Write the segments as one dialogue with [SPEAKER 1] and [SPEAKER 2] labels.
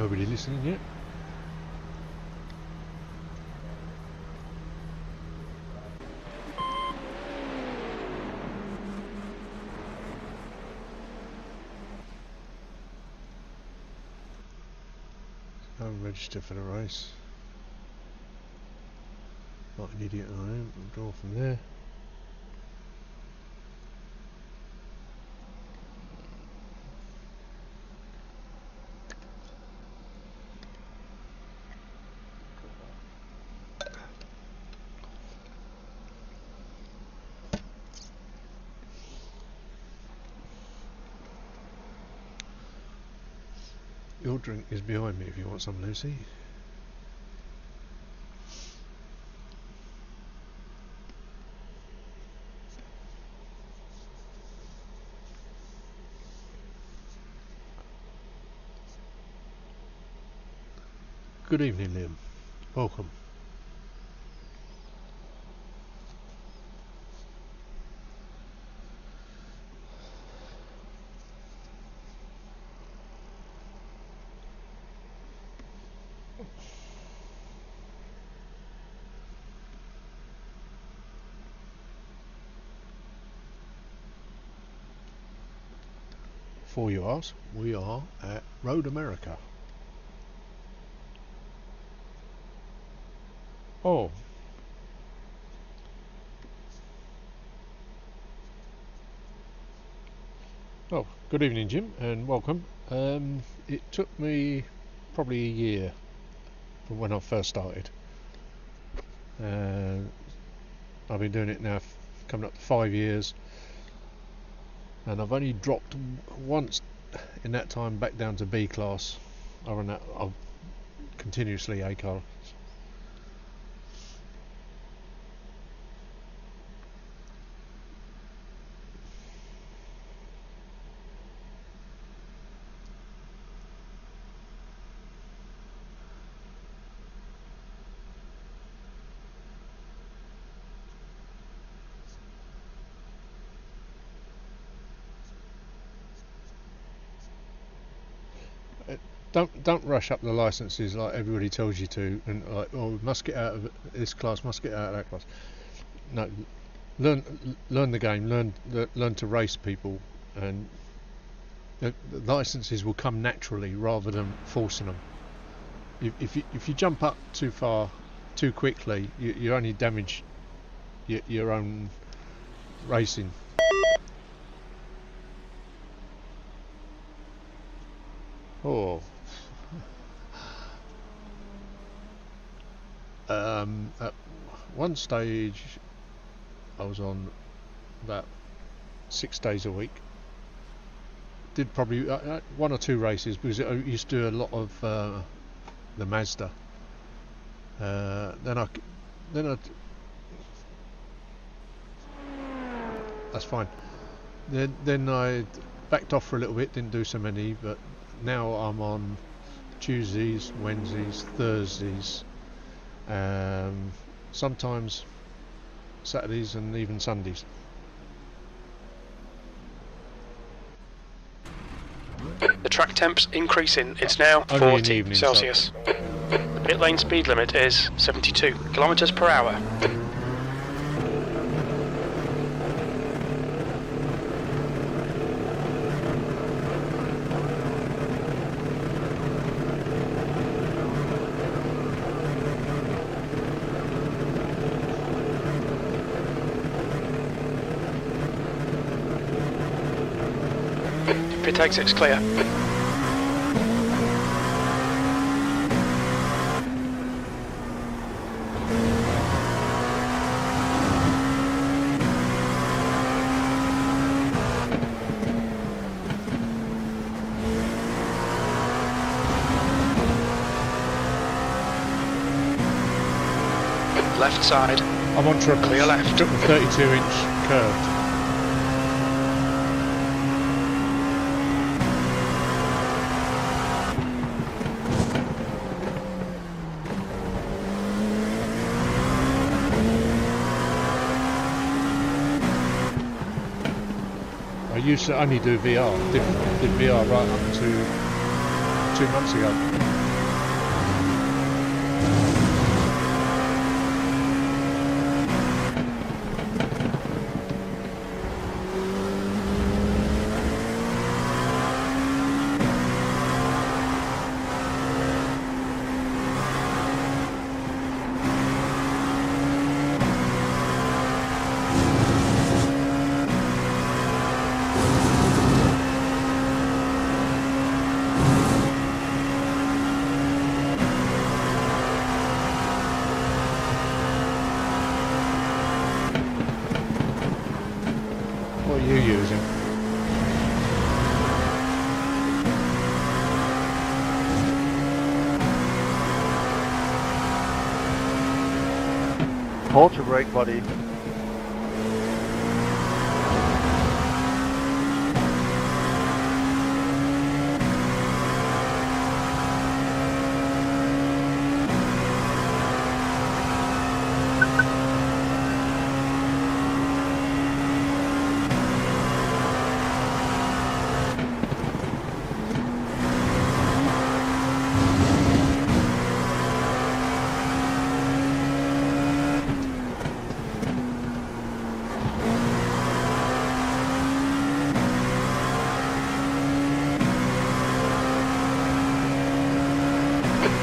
[SPEAKER 1] nobody listening yet. Go and register for the race. Like an idiot I am, I'll draw from there. Your drink is behind me if you want some, Lucy. Good evening, Liam. Welcome. Before you ask, we are at Road America. Oh. Oh, good evening, Jim, and welcome. It took me probably a year from when I first started. I've been doing it now coming up to 5 years, and I've only dropped once in that time back down to B class. Other than that, I've continuously A class. Don't rush up the licenses like everybody tells you to, and like, oh, we must get out of this class, must get out of that class. No, learn the game, learn to race people, and the licenses will come naturally rather than forcing them. If you jump up too far, too quickly, you only damage your own racing. Oh. At one stage I was on about 6 days a week. Did probably one or two races because I used to do a lot of the Mazda. Then I that's fine. Then I backed off for a little bit, didn't do so many, but now I'm on Tuesdays, Wednesdays, Thursdays, sometimes Saturdays and even Sundays.
[SPEAKER 2] The track temp's increasing. It's now 40 Celsius. The pit lane speed limit is 72 kilometers per hour. Pit exit's clear. Left side.
[SPEAKER 1] I'm on triple.
[SPEAKER 2] Clear left.
[SPEAKER 1] 32-inch curved. I used to only do VR, did VR right up to 2 months ago. you using?
[SPEAKER 3] Hold your brake, buddy.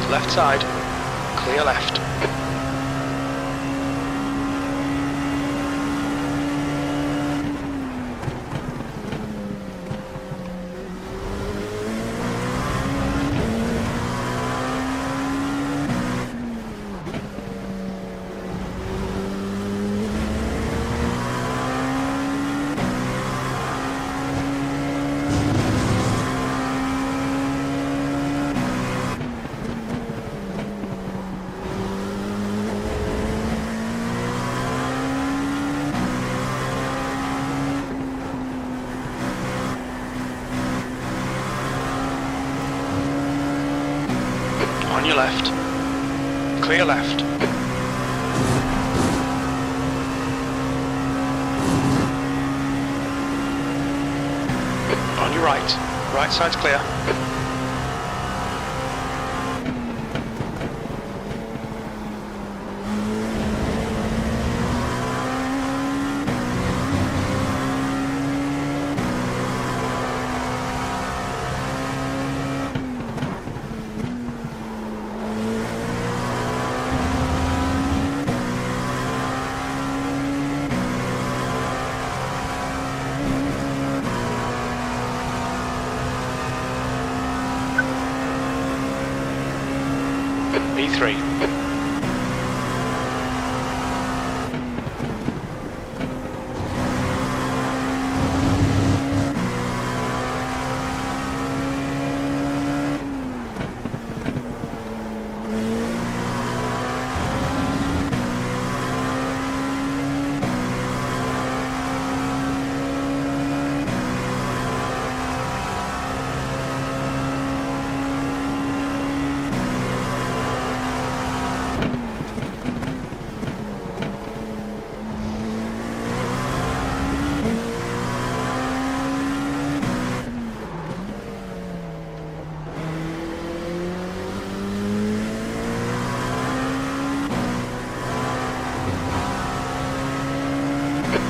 [SPEAKER 2] Left side, clear left. On your left, clear left. On your right side's clear. B3.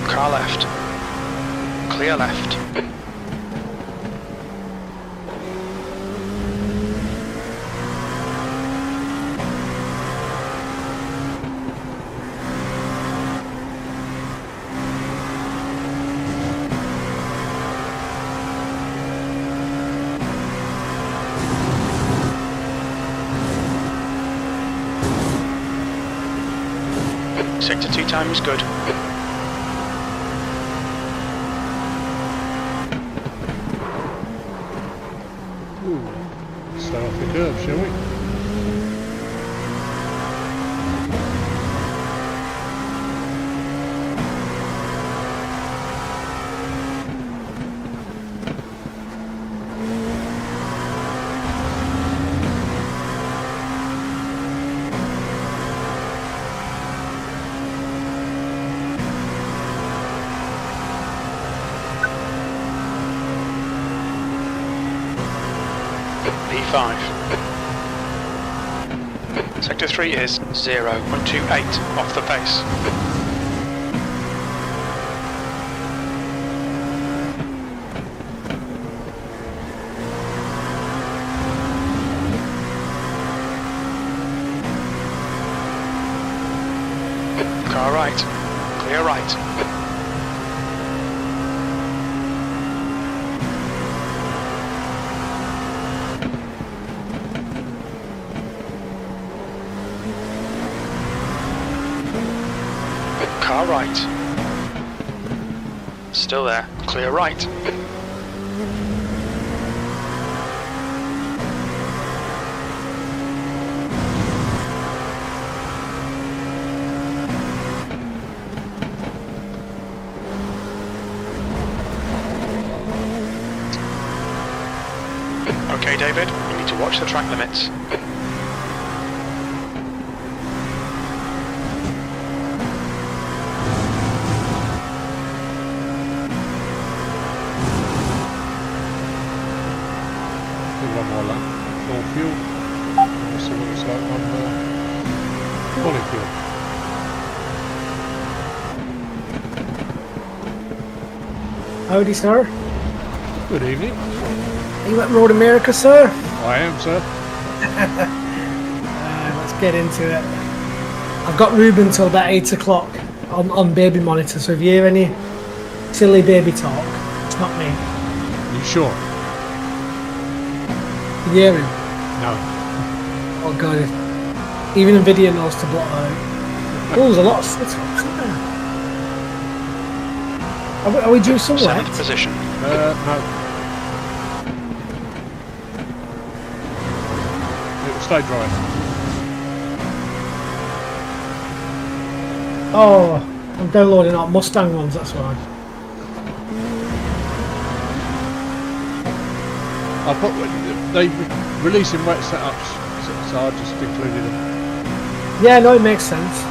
[SPEAKER 2] Car left. Clear left. Sector 2 time is good.
[SPEAKER 1] Start off the curve, shall we?
[SPEAKER 2] P5. Sector 3 is 0.28 off the pace. Car right, clear right. Car right. Still there. Clear right. Okay, David, you need to watch the track limits.
[SPEAKER 1] One more lap. Full fuel. Let's see what it's like on fully fuel.
[SPEAKER 3] Howdy, sir.
[SPEAKER 1] Good evening.
[SPEAKER 3] Are you at Road America, sir?
[SPEAKER 1] I am, sir.
[SPEAKER 3] Let's get into it. I've got Ruben till about 8 o'clock on baby monitor, so if you hear any silly baby talk, it's not me.
[SPEAKER 1] You sure?
[SPEAKER 3] Can you hear him?
[SPEAKER 1] No.
[SPEAKER 3] Oh god, even Nvidia knows to blot out. Oh, there's a lot of sit-ups, isn't there? Are we due somewhere?
[SPEAKER 2] 7th position.
[SPEAKER 1] No. It'll stay dry.
[SPEAKER 3] Oh, I'm downloading out Mustang ones, that's why.
[SPEAKER 1] I put they releasing wet setups, so I just included them.
[SPEAKER 3] Yeah, no, it makes sense.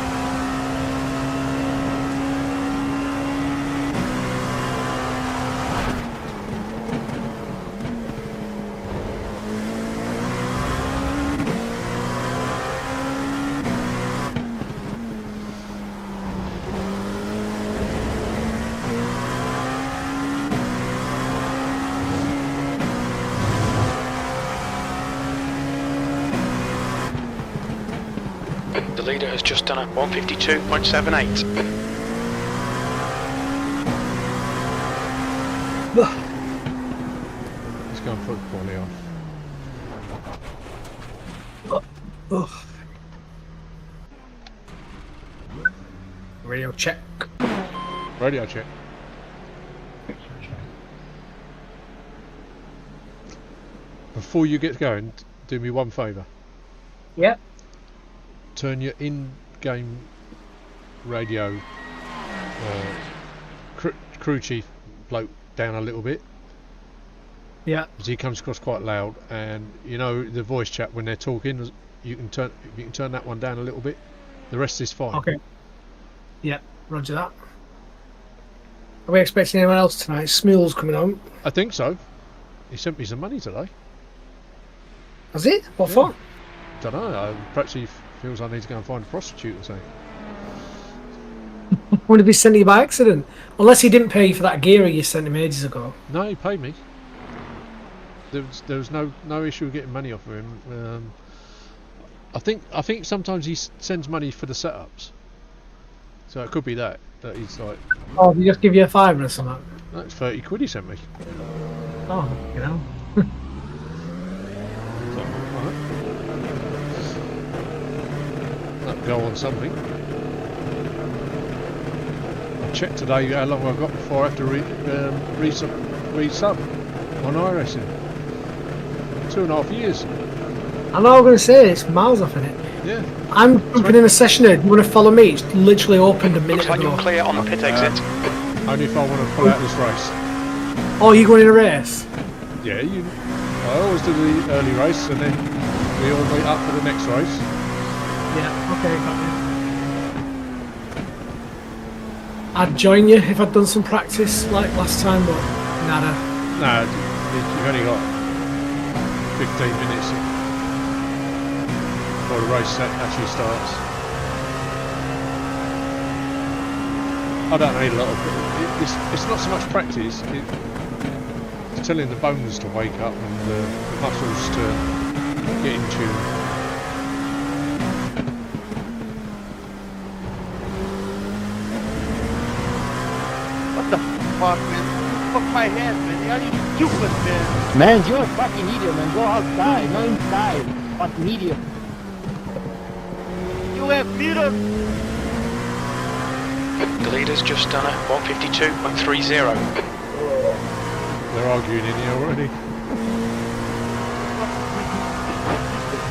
[SPEAKER 2] The leader has just done a 152.78.
[SPEAKER 1] He's going to put poorly off.
[SPEAKER 3] Radio check.
[SPEAKER 1] Radio check. Before you get going, do me one favour.
[SPEAKER 3] Yep.
[SPEAKER 1] Turn your in-game radio crew chief bloke down a little bit,
[SPEAKER 3] Yeah.
[SPEAKER 1] because he comes across quite loud, and you know the voice chat when they're talking, you can turn that one down a little bit. The rest is fine.
[SPEAKER 3] Okay. Yeah, roger that. Are we expecting anyone else tonight? Smule's coming home.
[SPEAKER 1] I think so. He sent me some money today.
[SPEAKER 3] Has it? What for?
[SPEAKER 1] Don't know. Perhaps he feels I need to go and find a prostitute or something.
[SPEAKER 3] Would it be sent you by accident? Unless he didn't pay you for that gear you sent him ages ago.
[SPEAKER 1] No, he paid me. There was no issue with getting money off of him. I think sometimes he sends money for the setups. So it could be that he's like.
[SPEAKER 3] Oh, did he just give you a fiver or something?
[SPEAKER 1] That's 30 quid he sent me.
[SPEAKER 3] Oh, you know.
[SPEAKER 1] So, alright. That'll go on something. I checked today how long I've got before I have to resub on iRacing. 2.5 years.
[SPEAKER 3] I know I'm going to say it's miles off in it.
[SPEAKER 1] Yeah.
[SPEAKER 3] I'm jumping in a session here. Do you want to follow me? It's literally opened a minute
[SPEAKER 2] Looks like
[SPEAKER 3] ago.
[SPEAKER 2] you're clear on the pit exit.
[SPEAKER 1] Only if I want to pull out this race.
[SPEAKER 3] Oh, you going in a race?
[SPEAKER 1] Yeah, I always do the early race and then we all meet up for the next race.
[SPEAKER 3] Yeah, okay, got you. I'd join you if I'd done some practice like last time, but nada.
[SPEAKER 1] Nah, you've only got 15 minutes before the race actually starts. I don't need a lot of it's not so much practice, it's telling the bones to wake up and the muscles to get in tune.
[SPEAKER 4] What the fuck, man? Fuck my head, man. Are you stupid, man? Man, you're a fucking idiot, man. Go outside, not inside. Fucking idiot. You have mirrors.
[SPEAKER 2] The leader's just done a 152.30.
[SPEAKER 1] They're arguing in here already.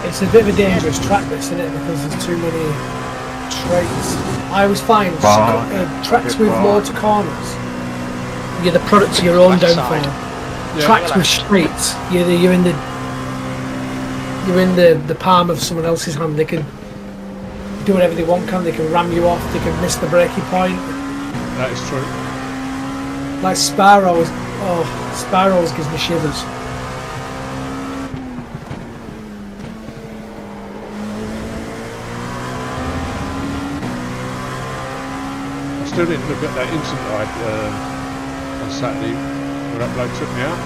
[SPEAKER 3] It's a bit of a dangerous track, this, isn't it? Because there's too many straights. I always find tracks with loads of corners, you're the product of your own downfall.
[SPEAKER 2] Yeah,
[SPEAKER 3] tracks with straights, you're in the palm of someone else's hand. They can do whatever they want, they can ram you off, they can miss the braking point.
[SPEAKER 1] That is true.
[SPEAKER 3] Like Sparrows gives me shivers.
[SPEAKER 1] I still didn't look at that incident I had on Saturday where that bloke took me out.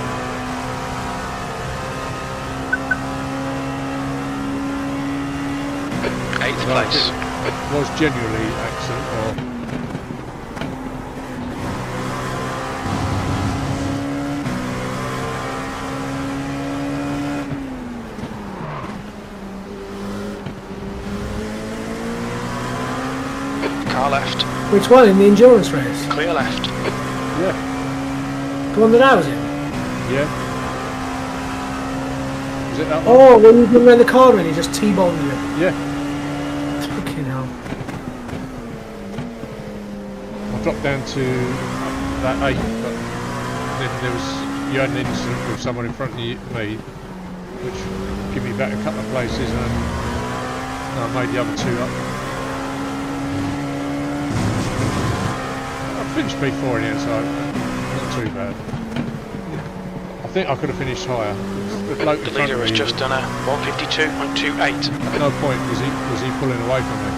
[SPEAKER 2] Eighth place.
[SPEAKER 1] It was genuinely accident or...
[SPEAKER 2] Car left.
[SPEAKER 3] Which one, in the endurance race?
[SPEAKER 2] Clear left.
[SPEAKER 1] Yeah.
[SPEAKER 3] The one that I was in?
[SPEAKER 1] Yeah. Is it that one?
[SPEAKER 3] Oh, when you come around the corner and he just T-boned you.
[SPEAKER 1] Yeah.
[SPEAKER 3] Fucking hell.
[SPEAKER 1] I dropped down to that 8, but then you had an incident with someone in front of me, which gave me back a couple of places, and I made the other 2 up. I finished P4 in the end, so not too bad. I think I could have finished higher. The
[SPEAKER 2] leader has just done a 152.28.
[SPEAKER 1] At no point was he pulling away from me.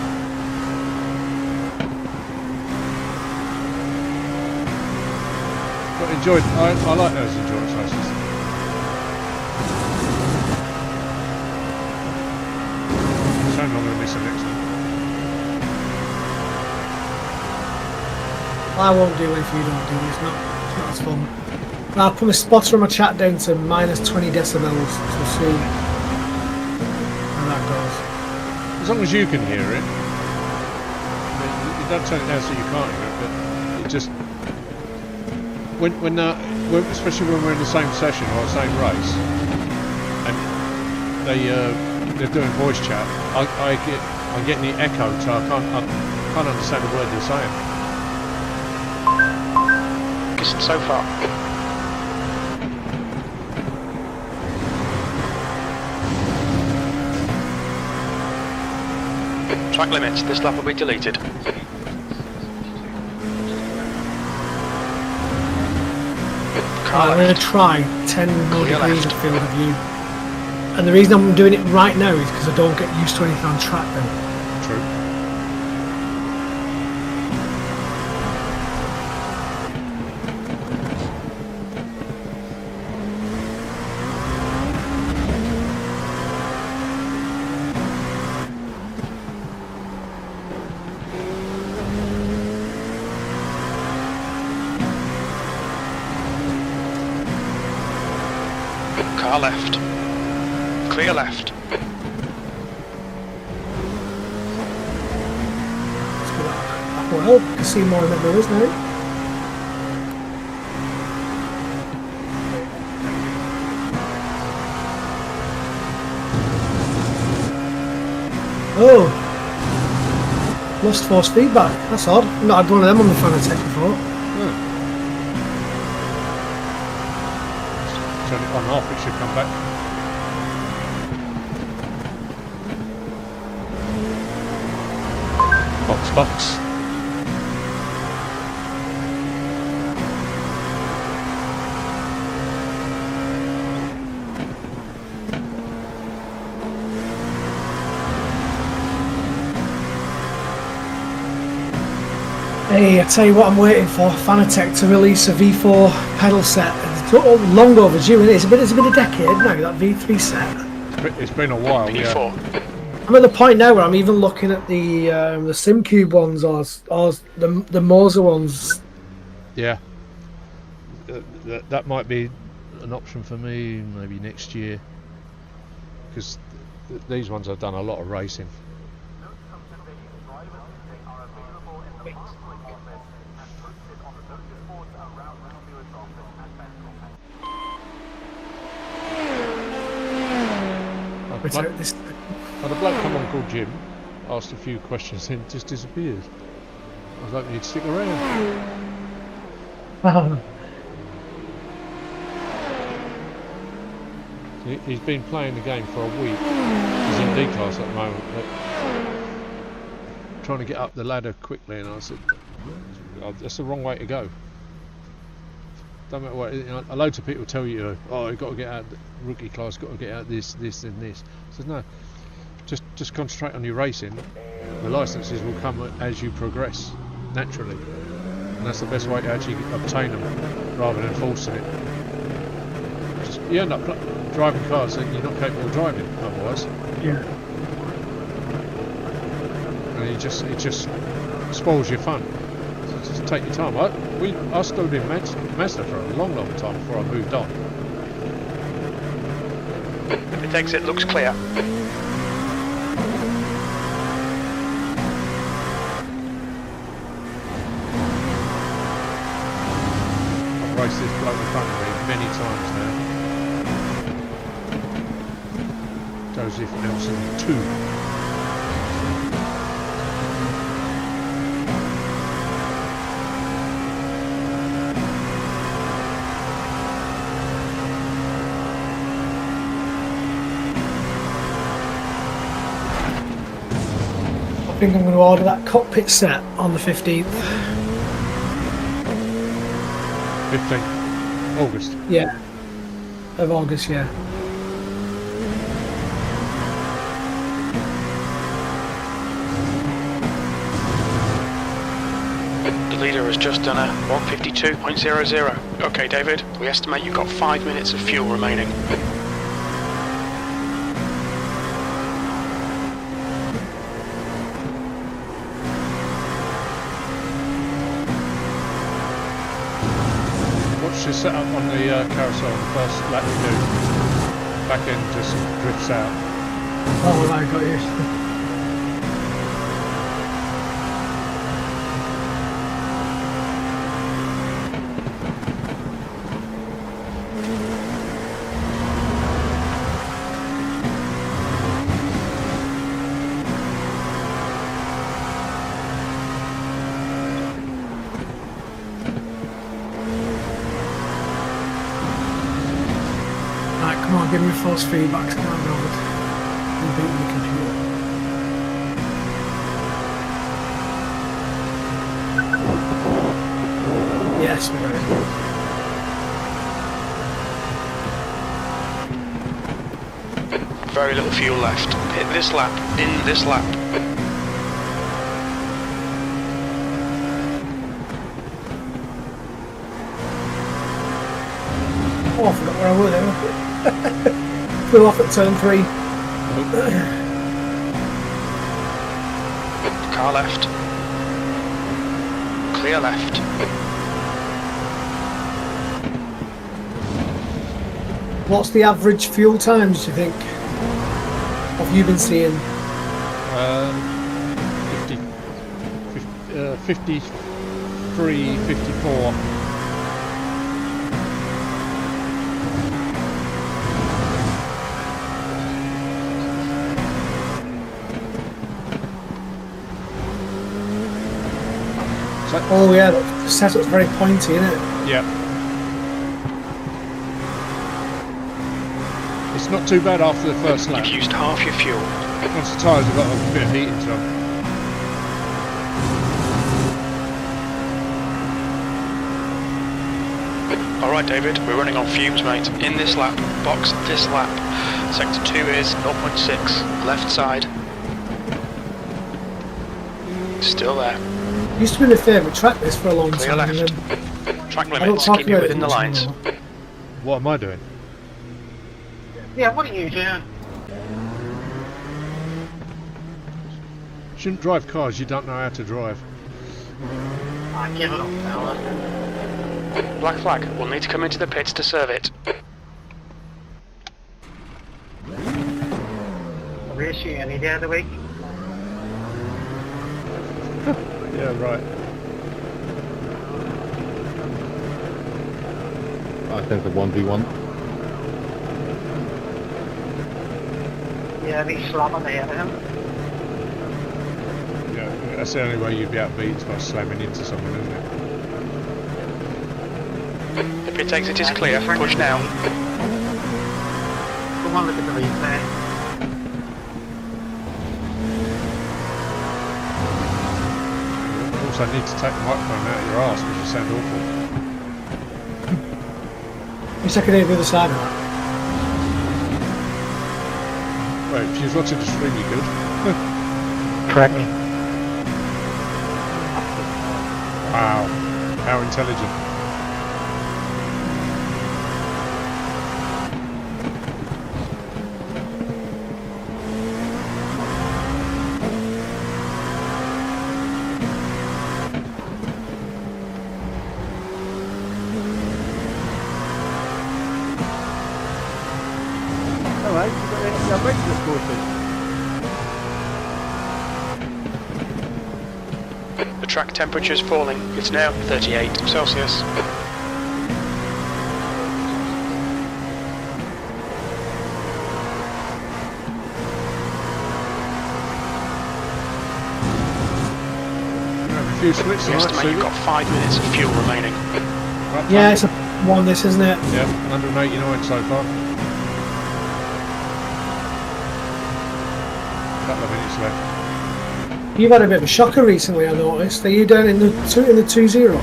[SPEAKER 1] But I like those endurance races. Shame I'm going to miss the next one.
[SPEAKER 3] I won't do it if you don't do it. It's not as fun. I'll put my spotter on my chat down to minus 20 decibels to see how that goes.
[SPEAKER 1] As long as you can hear it. I mean, you don't turn it down so you can't hear it, but it just... especially when we're in the same session or the same race, and they're doing voice chat, I'm getting the echo, so I can't understand the word they're saying.
[SPEAKER 2] So far. Track limits, this lap will be deleted.
[SPEAKER 3] I'm going to try 10 more degrees of field of view. And the reason I'm doing it right now is because I don't get used to anything on track then.
[SPEAKER 1] True.
[SPEAKER 2] Car left. Clear left.
[SPEAKER 3] That will help to see more than there is now. Oh! Lost force feedback. That's odd. I've not had one of them on the Fanatec before.
[SPEAKER 1] Turn it on and off, it should come back. Box.
[SPEAKER 3] Hey, I tell you what I'm waiting for, Fanatec to release a V4 pedal set. It's long overdue, isn't it? It's been a decade now, that V3 set.
[SPEAKER 1] It's been a while, yeah.
[SPEAKER 3] I'm at the point now where I'm even looking at the SimCube ones or the Moser ones.
[SPEAKER 1] Yeah. That might be an option for me maybe next year. Because these ones have done a lot of racing. Had a bloke come on called Jim, asked a few questions, then just disappeared. I was hoping he'd stick around. He's been playing the game for a week. He's in D class at the moment, trying to get up the ladder quickly, and I said, oh, that's the wrong way to go. Don't matter what, loads of people tell you, oh, you've got to get out the rookie class, got to get out this and this. I said, no, just concentrate on your racing. The licences will come as you progress, naturally. And that's the best way to actually obtain them, rather than forcing it. You end up driving cars that you're not capable of driving otherwise.
[SPEAKER 3] Yeah.
[SPEAKER 1] And it just spoils your fun. So just take your time. I stood in Mazda for a long time before I moved on.
[SPEAKER 2] Pit exit looks clear.
[SPEAKER 1] I've raced this bloke in front of me many times now. Joseph Nelson 2.
[SPEAKER 3] I think I'm going to order that cockpit set on the 15th.
[SPEAKER 1] 15th August.
[SPEAKER 3] Yeah. Of August, yeah.
[SPEAKER 2] The leader has just done a 152.00. Okay, David, we estimate you've got 5 minutes of fuel remaining.
[SPEAKER 1] Watch the setup on the carousel. The first lap we do, back end just drifts out.
[SPEAKER 3] Oh, well, I got you. Come on, give me false feedback. I can't go with rebooting the computer. Yes, we're ready.
[SPEAKER 2] Very little fuel left. Hit this lap, in this lap.
[SPEAKER 3] Oh, I forgot where I was there. Flew off at turn 3.
[SPEAKER 2] Car left. Clear left.
[SPEAKER 3] What's the average fuel times, do you think? Have you been seeing?
[SPEAKER 1] 53, 54.
[SPEAKER 3] Oh yeah, the setup's very pointy, isn't it?
[SPEAKER 1] Yeah. It's not too bad after the first lap.
[SPEAKER 2] You've used half your fuel.
[SPEAKER 1] Once the tyres have got a bit of heat into them.
[SPEAKER 2] Alright David, we're running on fumes, mate. In this lap, box this lap. Sector 2 is 0.6, left side. Still there.
[SPEAKER 3] Used to be my favourite track this for a long
[SPEAKER 2] Clear
[SPEAKER 3] time.
[SPEAKER 2] left. Track
[SPEAKER 3] I don't
[SPEAKER 2] limits,
[SPEAKER 3] talk
[SPEAKER 2] keep you
[SPEAKER 3] about
[SPEAKER 2] within
[SPEAKER 3] it
[SPEAKER 2] the
[SPEAKER 3] much
[SPEAKER 2] lines.
[SPEAKER 3] anymore.
[SPEAKER 1] What am I doing?
[SPEAKER 4] Yeah, what are you doing?
[SPEAKER 1] Shouldn't drive cars you don't know how to drive.
[SPEAKER 4] I give it up, fella.
[SPEAKER 2] Black flag, we'll need to come into the pits to serve it.
[SPEAKER 4] Race you any day of the week?
[SPEAKER 1] Yeah, right.
[SPEAKER 4] I think the 1v1.
[SPEAKER 5] Yeah, he's slamming ahead of him.
[SPEAKER 1] Yeah, that's the only way you'd be outbeat is by slamming into someone, isn't it?
[SPEAKER 2] The pit exit is clear. Push now.
[SPEAKER 5] Come on, look at the replay.
[SPEAKER 1] You also need to take the microphone out of your arse because you sound awful.
[SPEAKER 3] Wish I could hear the other side of that.
[SPEAKER 1] Well, if you was watching the stream, you could.
[SPEAKER 5] Correct.
[SPEAKER 1] Wow, how intelligent.
[SPEAKER 4] Alright, you're ready to score
[SPEAKER 2] The track temperature is falling. It's now 38 Celsius.
[SPEAKER 1] A few splits
[SPEAKER 2] We estimate you've got 5 minutes of fuel remaining.
[SPEAKER 1] Right,
[SPEAKER 3] Yeah, it's a one this, isn't it?
[SPEAKER 1] Yeah, 189 so far. Couple of minutes left.
[SPEAKER 3] You've had a bit of a shocker recently, I noticed. Are you down in the 2 zeros?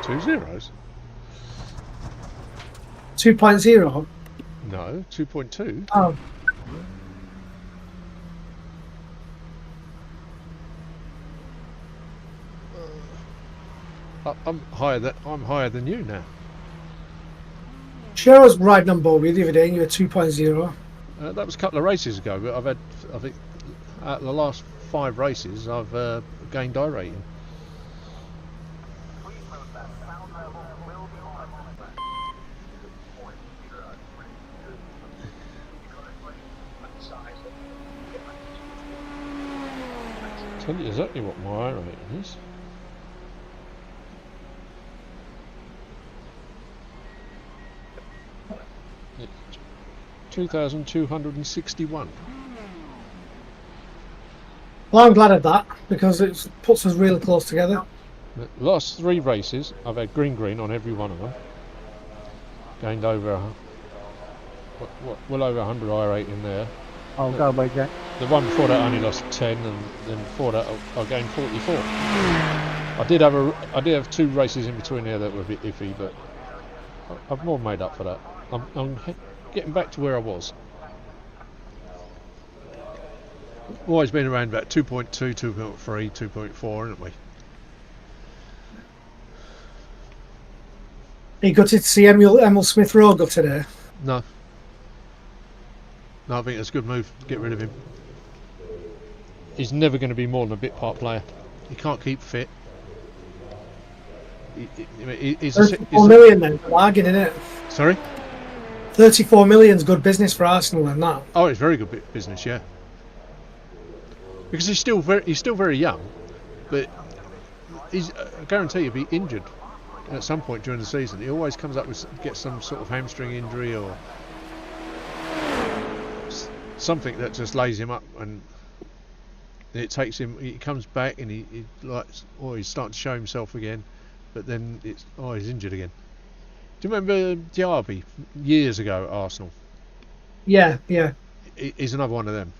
[SPEAKER 1] 2 zeros?
[SPEAKER 3] 2.0?
[SPEAKER 1] No, 2.2.
[SPEAKER 3] Oh.
[SPEAKER 1] I'm higher than you now.
[SPEAKER 3] Sure, I was riding on board with you the other day and you were 2.0.
[SPEAKER 1] That was a couple of races ago, but I've had, I think, out of the last 5 races, I've gained iRacing. I'll tell you exactly what my iRacing is. It's 2,261.
[SPEAKER 3] Well, I'm glad of that because it puts us really close together.
[SPEAKER 1] The last 3 races, I've had green on every one of them. Gained over, well over 100 iRacing there.
[SPEAKER 4] Oh, go by Jack.
[SPEAKER 1] The one before that I only lost 10, and then before that I gained 44. I did have 2 races in between there that were a bit iffy, but I've more than made up for that. I'm getting back to where I was. Always been around about 2.2, 2.3, 2.4, haven't we?
[SPEAKER 3] Are you gutted to see Emil Smith Rowe go today?
[SPEAKER 1] No. No, I think it's a good move to get rid of him. He's never going to be more than a bit part player. He can't keep fit. He's
[SPEAKER 3] 34 million then, bargain, isn't it?
[SPEAKER 1] Sorry?
[SPEAKER 3] 34 million's good business for Arsenal and that.
[SPEAKER 1] Oh, it's very good business, yeah. Because he's still very young, but I guarantee he'll be injured at some point during the season. He always comes up with gets some sort of hamstring injury or something that just lays him up, and it takes him. He comes back and he's starting to show himself again, but then he's injured again. Do you remember Diaby years ago at Arsenal?
[SPEAKER 3] Yeah.
[SPEAKER 1] He's another one of them.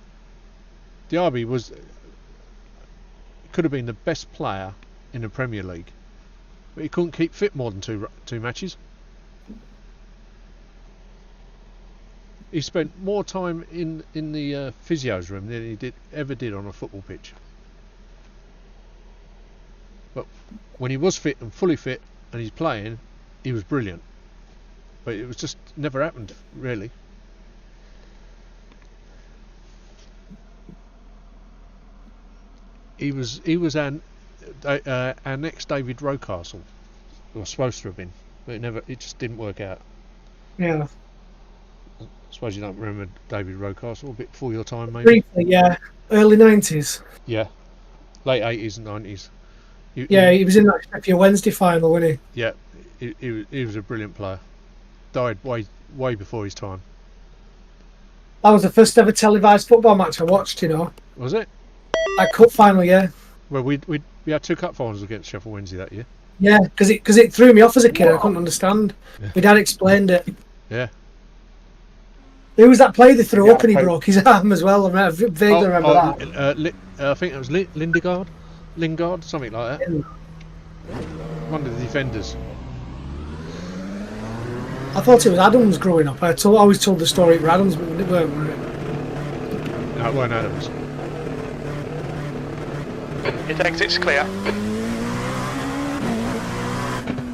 [SPEAKER 1] Diaby could have been the best player in the Premier League, but he couldn't keep fit more than two matches. He spent more time in the physio's room than he ever did on a football pitch. But when he was fit and fully fit and he's playing, he was brilliant. But it was just never happened, really. He was our next David Rocastle, or supposed to have been, but it just didn't work out.
[SPEAKER 3] Yeah.
[SPEAKER 1] suppose you don't remember David Rocastle, a bit before your time, maybe?
[SPEAKER 3] Briefly, yeah. Early 90s.
[SPEAKER 1] Yeah. Late 80s and 90s.
[SPEAKER 3] He was in that Sheffield Wednesday final, wasn't
[SPEAKER 1] he? Yeah, he was a brilliant player. Died way before his time.
[SPEAKER 3] That was the first ever televised football match I watched, you know.
[SPEAKER 1] Was it?
[SPEAKER 3] That cup final, yeah.
[SPEAKER 1] Well, we had 2 cup finals against Sheffield Wednesday that year.
[SPEAKER 3] Yeah, because it threw me off as a kid. I couldn't understand. Yeah. My dad explained it.
[SPEAKER 1] Yeah.
[SPEAKER 3] Who was that play they threw up and he broke his arm as well? I vaguely remember that.
[SPEAKER 1] I think it was Lingard, something like that. One of the defenders.
[SPEAKER 3] I thought it was Adams growing up. I always told the story for Adams, but it weren't.
[SPEAKER 1] No, it weren't Adams.
[SPEAKER 2] It exits clear.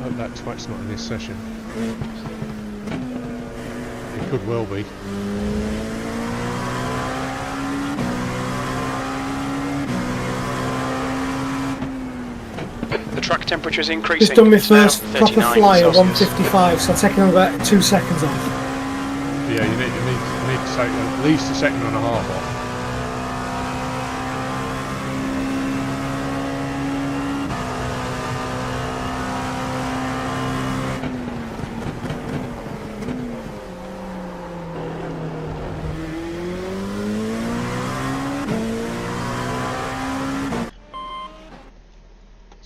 [SPEAKER 1] Hope that twat's not in this session. It could well be.
[SPEAKER 2] The track temperature is increasing.
[SPEAKER 3] Just done my first proper fly at 155, so I'm taking about 2 seconds off.
[SPEAKER 1] Yeah, you need to take at least 1.5 seconds off.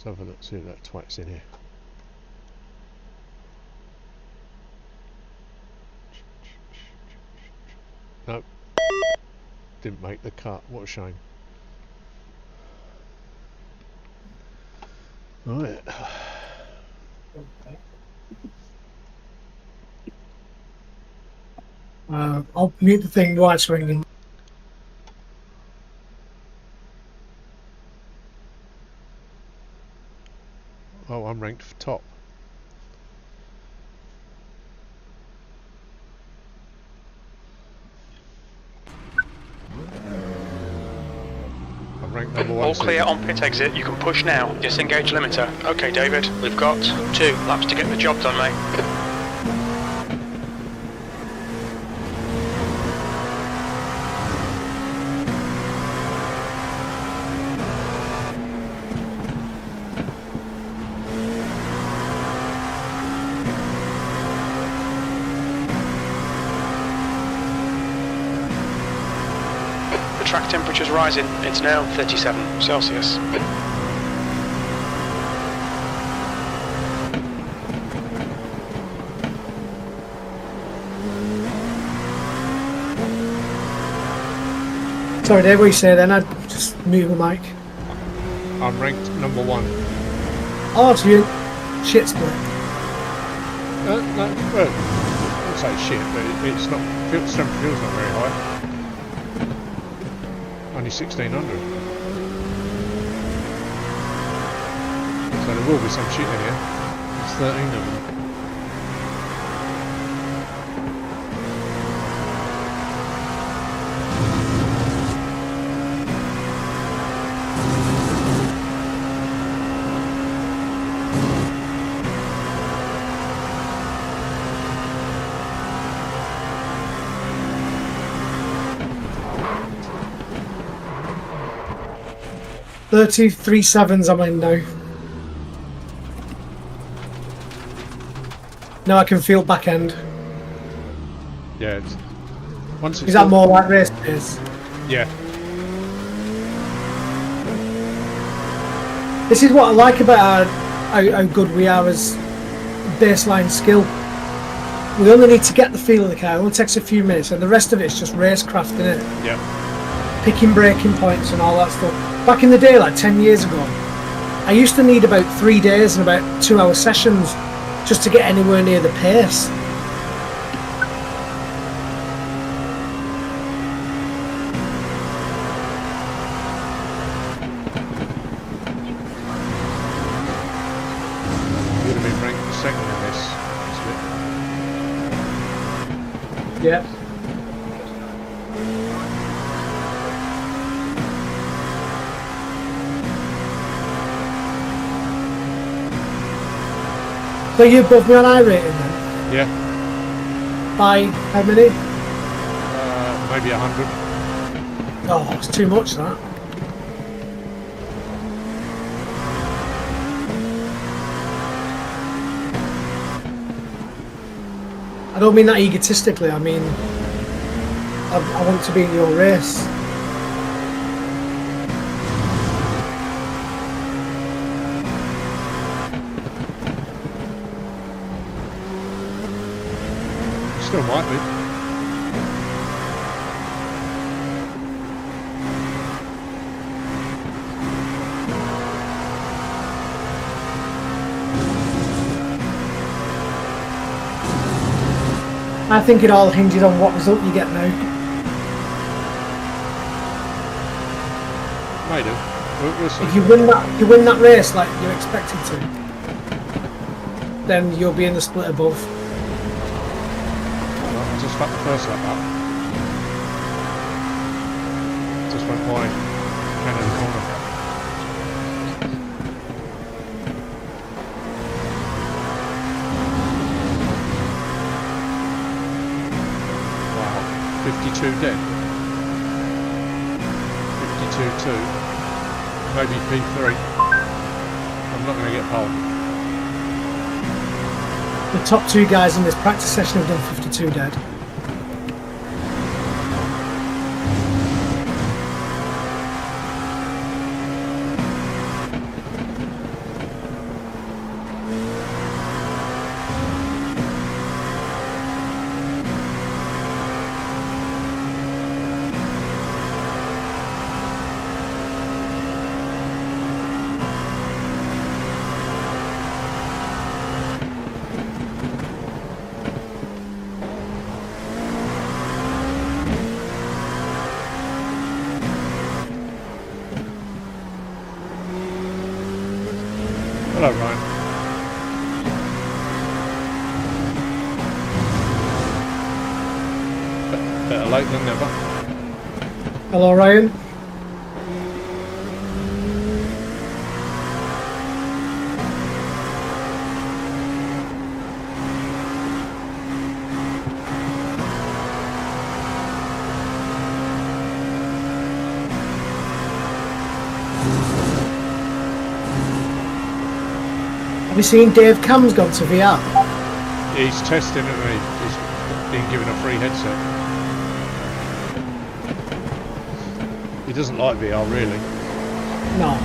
[SPEAKER 1] Let's have a look, see if that twat's in here. Nope. Didn't make the cut. What a shame. Right.
[SPEAKER 3] I'll mute the thing while it's ringing.
[SPEAKER 1] Oh, I'm ranked for top. I'm ranked number 1.
[SPEAKER 2] All clear on pit exit. You can push now. Disengage limiter. Okay, David. We've got 2 laps to get the job done, mate. Track temperature's rising. It's now 37 Celsius.
[SPEAKER 3] Sorry, Dave, what you say then? I just mute the mic.
[SPEAKER 1] I'm ranked number 1.
[SPEAKER 3] Oh, so you shit split.
[SPEAKER 1] No, well, I wouldn't say shit, but it's not. Strength of field's not very high. Only 1600. So there will be some shit in here. There's 13 of them.
[SPEAKER 3] Thirty-three sevens I'm in now. Now I can feel back end.
[SPEAKER 1] Yeah, once it's
[SPEAKER 3] is that more like race pace?
[SPEAKER 1] Yeah.
[SPEAKER 3] This is what I like about how good we are as baseline skill. We only need to get the feel of the car. It only takes a few minutes, and the rest of it's just racecraft, isn't it?
[SPEAKER 1] Yeah.
[SPEAKER 3] Picking braking points and all that stuff. Back in the day, like 10 years ago, I used to need about 3 days and about 2-hour sessions just to get anywhere near the pace.
[SPEAKER 1] You would have been ranked second in this.
[SPEAKER 3] Yeah. So you're above me on iRacing then?
[SPEAKER 1] Yeah.
[SPEAKER 3] By how many?
[SPEAKER 1] maybe 100.
[SPEAKER 3] Oh, it's too much, that. I don't mean that egotistically, I mean, I want to be in your race.
[SPEAKER 1] Still might be.
[SPEAKER 3] I think it all hinges on what result you get now.
[SPEAKER 1] Might do. We'll see.
[SPEAKER 3] If you win that race like you're expected to, then you'll be in the split above.
[SPEAKER 1] I just fucked the first lap up. Just went wide. Cannon corner. Wow. 52 dead. 52-2. Maybe P3. I'm not going to get pole.
[SPEAKER 3] The top two guys in this practice session have done 52 dead.
[SPEAKER 1] Hello, Ryan. Better late than never.
[SPEAKER 3] Hello, Ryan. Have you seen Dave Cam's gone to VR?
[SPEAKER 1] He's testing it, he's been given a free headset. He doesn't like VR really.
[SPEAKER 3] No.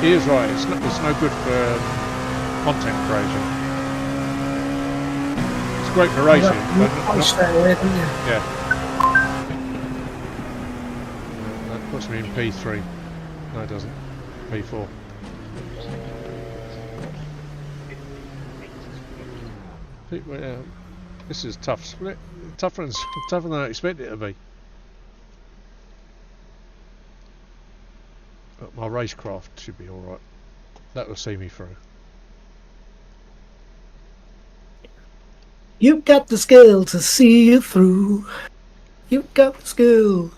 [SPEAKER 1] He is right, it's no good for content creation. It's great for racing, but not
[SPEAKER 3] straight away, didn't you?
[SPEAKER 1] yeah. That puts me in P3. No, it doesn't. P4. This is tough split. Tougher than I expected it to be. But my racecraft should be alright. That will see me through.
[SPEAKER 3] You've got the skill to see you through. You've got the skill.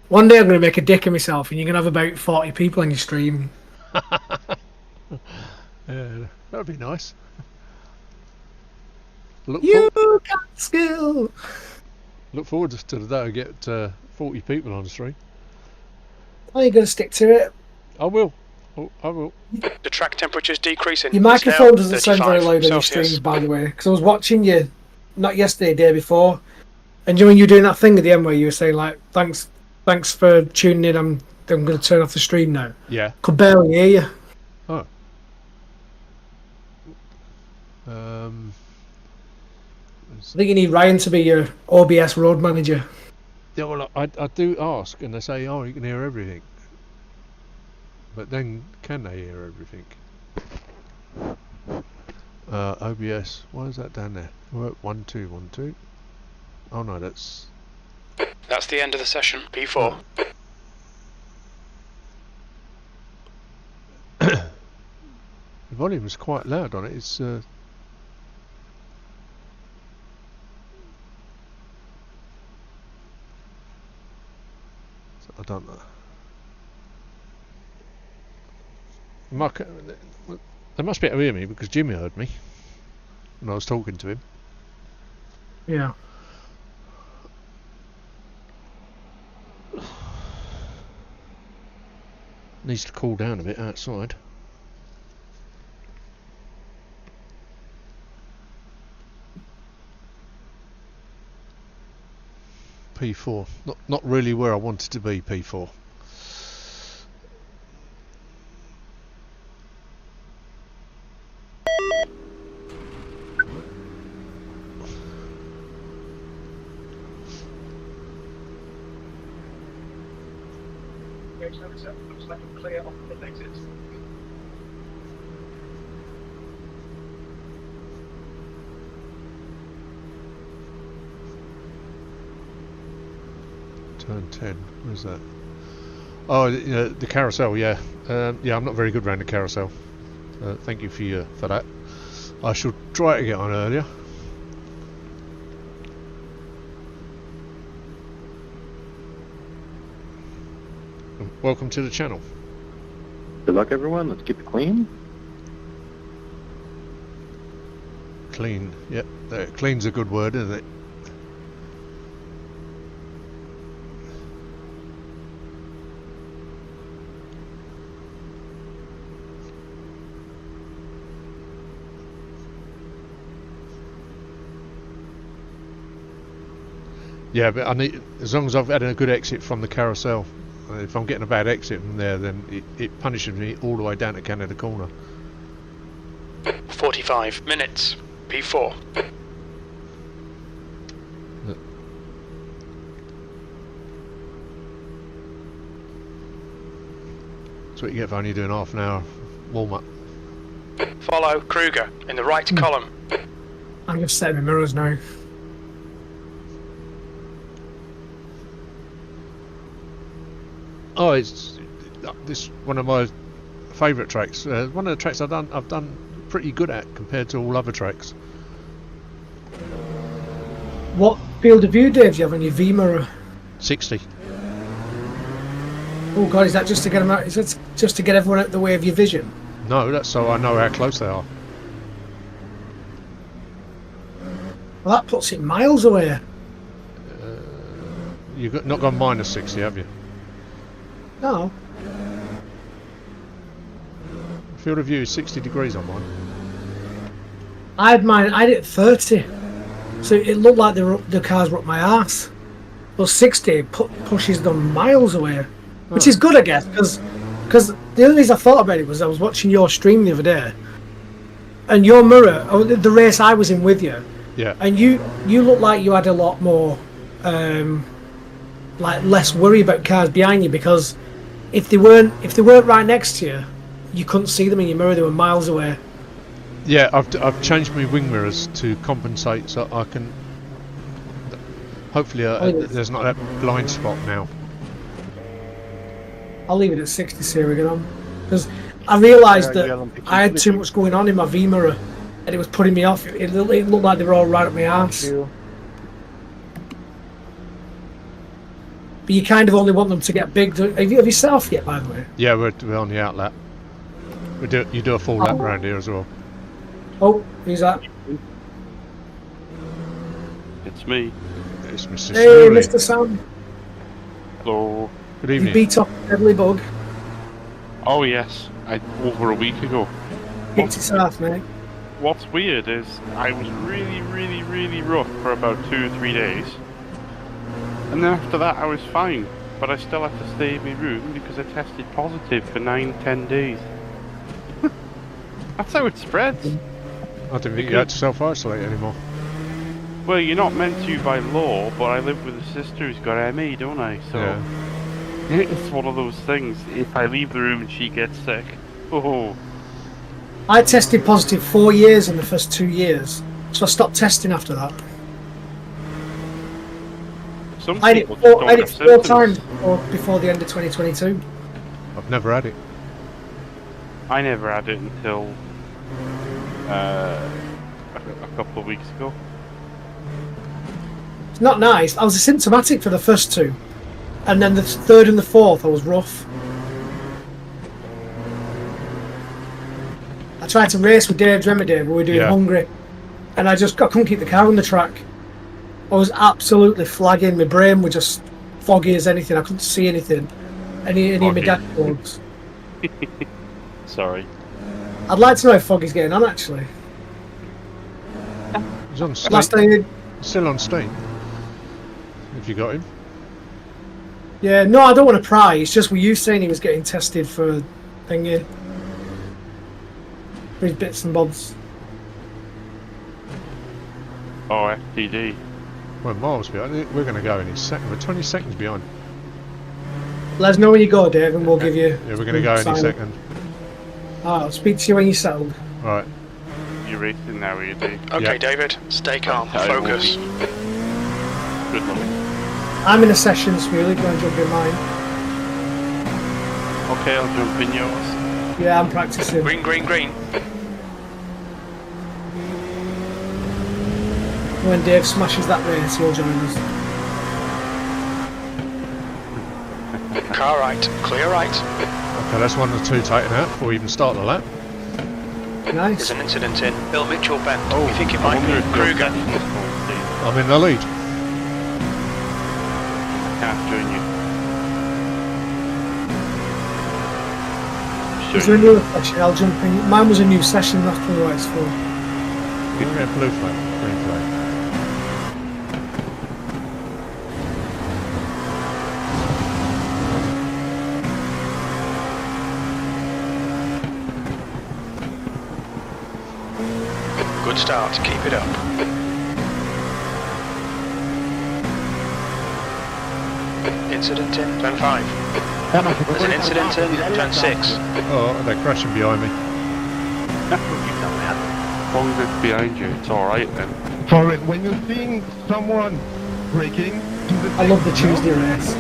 [SPEAKER 3] One day I'm going to make a dick of myself and you're going to have about 40 people on your stream.
[SPEAKER 1] That would be nice.
[SPEAKER 3] You've got the skill.
[SPEAKER 1] Look forward to the day I get 40 people on the stream.
[SPEAKER 3] Oh, you're going to stick to it.
[SPEAKER 1] I will. Oh, I will.
[SPEAKER 2] The track temperature's decreasing.
[SPEAKER 3] Your microphone doesn't sound very loud on your
[SPEAKER 2] Celsius.
[SPEAKER 3] streams, by the way, because I was watching you, not yesterday, day before, and when you were doing that thing at the end where you were saying like, thanks for tuning in, I'm going to turn off the stream now.
[SPEAKER 1] Yeah.
[SPEAKER 3] Could barely hear you.
[SPEAKER 1] Oh.
[SPEAKER 3] I think you need Ryan to be your OBS road manager.
[SPEAKER 1] Yeah, well, I do ask, and they say, oh, you can hear everything. But then, can they hear everything? OBS, why is that down there? 1, 2, 1, 2. Oh no, that's
[SPEAKER 2] the end of the session. P4.
[SPEAKER 1] the volume is quite loud on it. It's done. Mark, they must be able to hear me because Jimmy heard me when I was talking to him.
[SPEAKER 3] Yeah.
[SPEAKER 1] Needs to cool down a bit outside. P4, not really where I wanted to be. P4.
[SPEAKER 5] Looks like a clear off the exit.
[SPEAKER 1] Turn 10. Where's that? Oh, the carousel. Yeah, yeah. I'm not very good around the carousel. Thank you for that. I should try to get on earlier. Welcome to the channel.
[SPEAKER 6] Good luck, everyone. Let's keep it clean.
[SPEAKER 1] Clean. Yep. Clean's a good word, isn't it? Yeah, but I need, as long as I've had a good exit from the carousel. If I'm getting a bad exit from there, then it punishes me all the way down to Canada Corner.
[SPEAKER 2] 45 minutes. P4.
[SPEAKER 1] That's what you get for only doing half an hour warm up.
[SPEAKER 2] Follow Kruger in the right column.
[SPEAKER 3] I'm just setting the mirrors now.
[SPEAKER 1] Oh, it's this one of my favourite tracks. One of the tracks I've done pretty good at compared to all other tracks.
[SPEAKER 3] What field of view, Dave, do you have on your V mirror?
[SPEAKER 1] 60.
[SPEAKER 3] Oh God, is that just to get them out? Is that just to get everyone out the way of your vision?
[SPEAKER 1] No, that's so I know how close they are.
[SPEAKER 3] Well, that puts it miles away.
[SPEAKER 1] You've not gone minus 60, have you?
[SPEAKER 3] No.
[SPEAKER 1] Field of view is 60 degrees on mine.
[SPEAKER 3] I had mine. I had it at 30, so it looked like the cars were up my arse. But 60 pushes them miles away, which is good, I guess, because the only reason I thought about it was I was watching your stream the other day, and your mirror, the race I was in with you,
[SPEAKER 1] Yeah.
[SPEAKER 3] and you looked like you had a lot more, like less worry about cars behind you, because if they weren't right next to you, you couldn't see them in your mirror. They were miles away.
[SPEAKER 1] Yeah, I've changed my wing mirrors to compensate, so I can. Hopefully, there's not that blind spot now.
[SPEAKER 3] I'll leave it at 60. See how we get on, because I realised that I had too much going on in my V mirror, and it was putting me off. It looked like they were all right up my arse. But you kind of only want them to get big. Have you set off yet, by the way?
[SPEAKER 1] Yeah, we're on the outlet. You do a full lap around here as well.
[SPEAKER 3] Oh, who's that?
[SPEAKER 7] It's me.
[SPEAKER 1] It's Mr.
[SPEAKER 3] Hey,
[SPEAKER 1] Snooty.
[SPEAKER 3] Mr. Sam.
[SPEAKER 7] Hello.
[SPEAKER 1] Good
[SPEAKER 3] You
[SPEAKER 1] evening.
[SPEAKER 3] beat up Deadly Bug.
[SPEAKER 7] Oh yes, over a week ago.
[SPEAKER 3] Kicked his ass, mate.
[SPEAKER 7] What's weird is I was really rough for about 2 or 3 days. And then after that I was fine. But I still had to stay in my room because I tested positive for 9-10 days. That's how it spreads.
[SPEAKER 1] I didn't think you had to self-isolate anymore.
[SPEAKER 7] Well, you're not meant to by law, but I live with a sister who's got ME, don't I? So
[SPEAKER 1] Yeah.
[SPEAKER 7] it's one of those things. If I leave the room and she gets sick, oh.
[SPEAKER 3] I tested positive 4 years in the first 2 years, so I stopped testing after that.
[SPEAKER 7] Some
[SPEAKER 3] I had
[SPEAKER 7] people
[SPEAKER 3] it
[SPEAKER 7] just
[SPEAKER 3] 4
[SPEAKER 7] don't have
[SPEAKER 3] times
[SPEAKER 7] symptoms.
[SPEAKER 3] before the end of 2022.
[SPEAKER 1] I've never had it.
[SPEAKER 7] I never had it until a couple of weeks ago.
[SPEAKER 3] It's not nice. I was asymptomatic for the first 2, And then the third and the fourth, I was rough. I tried to race with Dave, remember Dave? We were doing Hungry. And I couldn't keep the car on the track. I was absolutely flagging. My brain was just foggy as anything. I couldn't see anything. Any of my dashboards.
[SPEAKER 7] Sorry.
[SPEAKER 3] I'd like to know if Foggy's getting on actually.
[SPEAKER 1] He's on Steam.
[SPEAKER 3] Last time,
[SPEAKER 1] Still on Steam. Have you got him?
[SPEAKER 3] yeah, no, I don't want to pry. It's just were you saying he was getting tested for thingy, for his bits and bobs.
[SPEAKER 7] Oh, FTD.
[SPEAKER 1] We're miles behind. We're going to go any second. We're 20 seconds behind.
[SPEAKER 3] Let us know when you go, Dave, and we'll give you.
[SPEAKER 1] Yeah, we're going to go any second.
[SPEAKER 3] Alright, I'll speak to you when you're settled.
[SPEAKER 1] Alright.
[SPEAKER 7] You're racing now, are you, Dave?
[SPEAKER 2] Okay, David, stay calm, focus.
[SPEAKER 7] Good luck.
[SPEAKER 3] I'm in a session, Smealy. Go and jump in mine.
[SPEAKER 7] Okay, I'll jump in yours.
[SPEAKER 3] Yeah, I'm practicing.
[SPEAKER 2] Green, green, green.
[SPEAKER 3] When Dave smashes that race, he'll join us.
[SPEAKER 2] Car right, clear right.
[SPEAKER 1] Okay, that's 1 or 2 taken out before we even start the lap.
[SPEAKER 3] Nice.
[SPEAKER 2] There's an incident in Bill Mitchell Bend. We think it might be Kruger.
[SPEAKER 1] I'm in the lead.
[SPEAKER 7] Can't join you.
[SPEAKER 3] Is there a new session? I'll jump in. Mine was a new session, that's probably what it's for.
[SPEAKER 1] Yeah, blue flag, green flag.
[SPEAKER 2] Good start, keep it up. Incident in turn 5. There's an incident in turn 6.
[SPEAKER 1] Oh, they're crashing behind me.
[SPEAKER 7] As long as it's behind you, it's alright then.
[SPEAKER 4] For it, when you're seeing someone braking,
[SPEAKER 3] I love the Tuesday race.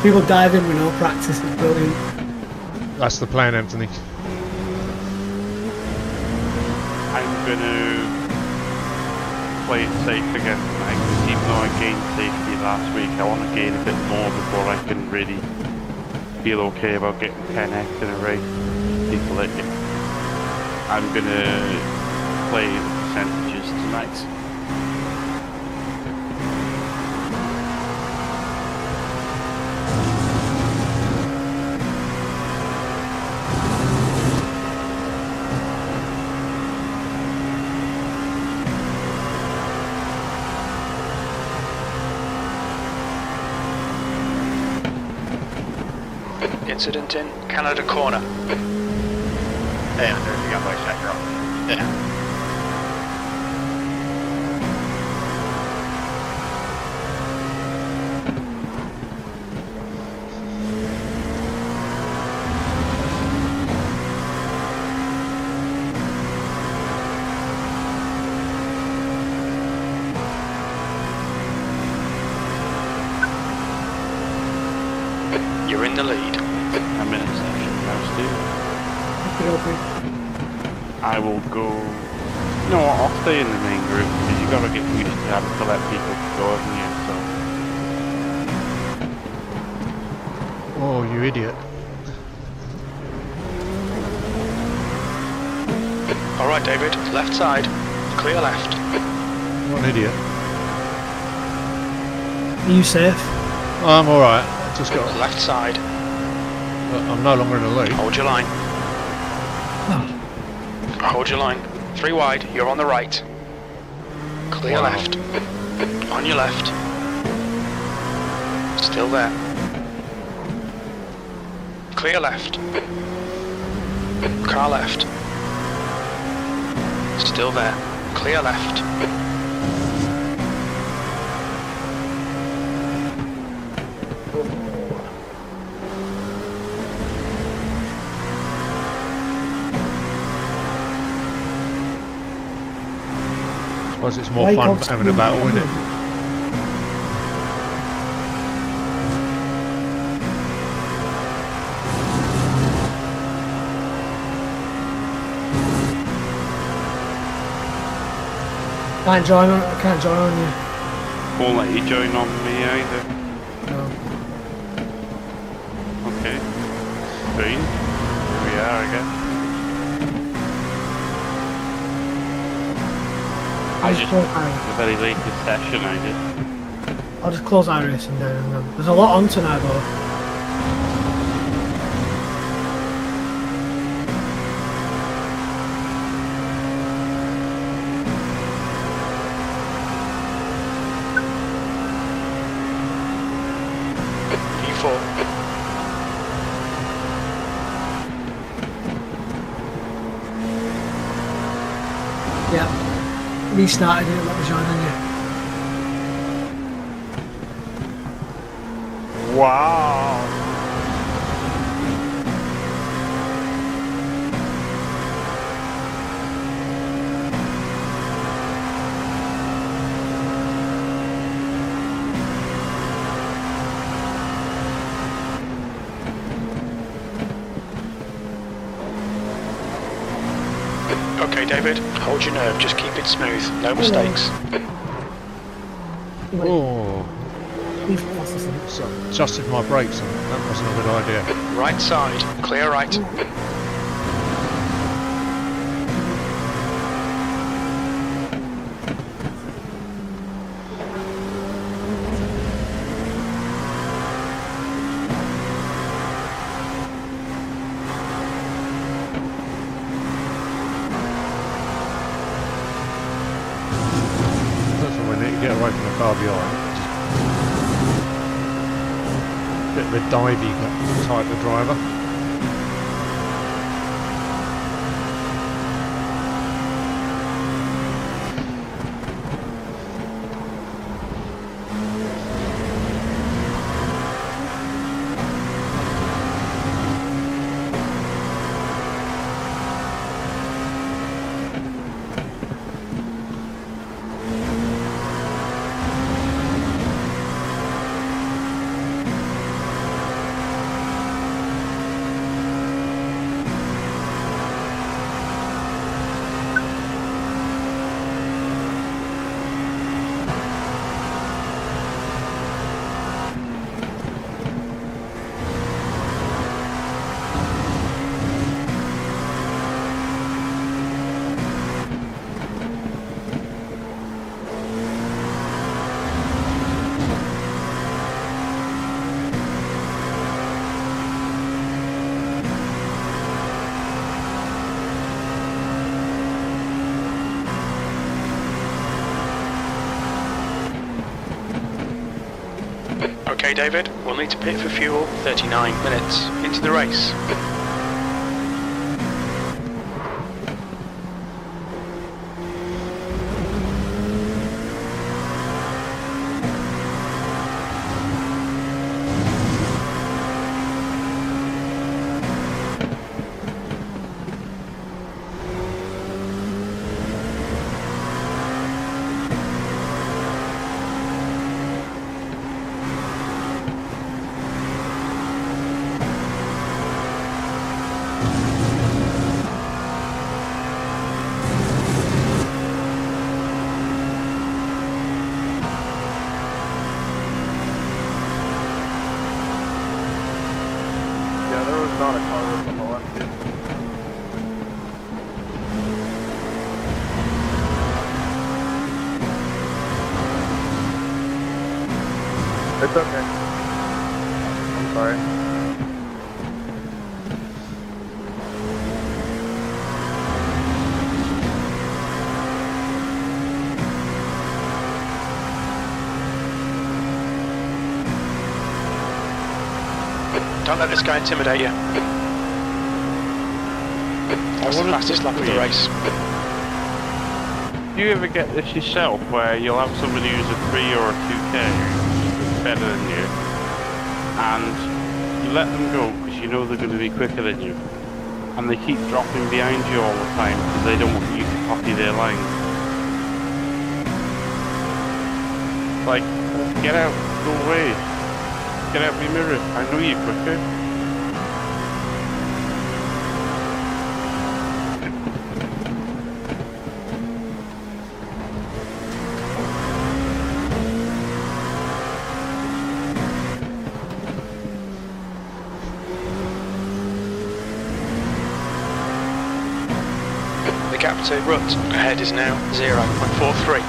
[SPEAKER 3] People dive in with no practice, it's brilliant.
[SPEAKER 1] That's the plan, Anthony.
[SPEAKER 7] I'm gonna play it safe again tonight, because even though I gained safety last week, I want to gain a bit more before I can really feel okay about getting 10x in a race. People at you. I'm gonna play the percentages tonight.
[SPEAKER 2] Incident in Canada Corner.
[SPEAKER 4] Yeah, there's you got my shot, girl. Yeah.
[SPEAKER 2] You're in the lead.
[SPEAKER 7] I'm in a session now, Steve. I will go. No, I'll stay in the main group because you gotta get used to having to let people go, haven't you? So.
[SPEAKER 1] Oh, you idiot.
[SPEAKER 2] Alright, David, left side. Clear left.
[SPEAKER 1] What an idiot.
[SPEAKER 3] Are you safe?
[SPEAKER 1] I'm alright. Just got.
[SPEAKER 2] Left side.
[SPEAKER 1] I'm no longer in the lead.
[SPEAKER 2] Hold your line. Hold your line. 3 wide, you're on the right. Clear left. On your left. Still there. Clear left. Car left. Still there. Clear left.
[SPEAKER 1] I suppose it's more fun having a battle, isn't it?
[SPEAKER 3] I can't join on you.
[SPEAKER 7] Won't let you join on me either.
[SPEAKER 3] No.
[SPEAKER 7] screen. Here we are again. I just the very latest session I did.
[SPEAKER 3] I'll just close iRacing down then. There's a lot on tonight though. Yeah, restarted it, let me join in you.
[SPEAKER 7] Wow!
[SPEAKER 2] Okay, David, hold your nerve, just keep it smooth, no mistakes.
[SPEAKER 1] Oh, so adjusted my brakes and that wasn't a good idea.
[SPEAKER 2] Right side, clear right.
[SPEAKER 1] Get away from the car behind. Bit of a divey type of driver.
[SPEAKER 2] Okay, David, we'll need to pit for fuel, 39 minutes into the race.
[SPEAKER 6] Not a car with the LMP2. It's okay. I'm sorry.
[SPEAKER 2] Don't let this guy intimidate you. That's the fastest lap of the race.
[SPEAKER 7] Do you ever get this yourself, where you'll have somebody who's a 3 or a 2K who's better than you, and you let them go because you know they're going to be quicker than you, and they keep dropping behind you all the time because they don't want you to copy their line? Like, get out, go away, get out my mirror, I know you're quicker.
[SPEAKER 2] gap to rut ahead is now 0.43.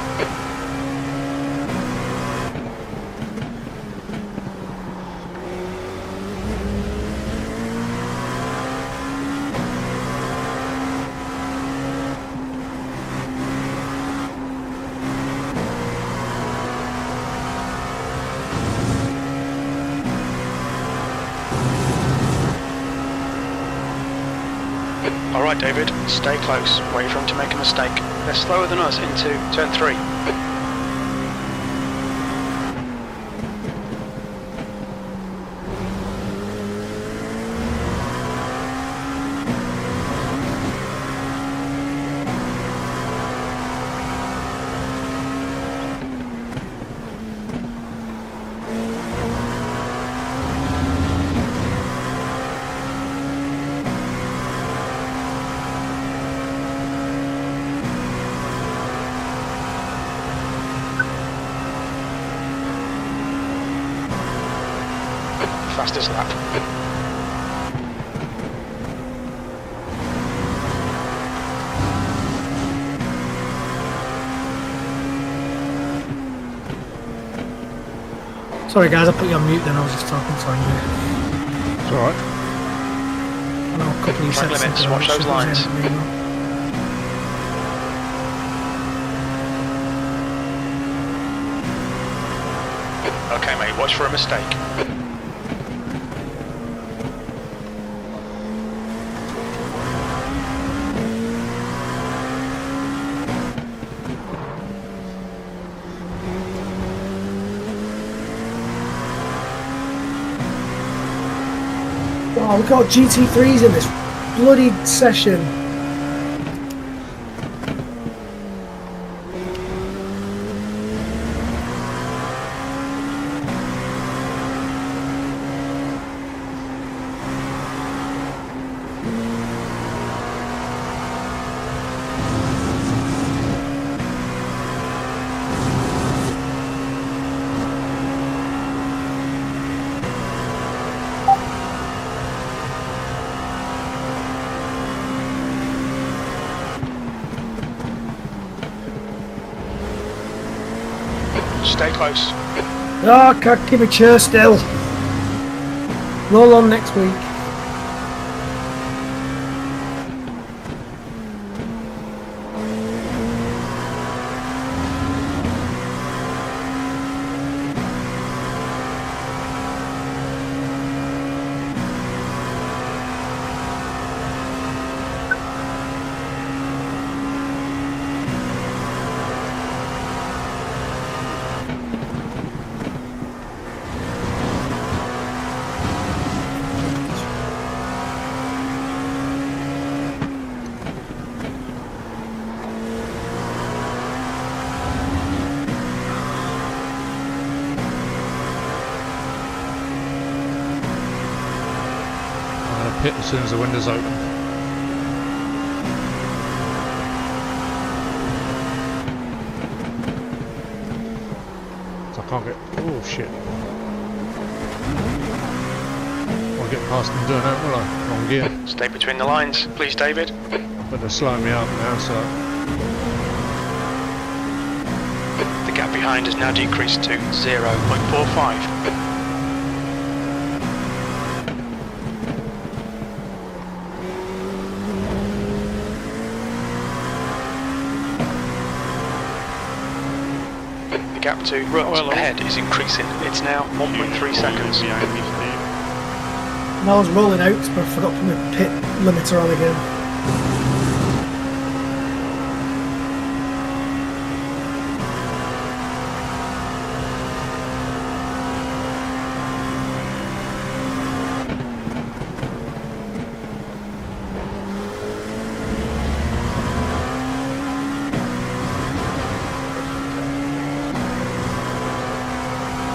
[SPEAKER 2] Alright David, stay close, wait for him to make a mistake. They're slower than us into turn 3. Fastest lap.
[SPEAKER 3] Sorry guys, I put you on mute then, I was just talking to you.
[SPEAKER 1] It's alright.
[SPEAKER 3] I know a couple of you
[SPEAKER 2] Track
[SPEAKER 3] said
[SPEAKER 2] limits,
[SPEAKER 3] something
[SPEAKER 2] watch
[SPEAKER 3] about
[SPEAKER 2] those lines.
[SPEAKER 3] shouldn't you?
[SPEAKER 2] Okay mate, watch for a mistake.
[SPEAKER 3] Wow, we've got GT3s in this bloody session.
[SPEAKER 2] Stay close.
[SPEAKER 3] Oh, I can't keep a chair still. Roll on next week.
[SPEAKER 1] Pit as soon as the windows open. So I can't get. Oh shit! I'll get past them doing that, will I? Wrong gear.
[SPEAKER 2] Stay between the lines, please David.
[SPEAKER 1] But they're slowing me up now, so.
[SPEAKER 2] The gap behind has now decreased to 0.45. The gap to rut ahead is increasing. It's now 1.3 seconds.
[SPEAKER 7] Behind me, Steve.
[SPEAKER 3] And I was rolling out, but I forgot to put my pit limiter on again.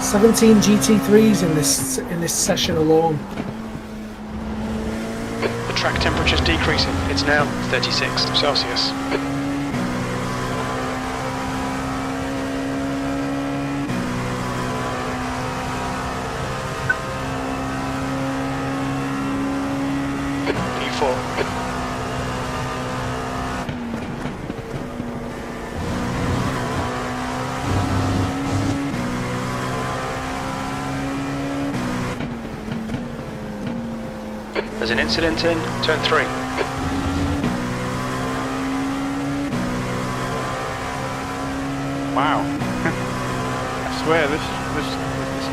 [SPEAKER 3] Seventeen GT3s in this session alone.
[SPEAKER 2] The track temperature is decreasing. It's now 36 Celsius. P4. There's an incident in turn 3.
[SPEAKER 7] Wow. I swear this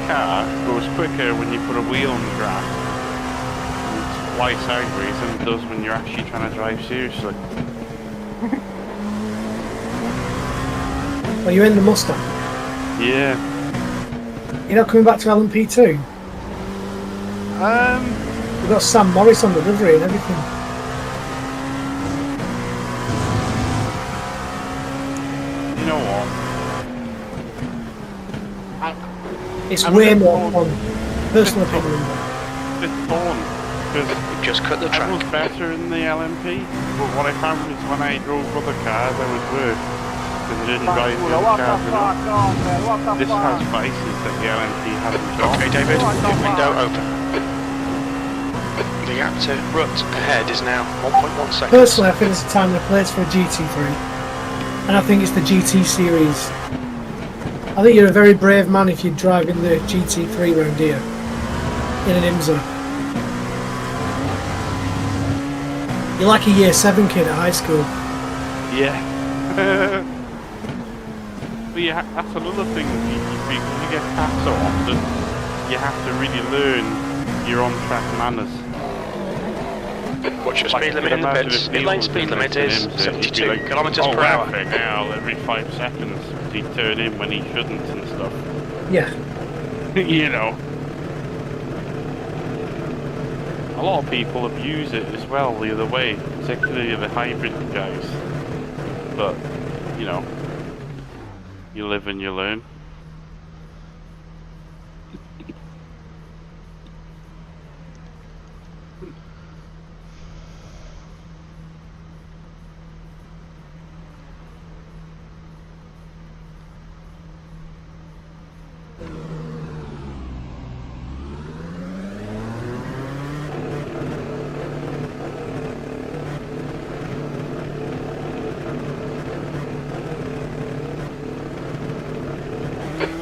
[SPEAKER 7] car goes quicker when you put a wheel on the grass and fly sideways than it does when you're actually trying to drive seriously.
[SPEAKER 3] Well, you're in the Mustang.
[SPEAKER 7] Yeah.
[SPEAKER 3] You're not coming back to LMP2? We've got Sam Morris on the livery and everything.
[SPEAKER 7] You know what?
[SPEAKER 3] It's way more fun. Personal opinion.
[SPEAKER 7] It's fun because
[SPEAKER 2] We've just cut the
[SPEAKER 7] I
[SPEAKER 2] track.
[SPEAKER 7] was better in the LMP, but what I found was when I drove other cars I was worse because I didn't drive the other cars enough. This has vices that the LMP hasn't got.
[SPEAKER 2] Okay, David, your window open. The gap to rut ahead is now 1.1 seconds.
[SPEAKER 3] Personally, I think it's a time and a place for a GT3. And I think it's the GT series. I think you're a very brave man if you're driving the GT3 round here in an IMSA. You're like a year 7 kid at high school.
[SPEAKER 7] Yeah. But yeah, that's another thing. You get tapped so often, you have to really learn your on-track manners.
[SPEAKER 2] What's your speed limit in the pits? Pit lane speed limit is 72
[SPEAKER 7] like,
[SPEAKER 2] kilometers per hour.
[SPEAKER 7] Now every 5 seconds he'd turn in when he shouldn't and stuff.
[SPEAKER 3] Yeah.
[SPEAKER 7] You know. A lot of people abuse it as well the other way, particularly the hybrid guys. But, you know, you live and you learn.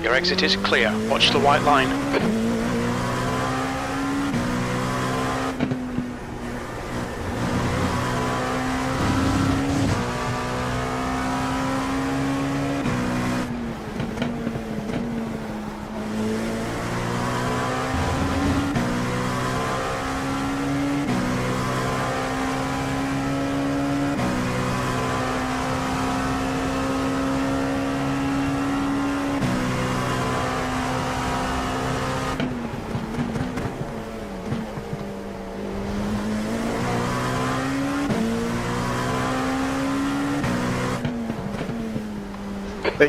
[SPEAKER 2] Your exit is clear. Watch the white line.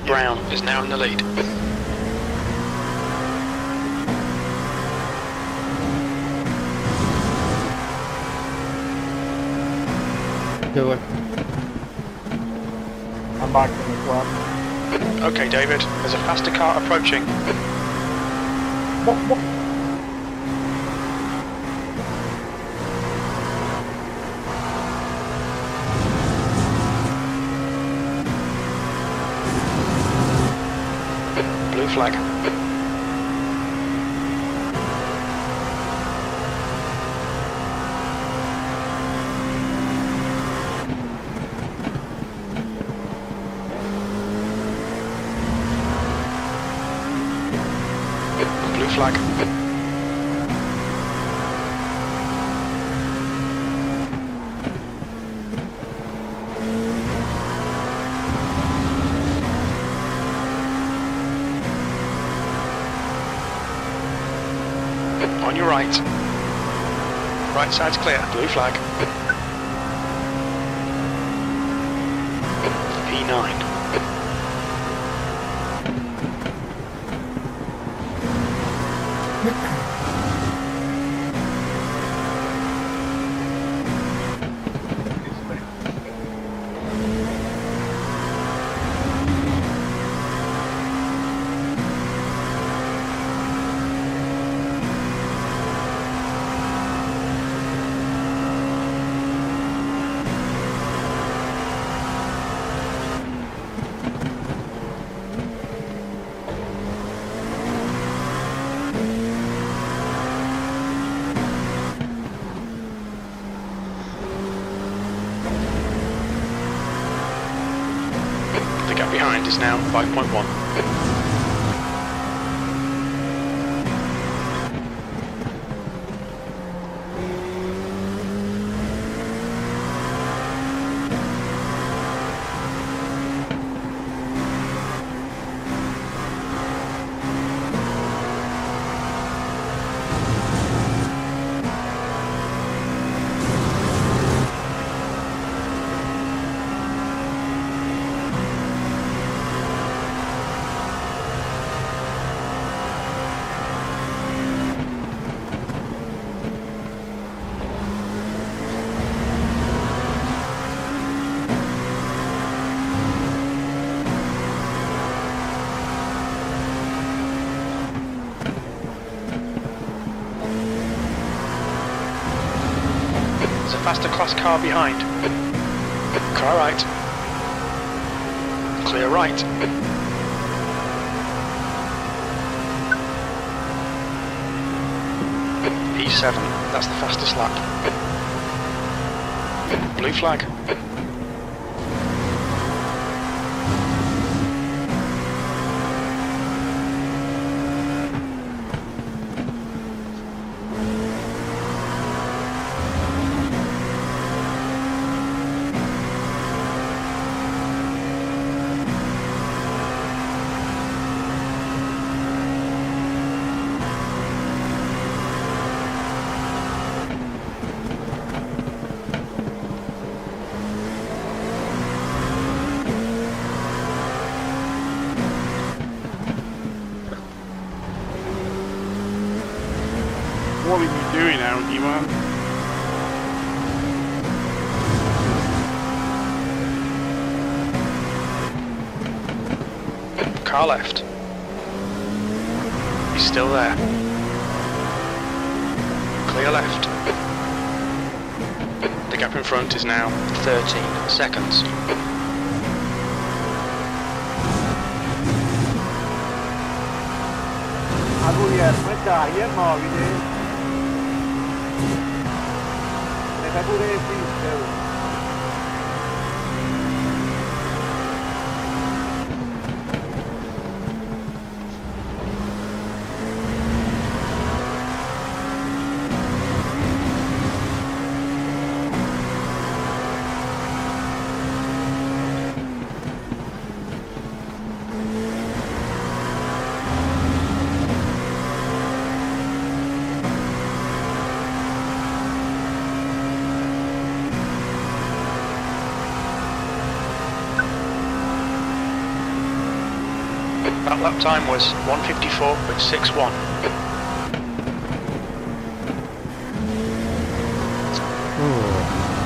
[SPEAKER 2] Brown is now in the lead.
[SPEAKER 4] Do it. I'm back in the club.
[SPEAKER 2] Okay, David, there's a faster car approaching.
[SPEAKER 4] What?
[SPEAKER 2] Blue flag. Blue flag. On your right. Right side's clear. Blue flag. P9. behind is now 5.1. Faster class car behind. Car right. Clear right. P7, that's the fastest lap. Blue flag.
[SPEAKER 7] What are you doing, Audi man?
[SPEAKER 2] Car left. He's still there. Clear left. The gap in front is now 13 seconds. That lap time was 1:54.61.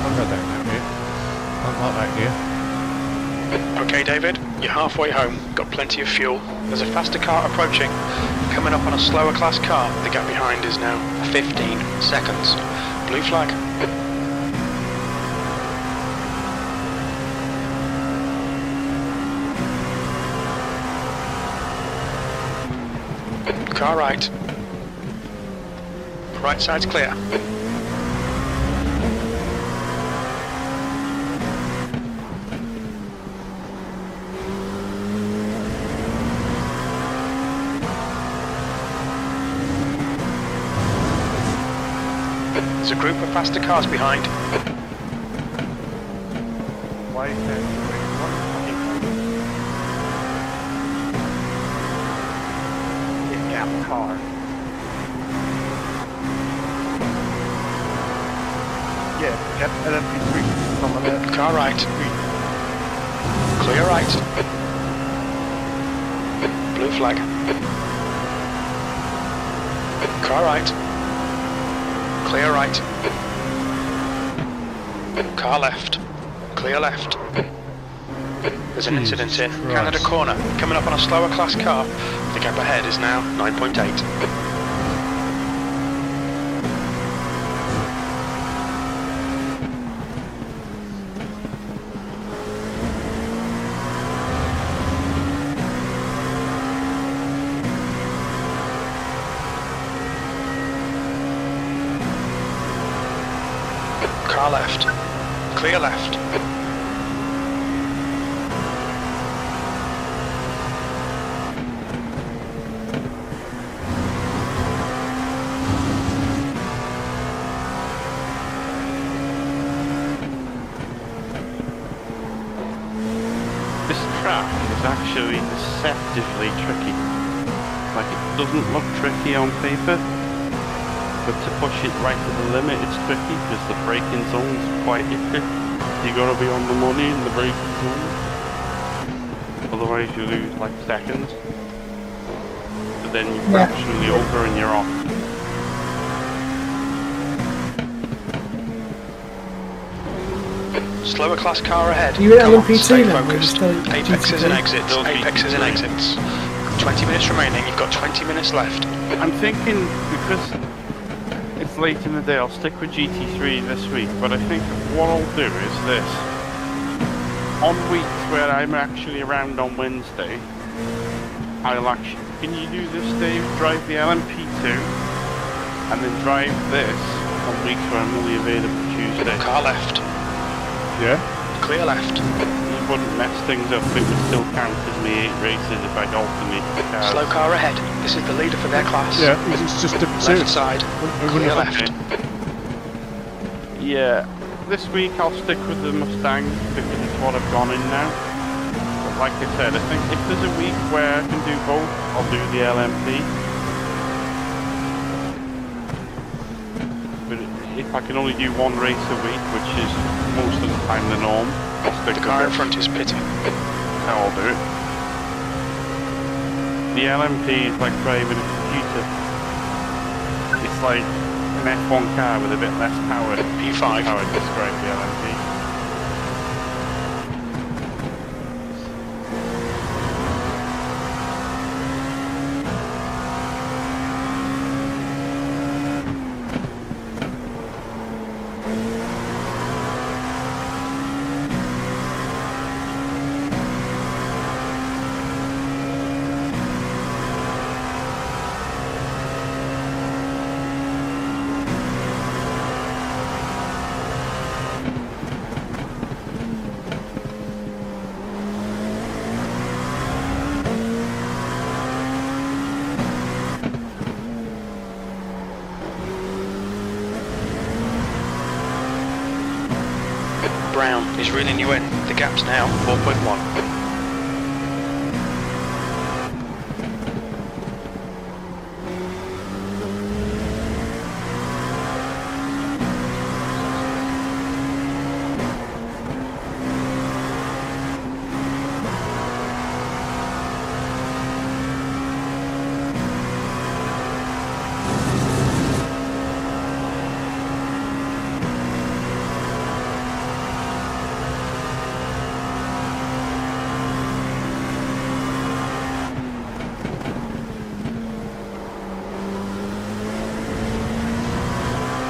[SPEAKER 1] I'll go down that bit. I don't like that gear.
[SPEAKER 2] Okay, David, you're halfway home, got plenty of fuel. There's a faster car approaching, coming up on a slower class car. The gap behind is now 15 seconds. Blue flag. Car right. Right side's clear. There's a group of faster cars behind.
[SPEAKER 6] Why is that? Car. Yeah, get LMP2 from the left.
[SPEAKER 2] Car right. Clear right. Blue flag. Car right. Clear right. Car left. Clear left. There's an incident in Canada Corner, coming up on a slower class car. The gap ahead is now 9.8. Car left. Clear left.
[SPEAKER 7] track is actually deceptively tricky. Like, it doesn't look tricky on paper, but to push it right to the limit it's tricky because the braking zone's quite iffy. You gotta be on the money in the braking zone. Otherwise you lose like seconds. But then you fractionally over and you're off.
[SPEAKER 2] Slower class car ahead.
[SPEAKER 3] You in
[SPEAKER 2] Come on,
[SPEAKER 3] LMP2
[SPEAKER 2] stay
[SPEAKER 3] now?
[SPEAKER 2] focused. Apexes and exits.
[SPEAKER 7] They'll be
[SPEAKER 2] Apexes and
[SPEAKER 7] GT3.
[SPEAKER 2] exits. 20 minutes remaining. You've got 20 minutes left.
[SPEAKER 7] I'm thinking, because it's late in the day, I'll stick with GT3 this week, but I think what I'll do is this. On weeks where I'm actually around on Wednesday, I'll actually, can you do this, Dave? Drive the LMP2, and then drive this on weeks where I'm only available Tuesday.
[SPEAKER 2] Car left.
[SPEAKER 1] Yeah.
[SPEAKER 2] Clear left.
[SPEAKER 7] It wouldn't mess things up, it would still count as me 8 races if I'd alternate the cars.
[SPEAKER 2] Slow car ahead. This is the leader for their class.
[SPEAKER 1] Yeah, it's just a
[SPEAKER 2] Left side. Clear left.
[SPEAKER 7] Yeah, this week I'll stick with the Mustang because it's what I've gone in now. But like I said, I think if there's a week where I can do both, I'll do the LMP. But if I can only do one race a week, which is most of the time the norm, I'll stick
[SPEAKER 2] The car in
[SPEAKER 7] with
[SPEAKER 2] front is pitting.
[SPEAKER 7] That's how I'll do it. The LMP is like driving a computer. It's like an F1 car with a bit less power.
[SPEAKER 2] P5.
[SPEAKER 7] How I describe the LMP.
[SPEAKER 2] Brown is reeling you in. The gap's now 4.1.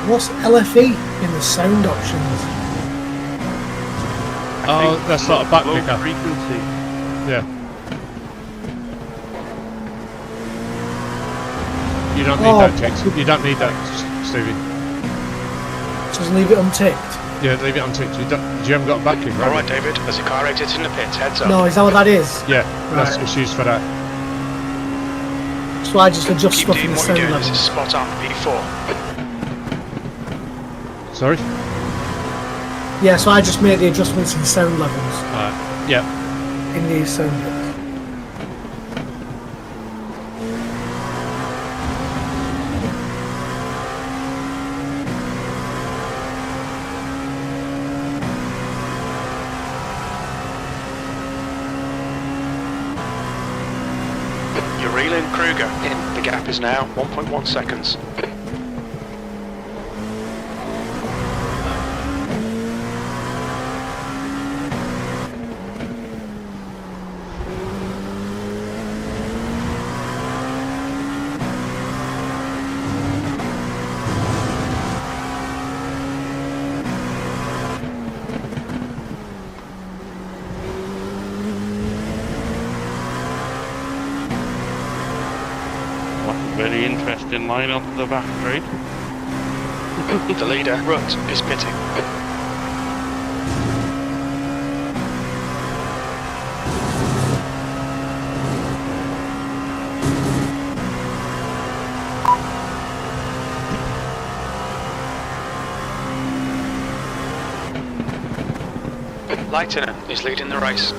[SPEAKER 3] What's LFE in the sound options?
[SPEAKER 1] Oh, that's like a back
[SPEAKER 7] low
[SPEAKER 1] picker.
[SPEAKER 7] frequency.
[SPEAKER 1] Yeah. You don't need that, Jigs. You don't need that, Stevie.
[SPEAKER 3] Just leave it unticked.
[SPEAKER 1] Yeah, leave it unticked. You haven't got a back kick, right?
[SPEAKER 2] Alright, David. There's a car exiting the pits. Heads up.
[SPEAKER 3] No, is that what that is?
[SPEAKER 1] Yeah, that's
[SPEAKER 3] Right.
[SPEAKER 1] it's used for that.
[SPEAKER 3] So I just adjust
[SPEAKER 2] Keep
[SPEAKER 3] stuff in
[SPEAKER 2] doing
[SPEAKER 3] the
[SPEAKER 2] what you're
[SPEAKER 3] sound
[SPEAKER 2] doing. This is
[SPEAKER 3] level.
[SPEAKER 2] spot on. P4.
[SPEAKER 1] Sorry?
[SPEAKER 3] Yeah, so I just make the adjustments in sound levels
[SPEAKER 1] Yeah.
[SPEAKER 3] in these sound bits.
[SPEAKER 2] You're reeling Kruger in. The gap is now 1.1 seconds.
[SPEAKER 7] Very interesting line onto the back straight.
[SPEAKER 2] The leader, Rutt, is pitting. Leitinen is leading the race.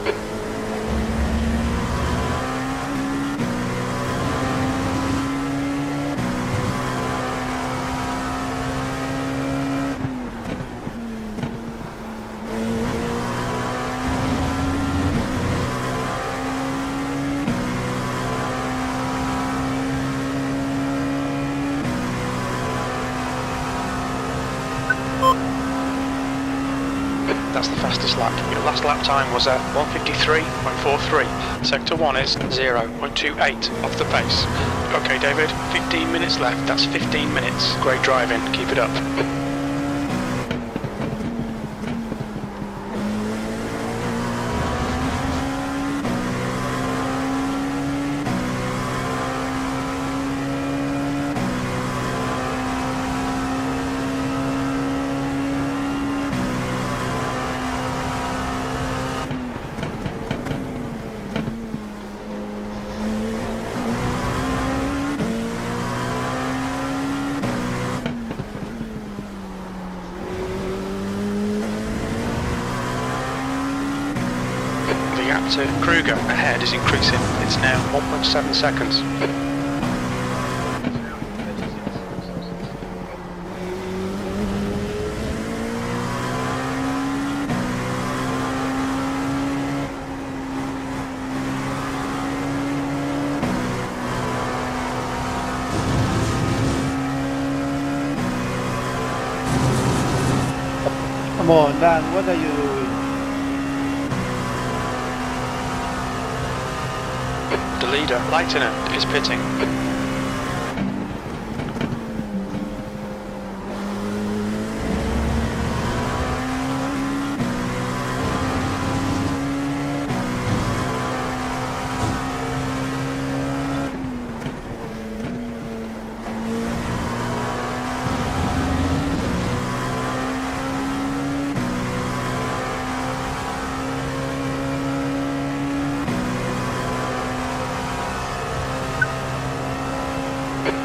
[SPEAKER 2] that's the fastest lap. Your last lap time was at 1:53.43. Sector 1 is 0.28 off the pace. Okay, David, 15 minutes left. That's 15 minutes. Great driving. Keep it up. The gap to Kruger ahead is increasing. It's now 1.7 seconds.
[SPEAKER 4] Come on, Dan, what are you doing?
[SPEAKER 2] The leader, Leitner, is pitting.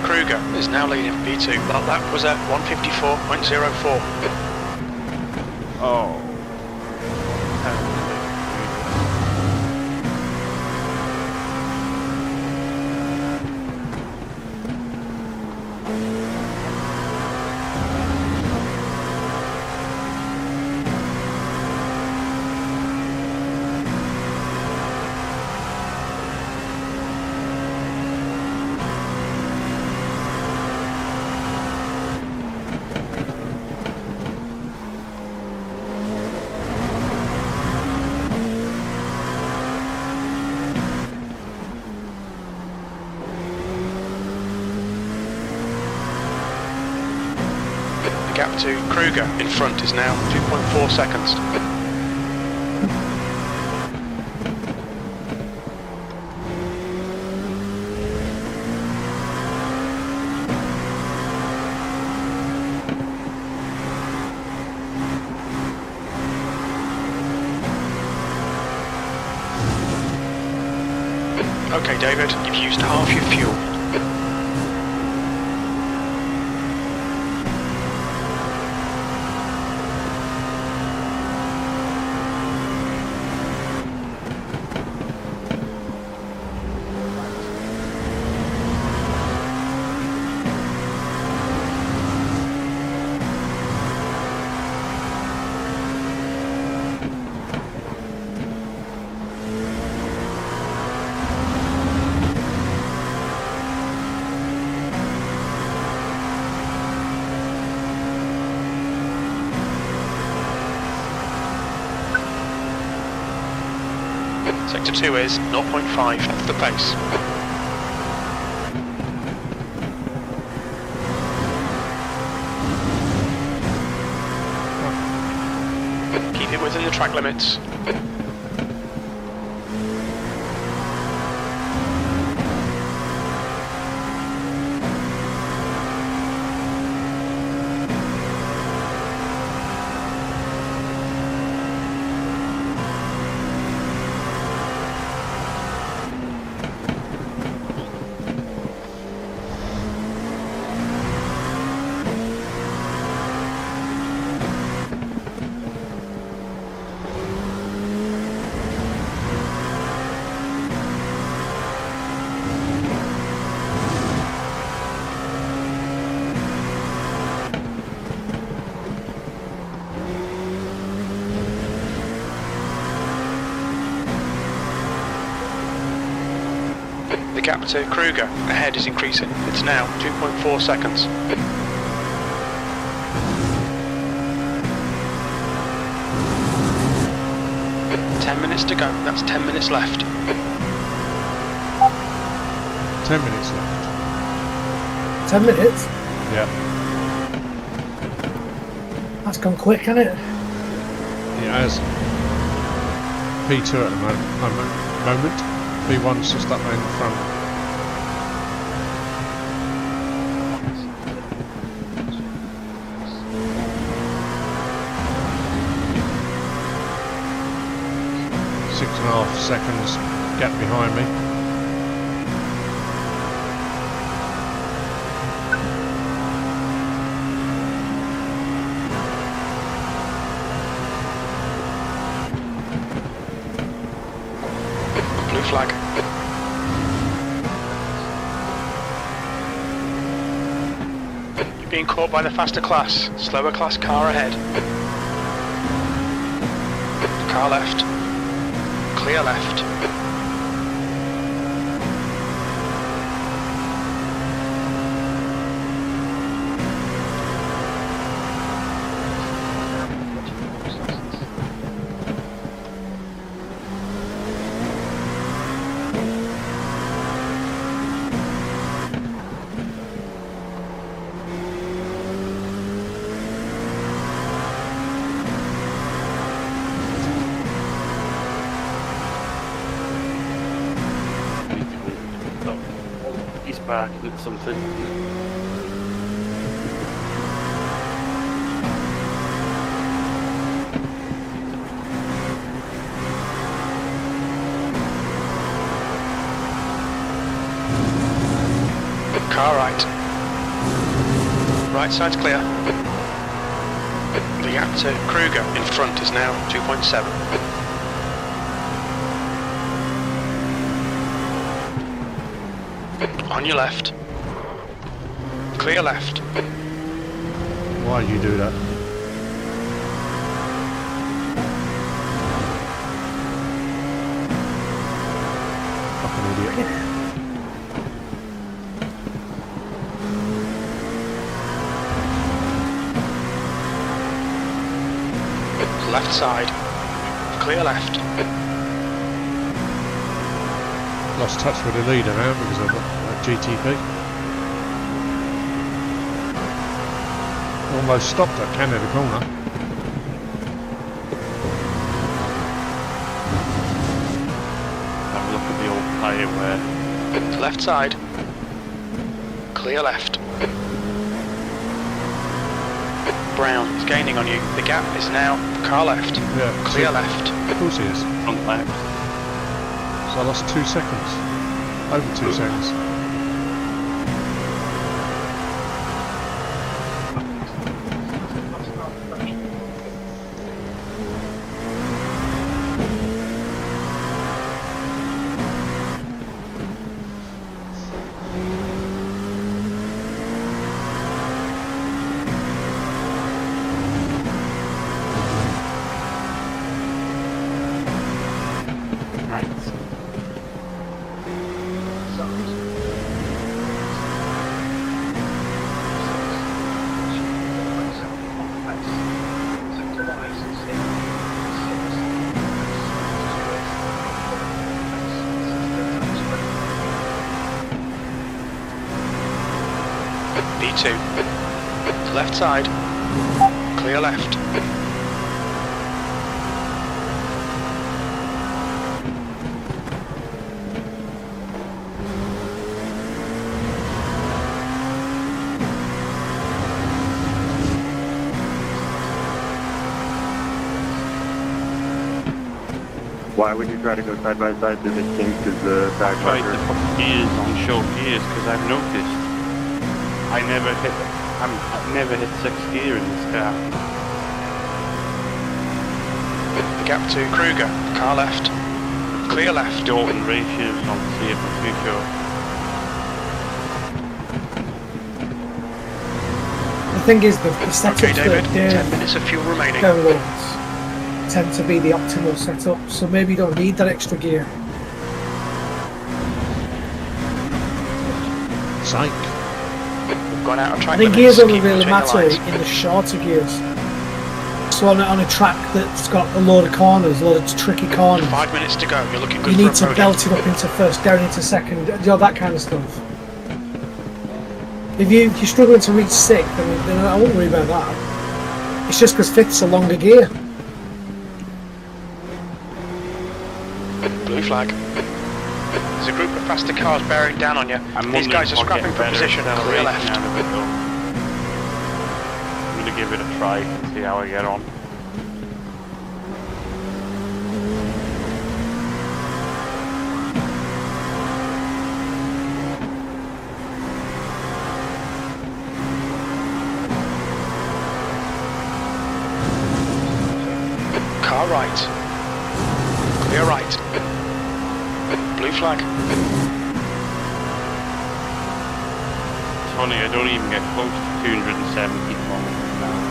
[SPEAKER 2] Kruger is now leading P2. That lap was at 1:54.04.
[SPEAKER 7] Oh. The gap to Kruger in front is now 2.4 seconds. Okay, David, you've used half your fuel. Sector 2 is 0.5 off the pace. Keep it within the track limits. The gap to Kruger ahead is increasing. It's now 2.4 seconds.
[SPEAKER 2] 10 minutes to go. That's 10 minutes left.
[SPEAKER 1] 10 minutes left.
[SPEAKER 3] 10 minutes?
[SPEAKER 1] Yeah.
[SPEAKER 3] That's gone quick, hasn't it?
[SPEAKER 1] It has. P2 at the moment. P1's just up in front. Six and a half seconds gap behind me.
[SPEAKER 2] Blue flag. You're being caught by the faster class. Slower class car ahead. Car left. Clear left.
[SPEAKER 7] He's back with something.
[SPEAKER 2] Car right. Right side's clear. The gap to Kruger in front is now 2.7. On your left. Clear left.
[SPEAKER 1] Why do you do that? Fucking idiot.
[SPEAKER 2] Left side. Clear left.
[SPEAKER 1] Lost touch with the leader now because I've got GTP. Almost stopped at Canada corner.
[SPEAKER 7] Have a look at the old tyre wear.
[SPEAKER 2] Left side. Clear left. Brown is gaining on you. The gap is now car left.
[SPEAKER 1] Yeah.
[SPEAKER 2] Clear left.
[SPEAKER 1] Of course he is.
[SPEAKER 7] Front left.
[SPEAKER 1] So I lost 2 seconds. Over 2 seconds.
[SPEAKER 2] B2. Left side. Clear left.
[SPEAKER 6] Why would you try to go side by side? Does it kink? Is the back
[SPEAKER 7] Tried to
[SPEAKER 6] marker?
[SPEAKER 7] put gears on short gears because I've noticed I never hit 6th gear in this car.
[SPEAKER 2] The gap to Kruger. Car left. Clear left.
[SPEAKER 7] Dalton ratios on CF2
[SPEAKER 3] The thing is, the setups
[SPEAKER 2] Okay, David.
[SPEAKER 3] that
[SPEAKER 2] 10 minutes of fuel remaining.
[SPEAKER 3] downloads tend to be the optimal setup, so maybe you don't need that extra gear.
[SPEAKER 1] Psych.
[SPEAKER 2] We've gone out of track
[SPEAKER 3] I think
[SPEAKER 2] limits.
[SPEAKER 3] gears only
[SPEAKER 2] Keep
[SPEAKER 3] really
[SPEAKER 2] between the
[SPEAKER 3] matter
[SPEAKER 2] lines.
[SPEAKER 3] in the shorter gears. also on a track that's got a load of corners, a load of tricky corners.
[SPEAKER 2] 5 minutes to go. You're looking good
[SPEAKER 3] You
[SPEAKER 2] for
[SPEAKER 3] need
[SPEAKER 2] a
[SPEAKER 3] to
[SPEAKER 2] podium.
[SPEAKER 3] belt it up into first, down into second, you know, that kind of stuff. If you're struggling to reach sixth, then I won't worry about that. It's just because fifth's a longer gear.
[SPEAKER 2] Blue flag. There's a group of faster cars bearing down on you. These guys are scrapping for position. Clear left.
[SPEAKER 7] I'm going to give it a try and see how I get on.
[SPEAKER 2] Car right. Clear right. Blue flag.
[SPEAKER 7] It's funny, I don't even get close to 270 kilometers an hour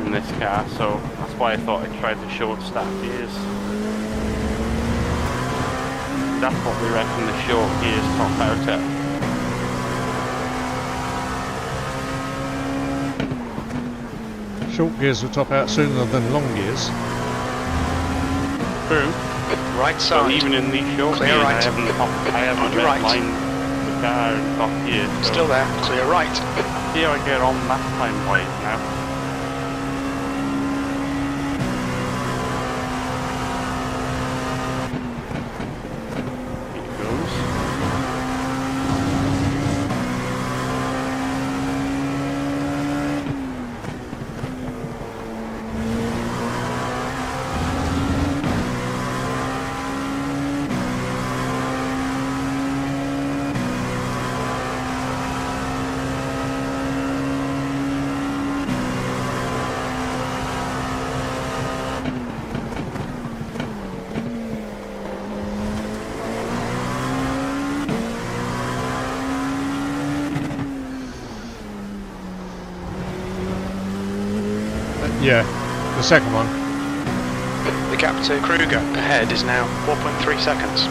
[SPEAKER 7] in this car, so that's why I thought I'd try the short stack gears. That's what we reckon the short gears top out at.
[SPEAKER 1] Short gears will top out sooner than long gears.
[SPEAKER 7] True.
[SPEAKER 2] Right
[SPEAKER 7] So
[SPEAKER 2] side.
[SPEAKER 7] even in these short
[SPEAKER 2] Clear
[SPEAKER 7] gears,
[SPEAKER 2] right.
[SPEAKER 7] I haven't
[SPEAKER 2] On your right.
[SPEAKER 7] redlined the car in top gears. So
[SPEAKER 2] Still there. Clear right.
[SPEAKER 7] see how I get on that time wise now. Here it goes.
[SPEAKER 1] Yeah, the second one.
[SPEAKER 2] The gap to Kruger ahead is now 4.3 seconds.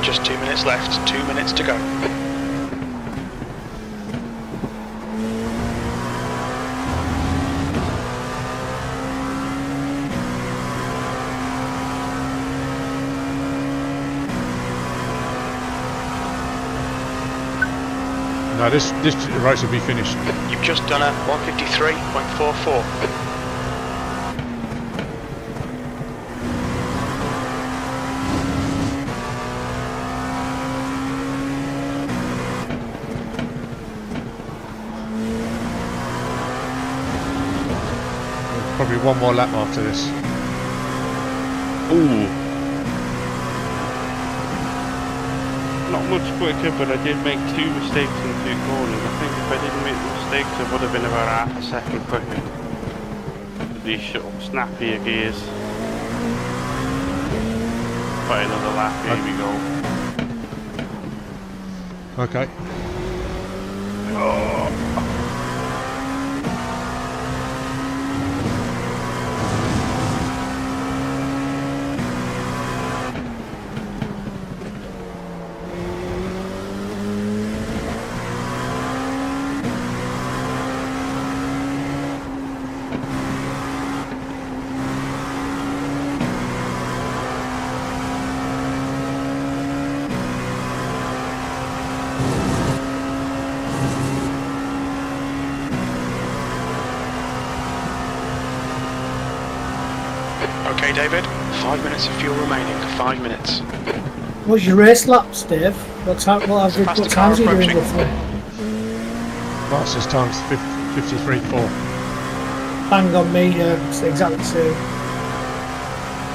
[SPEAKER 2] Just 2 minutes left, 2 minutes to go.
[SPEAKER 1] No, this race will be finished.
[SPEAKER 2] You've just done a 153.44.
[SPEAKER 1] Probably one more lap after this.
[SPEAKER 7] Ooh. Not much quicker, but I did make 2 mistakes in 2 corners. I think if I didn't make the mistakes, I would have been about half a second quicker. These short, snappier gears. Try another lap, here we go.
[SPEAKER 1] Okay.
[SPEAKER 2] Okay, David, 5 minutes of fuel remaining, 5 minutes.
[SPEAKER 3] What's your race laps, Dave? What times are you doing roughly?
[SPEAKER 1] Fastest time's 53.4.
[SPEAKER 3] Bang on me, it's exactly the same.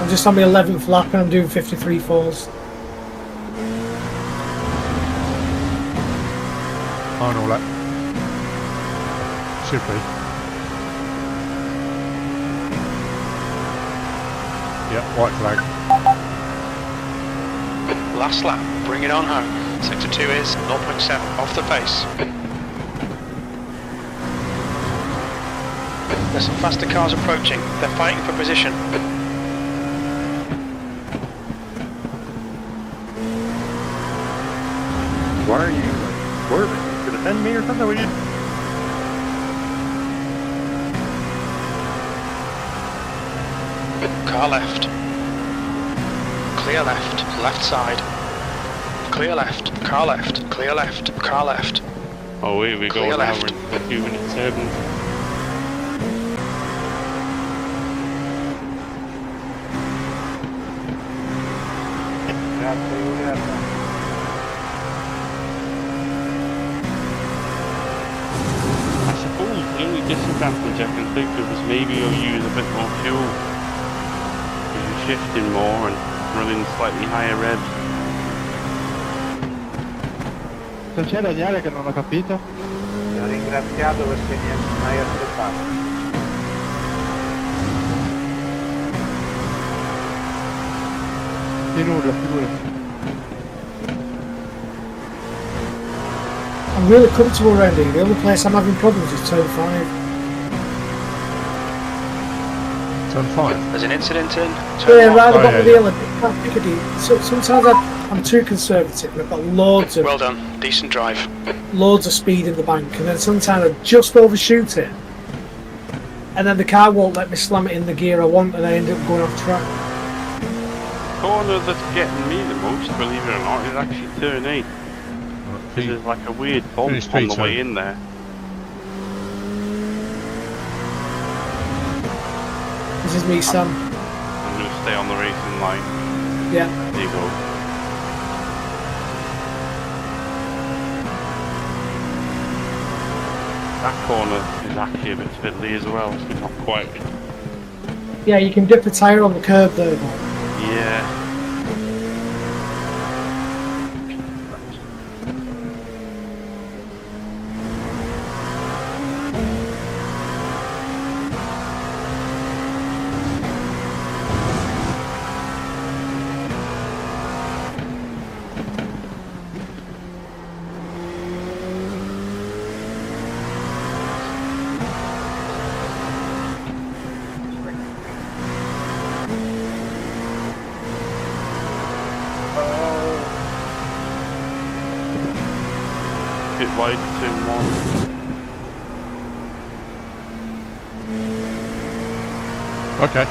[SPEAKER 3] I'm just on my 11th lap and I'm doing 53 falls.
[SPEAKER 1] On all that. Should be. Yep, white flag.
[SPEAKER 2] Last lap, bring it on home. Sector 2 is 0.7 off the pace. There's some faster cars approaching. They're fighting for position.
[SPEAKER 6] Why are you swerving? To defend me or something? What are you?
[SPEAKER 2] Car left. Clear left. Left side. Clear left. Car left. Clear left. Car left.
[SPEAKER 7] Oh, here we go.
[SPEAKER 2] Clear
[SPEAKER 7] Now
[SPEAKER 2] left.
[SPEAKER 7] we're in 2 minutes 7. I suppose the only disadvantage I can think of is maybe you'll use a bit more fuel. Because you're shifting more and running slightly higher revs.
[SPEAKER 4] Non c'è da dire che non ho capito.
[SPEAKER 5] Mi ha ringraziato perché mi hai aspettato.
[SPEAKER 4] Di nulla, figurati.
[SPEAKER 3] I'm really comfortable around here. The only place I'm having problems is turn 5.
[SPEAKER 1] Turn 5.
[SPEAKER 2] There's an incident in.
[SPEAKER 3] Yeah,
[SPEAKER 2] Turn 1.
[SPEAKER 3] right at the
[SPEAKER 1] Oh,
[SPEAKER 3] bottom
[SPEAKER 1] yeah,
[SPEAKER 3] of the hill, I can't Piccadilly. So sometimes I'm too conservative and I've got loads
[SPEAKER 2] Well done. Decent drive.
[SPEAKER 3] of speed in the bank, and then sometimes I just overshoot it, and then the car won't let me slam it in the gear I want, and I end up going off track.
[SPEAKER 7] Corner that's getting me the most, believe it or not, is actually turn 8. Because there's like a weird bump
[SPEAKER 1] Finish
[SPEAKER 7] on the
[SPEAKER 1] P2.
[SPEAKER 7] way in there.
[SPEAKER 3] This is me, Sam.
[SPEAKER 7] I'm going to stay on the racing line.
[SPEAKER 3] Yeah.
[SPEAKER 7] There you go. That corner is actually a bit fiddly as well, it's not quite.
[SPEAKER 3] Yeah, you can dip a tyre on the curb there, though.
[SPEAKER 7] Yeah. Bit wide to turn 1.
[SPEAKER 1] Okay.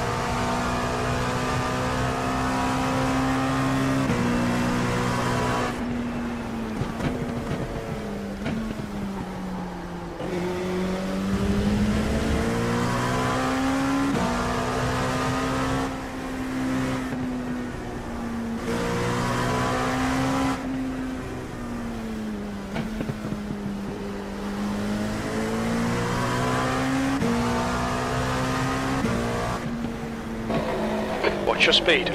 [SPEAKER 2] Watch your speed.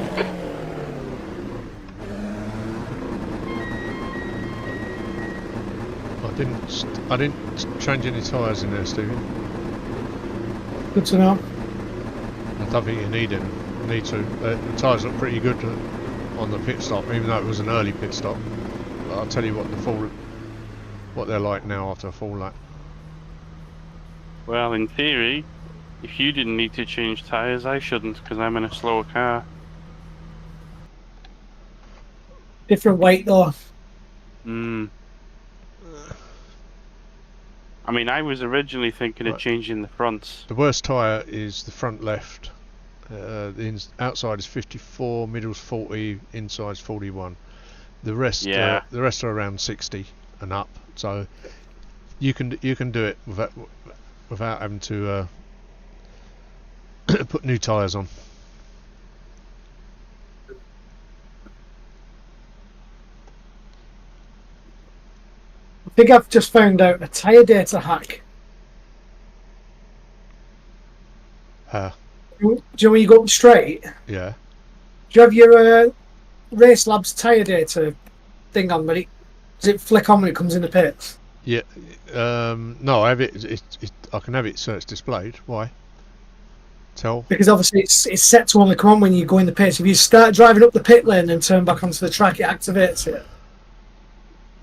[SPEAKER 1] I didn't change any tyres in there, Stephen.
[SPEAKER 3] Good to know.
[SPEAKER 1] I don't think you need to. The tyres look pretty good on the pit stop, even though it was an early pit stop. But I'll tell you what they're like now after a full lap.
[SPEAKER 7] Well, in theory, if you didn't need to change tyres, I shouldn't, because I'm in a slower car.
[SPEAKER 3] Different weight, though.
[SPEAKER 7] I mean, I was originally thinking of changing the fronts.
[SPEAKER 1] The worst tyre is the front left. The outside is 54, middle's 40, inside's 41. The rest,
[SPEAKER 7] Yeah.
[SPEAKER 1] the rest are around 60 and up. So you can do it without having to put new tyres on.
[SPEAKER 3] I think I've just found out a tyre data hack.
[SPEAKER 1] Uh,
[SPEAKER 3] Do you know when you go up straight?
[SPEAKER 1] yeah.
[SPEAKER 3] you have your Race Labs tyre data thing on? Does it flick on when it comes in the pits?
[SPEAKER 1] Yeah. No, I have it. I can have it so it's displayed. Why? Tell.
[SPEAKER 3] Because obviously it's set to only come on when you go in the pits. If you start driving up the pit lane and turn back onto the track, it activates it.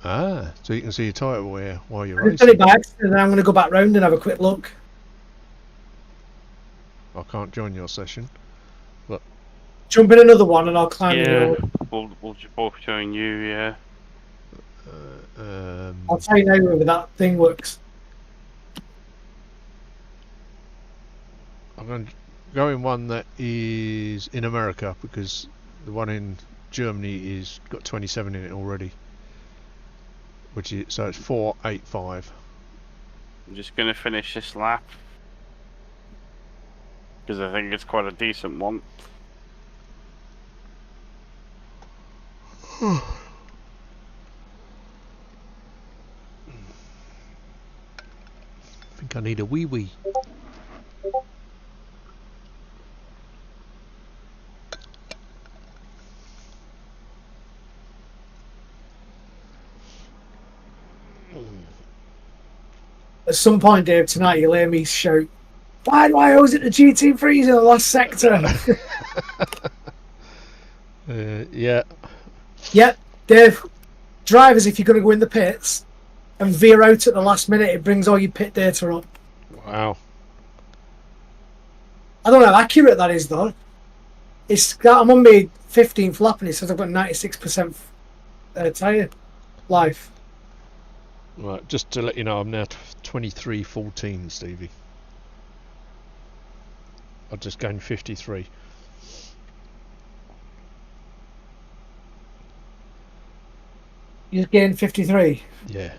[SPEAKER 1] Ah, so you can see your tyre wear while you're
[SPEAKER 3] I've done it
[SPEAKER 1] racing.
[SPEAKER 3] by accident, and I'm going to go back round and have a quick look.
[SPEAKER 1] I can't join your session.
[SPEAKER 3] Jump in another one and I'll climb in
[SPEAKER 7] Yeah,
[SPEAKER 3] your...
[SPEAKER 7] we'll both join you, yeah.
[SPEAKER 3] I'll tell you now whether that thing works.
[SPEAKER 1] I'm going to go in one that is in America because the one in Germany is got 27 in it already. Which is so it's 485.
[SPEAKER 7] I'm just gonna finish this lap. Because I think it's quite a decent one.
[SPEAKER 1] I think I need a wee wee.
[SPEAKER 3] At some point, Dave, tonight you'll hear me shout, "Why do I always hit the GT3s in the last sector?"
[SPEAKER 1] Yeah.
[SPEAKER 3] Yep, Dave. Drivers, if you're going to go in the pits and veer out at the last minute, it brings all your pit data up.
[SPEAKER 1] Wow.
[SPEAKER 3] I don't know how accurate that is, though. I'm on my 15th lap and it says I've got 96% tyre life.
[SPEAKER 1] Right, just to let you know, I'm now 23:14, Stevie. I've just gained 53.
[SPEAKER 3] You gained 53.
[SPEAKER 1] Yeah.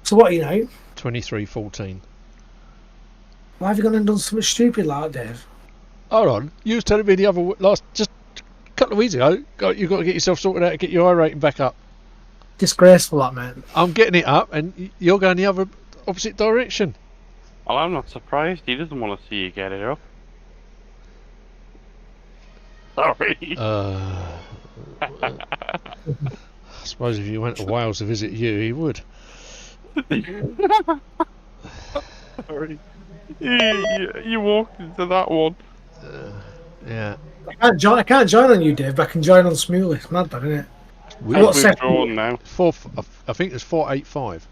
[SPEAKER 3] So what are you now?
[SPEAKER 1] 23:14.
[SPEAKER 3] Why have you gone and done something stupid like that, Dave?
[SPEAKER 1] Hold on, you was telling me the other just a couple of weeks ago, you've got to get yourself sorted out to get your iRating back up.
[SPEAKER 3] Disgraceful, that, man.
[SPEAKER 1] I'm getting it up, and you're going the other opposite direction.
[SPEAKER 7] Well, I'm not surprised. He doesn't want to see you get it up. Sorry.
[SPEAKER 1] I suppose if you went to Wales to visit you, he would.
[SPEAKER 7] Sorry. You walked into that one.
[SPEAKER 1] Yeah.
[SPEAKER 3] I can't join on you, Dave, but I can join on Smooley. It's mad, that, isn't it?
[SPEAKER 1] Weird.
[SPEAKER 3] What second?
[SPEAKER 7] Withdrawn now.
[SPEAKER 1] I think it's 485.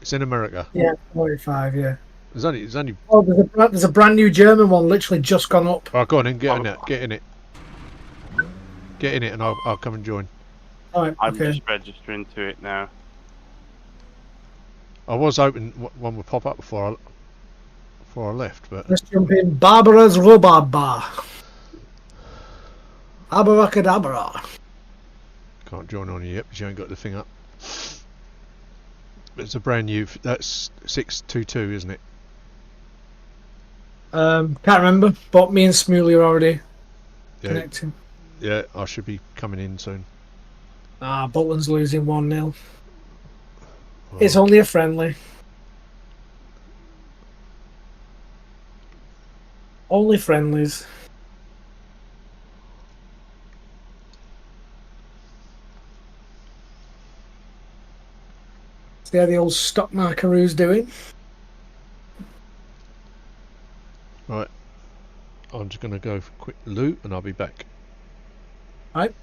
[SPEAKER 1] It's in America.
[SPEAKER 3] Yeah, 45, yeah.
[SPEAKER 1] There's only.
[SPEAKER 3] Oh, there's a brand new German one literally just gone up.
[SPEAKER 1] Oh, go on in, get in it, and I'll come and join.
[SPEAKER 3] Alright,
[SPEAKER 7] I'm
[SPEAKER 3] okay.
[SPEAKER 7] just registering to it now.
[SPEAKER 1] I was hoping one would pop up before I left, but
[SPEAKER 3] Let's jump in. Barbara's Rhubarb Bar. Abracadabra.
[SPEAKER 1] can't join on you yet because you ain't got the thing up. It's a brand new. That's 622, isn't it?
[SPEAKER 3] Can't remember, but me and Smooley are already
[SPEAKER 1] Yeah.
[SPEAKER 3] connecting.
[SPEAKER 1] Yeah, I should be coming in soon.
[SPEAKER 3] Butland's losing 1-0.
[SPEAKER 1] Well,
[SPEAKER 3] It's only a friendly. Only friendlies. See how the old stock markeroo's doing?
[SPEAKER 1] right. I'm just going to go for a quick loot and I'll be back.
[SPEAKER 3] Right.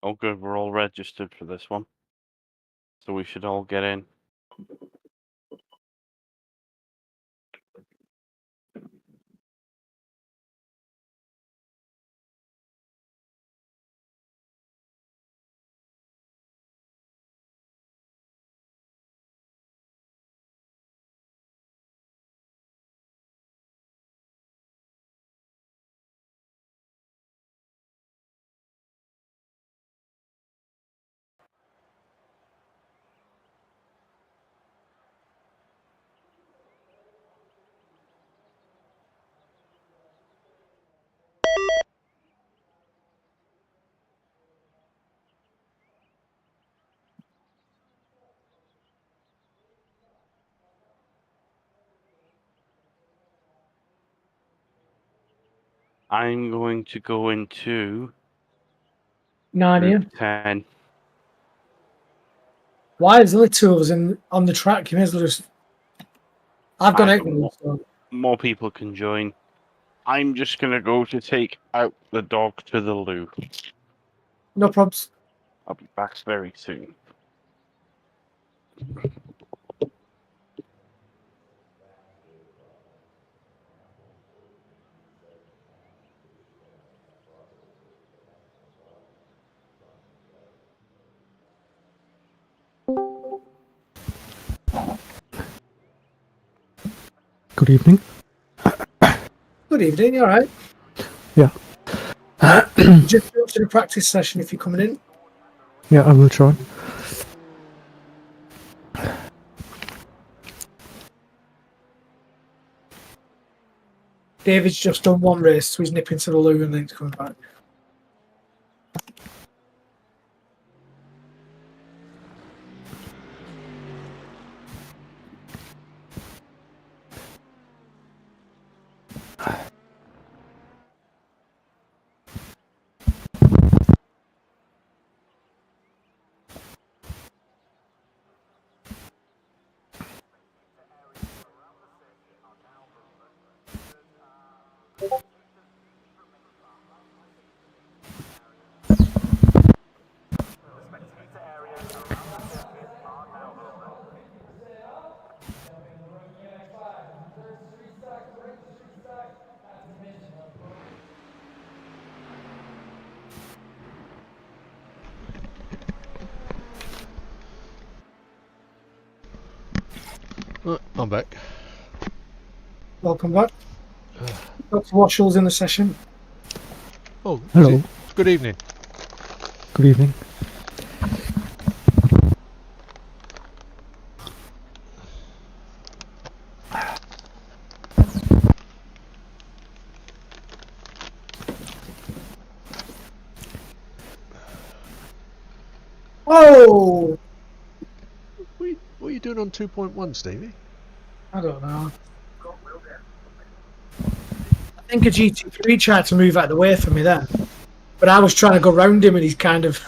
[SPEAKER 7] Oh good, we're all registered for this one. So we should all get in. I'm going to go into
[SPEAKER 3] 9 here.
[SPEAKER 7] Route 10.
[SPEAKER 3] Why? There's only 2 of us on the track. You may as well just. I've gone out with them, so.
[SPEAKER 7] More people can join. I'm just going to go to take out the dog to the loo.
[SPEAKER 3] No probs.
[SPEAKER 7] I'll be back very soon.
[SPEAKER 8] Good evening.
[SPEAKER 3] Good evening, you alright?
[SPEAKER 8] Yeah.
[SPEAKER 3] Just go to the practice session if you're coming in.
[SPEAKER 8] Yeah, I will try.
[SPEAKER 3] David's just done 1 race, so he's nipping to the loo and then he's coming back.
[SPEAKER 1] Right, I'm back.
[SPEAKER 3] Welcome back. Dr. Washall's in the session.
[SPEAKER 1] Oh,
[SPEAKER 8] Hello.
[SPEAKER 1] Good evening.
[SPEAKER 8] Good evening.
[SPEAKER 3] Oh!
[SPEAKER 1] What are you doing on 2.1, Stevie?
[SPEAKER 3] I don't know. I think a GT3 tried to move out of the way for me there. But I was trying to go round him and he's kind of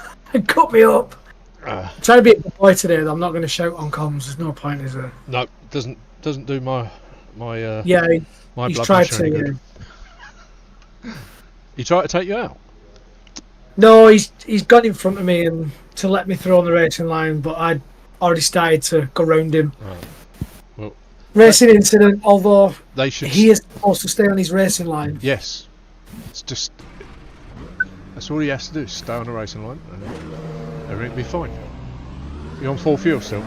[SPEAKER 3] cut me up. I'm trying to be a good boy today, though. I'm not going to shout on comms. There's no point, is there?
[SPEAKER 1] No, doesn't do my
[SPEAKER 3] yeah,
[SPEAKER 1] my
[SPEAKER 3] he's
[SPEAKER 1] blood
[SPEAKER 3] tried
[SPEAKER 1] pressure any good. He tried to take you out?
[SPEAKER 3] No, he's got in front of me and to let me through on the racing line, but I'd already started to go round him.
[SPEAKER 1] Well,
[SPEAKER 3] racing incident, although
[SPEAKER 1] they should.
[SPEAKER 3] He is supposed to stay on his racing line.
[SPEAKER 1] Yes, it's just that's all he has to do. Is stay on the racing line, and everything will be fine. You're on full fuel still.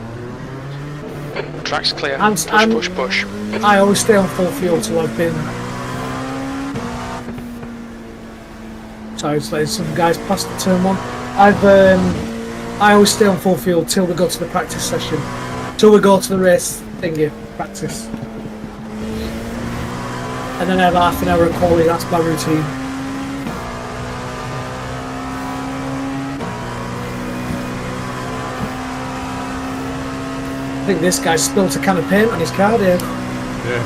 [SPEAKER 2] Track's clear. Push.
[SPEAKER 3] I always stay on full fuel till I've been. Sorry, it's like some guys past the turn 1. I always stay on full fuel till we go to the practice session, till we go to the race thingy practice, and then I have half an hour of quality. That's my routine. I think this guy spilled a can of paint on his car there.
[SPEAKER 1] Yeah.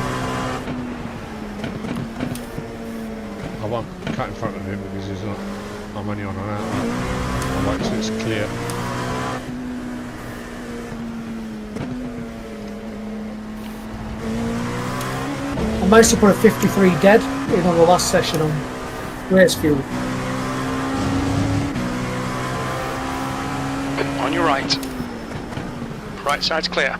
[SPEAKER 1] I won't cut in front of him because he's not. I'm only on an hour. I wait till it's clear.
[SPEAKER 3] I managed to put a 53 dead in on the last session on race fuel.
[SPEAKER 2] On your right. Right side's clear.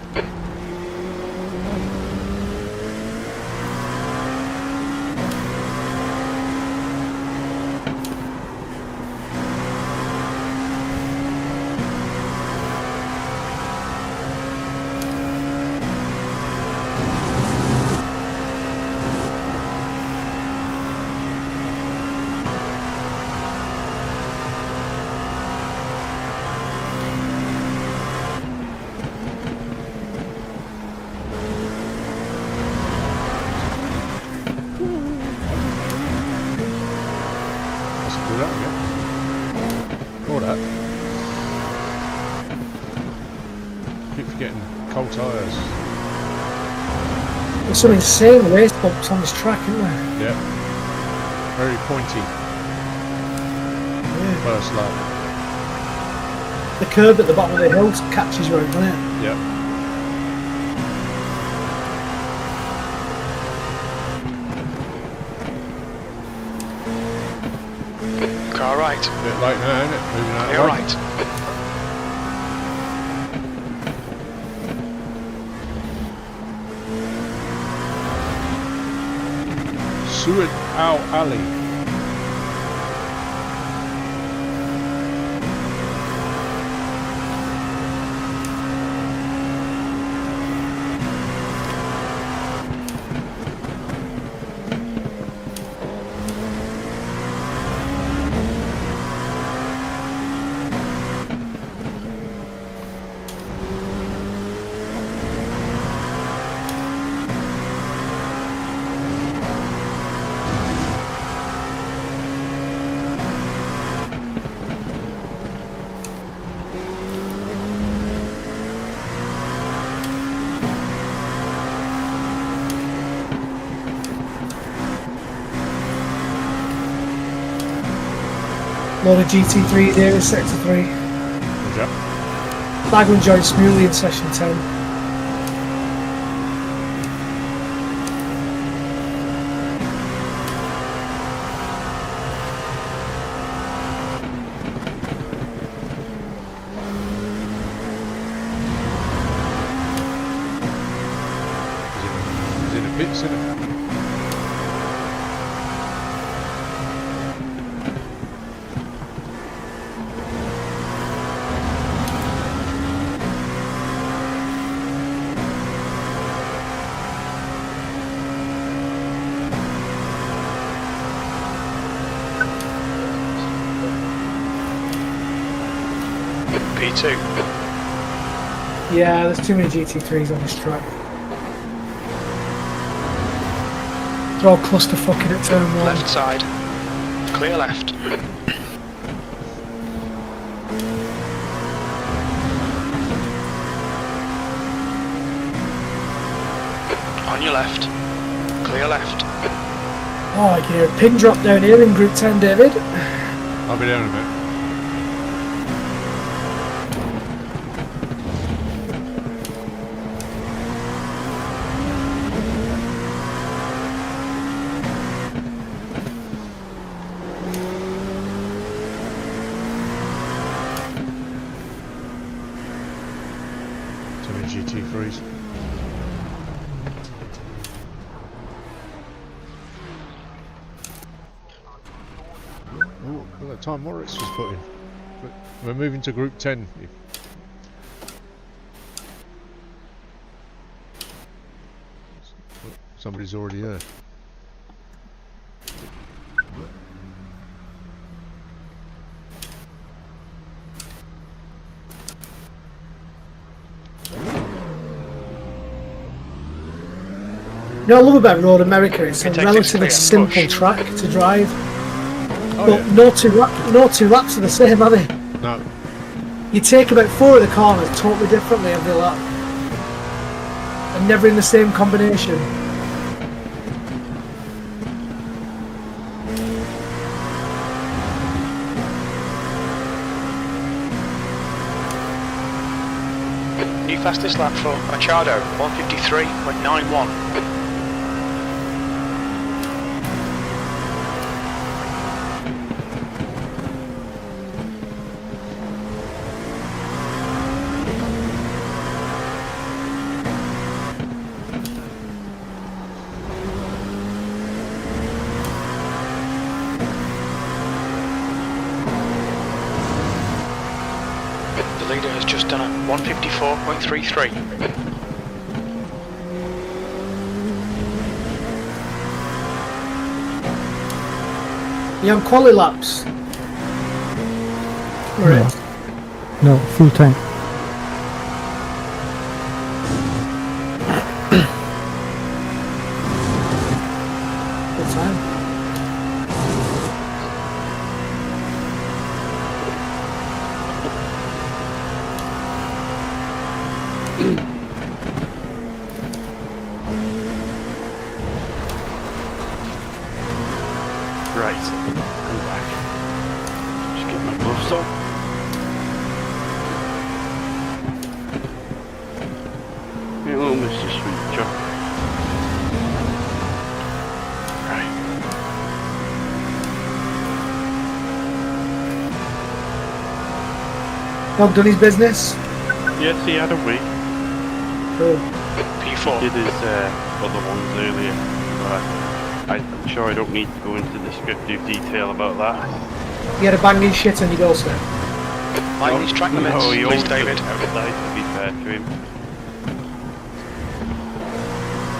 [SPEAKER 3] There's some insane race bumps on this track, isn't there?
[SPEAKER 1] Yeah. very pointy
[SPEAKER 3] Yeah.
[SPEAKER 1] first lap.
[SPEAKER 3] The curb at the bottom of the hill catches you out, doesn't it?
[SPEAKER 1] Yep.
[SPEAKER 2] Car right.
[SPEAKER 1] Bit late now, isn't it? Moving out of the
[SPEAKER 2] You're
[SPEAKER 1] way.
[SPEAKER 2] right.
[SPEAKER 1] Suet Al Ali.
[SPEAKER 3] Load of GT3 there in Sector 3.
[SPEAKER 1] Good job.
[SPEAKER 3] Bagman joined smoothly in Session 10.
[SPEAKER 1] He's in the pits, isn't it?
[SPEAKER 2] P2.
[SPEAKER 3] Yeah, there's too many GT3s on this track. They're all clusterfucking at turn 1.
[SPEAKER 2] Left side. Clear left. On your left. Clear left.
[SPEAKER 3] Oh, I can hear a pin drop down here in Group 10, David.
[SPEAKER 1] I'll be down in a bit. Too many GT3s. Ooh, look at that time Moritz just put in. But we're moving to Group 10. Somebody's already there.
[SPEAKER 3] You know what I love about Road America? It's a
[SPEAKER 2] It takes
[SPEAKER 3] relatively
[SPEAKER 2] its
[SPEAKER 3] simple
[SPEAKER 2] clear push.
[SPEAKER 3] track to drive.
[SPEAKER 1] Oh,
[SPEAKER 3] But
[SPEAKER 1] yeah.
[SPEAKER 3] no two laps are the same, are they?
[SPEAKER 1] No.
[SPEAKER 3] You take about 4 of the corners totally differently every lap. And never in the same combination.
[SPEAKER 2] New fastest lap for Machado, 153.91. The leader has just done a 154.33.
[SPEAKER 3] You on quali laps? Right.
[SPEAKER 8] No, full tank.
[SPEAKER 3] Good time.
[SPEAKER 7] Right. So hello, Mr. Sweet Chuck. Right.
[SPEAKER 3] Dog done his business?
[SPEAKER 7] Yes, he had a week.
[SPEAKER 3] Cool.
[SPEAKER 2] P4.
[SPEAKER 7] Did his other ones earlier. I'm sure I don't need to go into descriptive detail about that.
[SPEAKER 3] You had a banging shit on your doorstep.
[SPEAKER 2] Mind these track limits,
[SPEAKER 7] No, he
[SPEAKER 2] please,
[SPEAKER 7] always
[SPEAKER 2] David.
[SPEAKER 7] does outside, to be fair to him.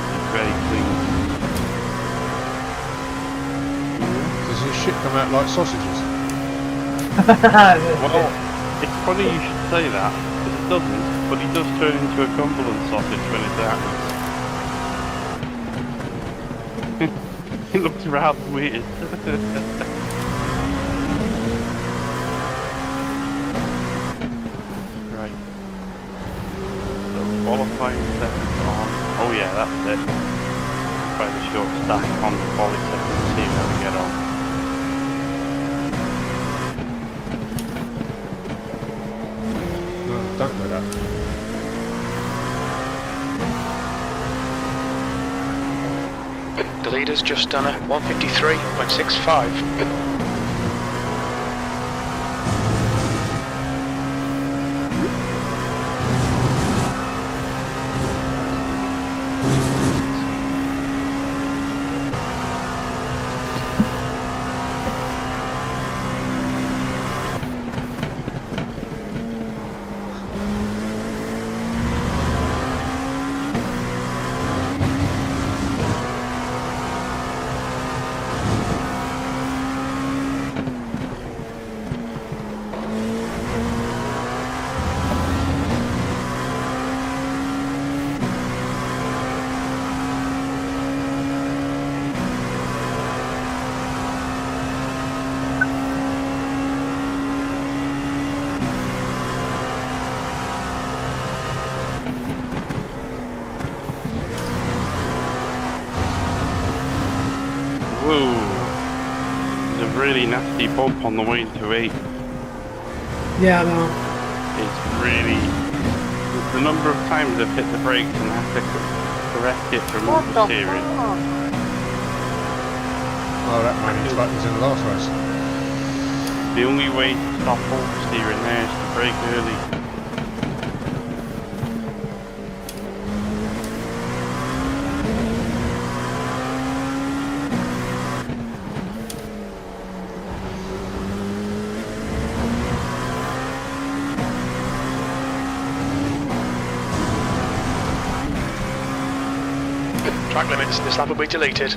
[SPEAKER 7] He's very clean.
[SPEAKER 1] Does his shit come out like sausages?
[SPEAKER 7] Well, it's funny you should say that, because it doesn't, but he does turn into a Cumberland sausage when it happens. It looks rather weird. Right. So qualifying seconds on. Oh yeah, that's it. Try the short stack on the quali seconds, see how we get on.
[SPEAKER 1] No, don't do that.
[SPEAKER 2] The leader's just done a 153.65.
[SPEAKER 7] Whoa! There's a really nasty bump on the way into 8.
[SPEAKER 3] Yeah, I know.
[SPEAKER 7] It's really... The number of times I've hit the brakes and had to correct it from oversteering.
[SPEAKER 1] Oh, that man in fact was in the last race.
[SPEAKER 7] The only way to stop oversteering there is to brake early.
[SPEAKER 2] Track limits, this lap will be deleted.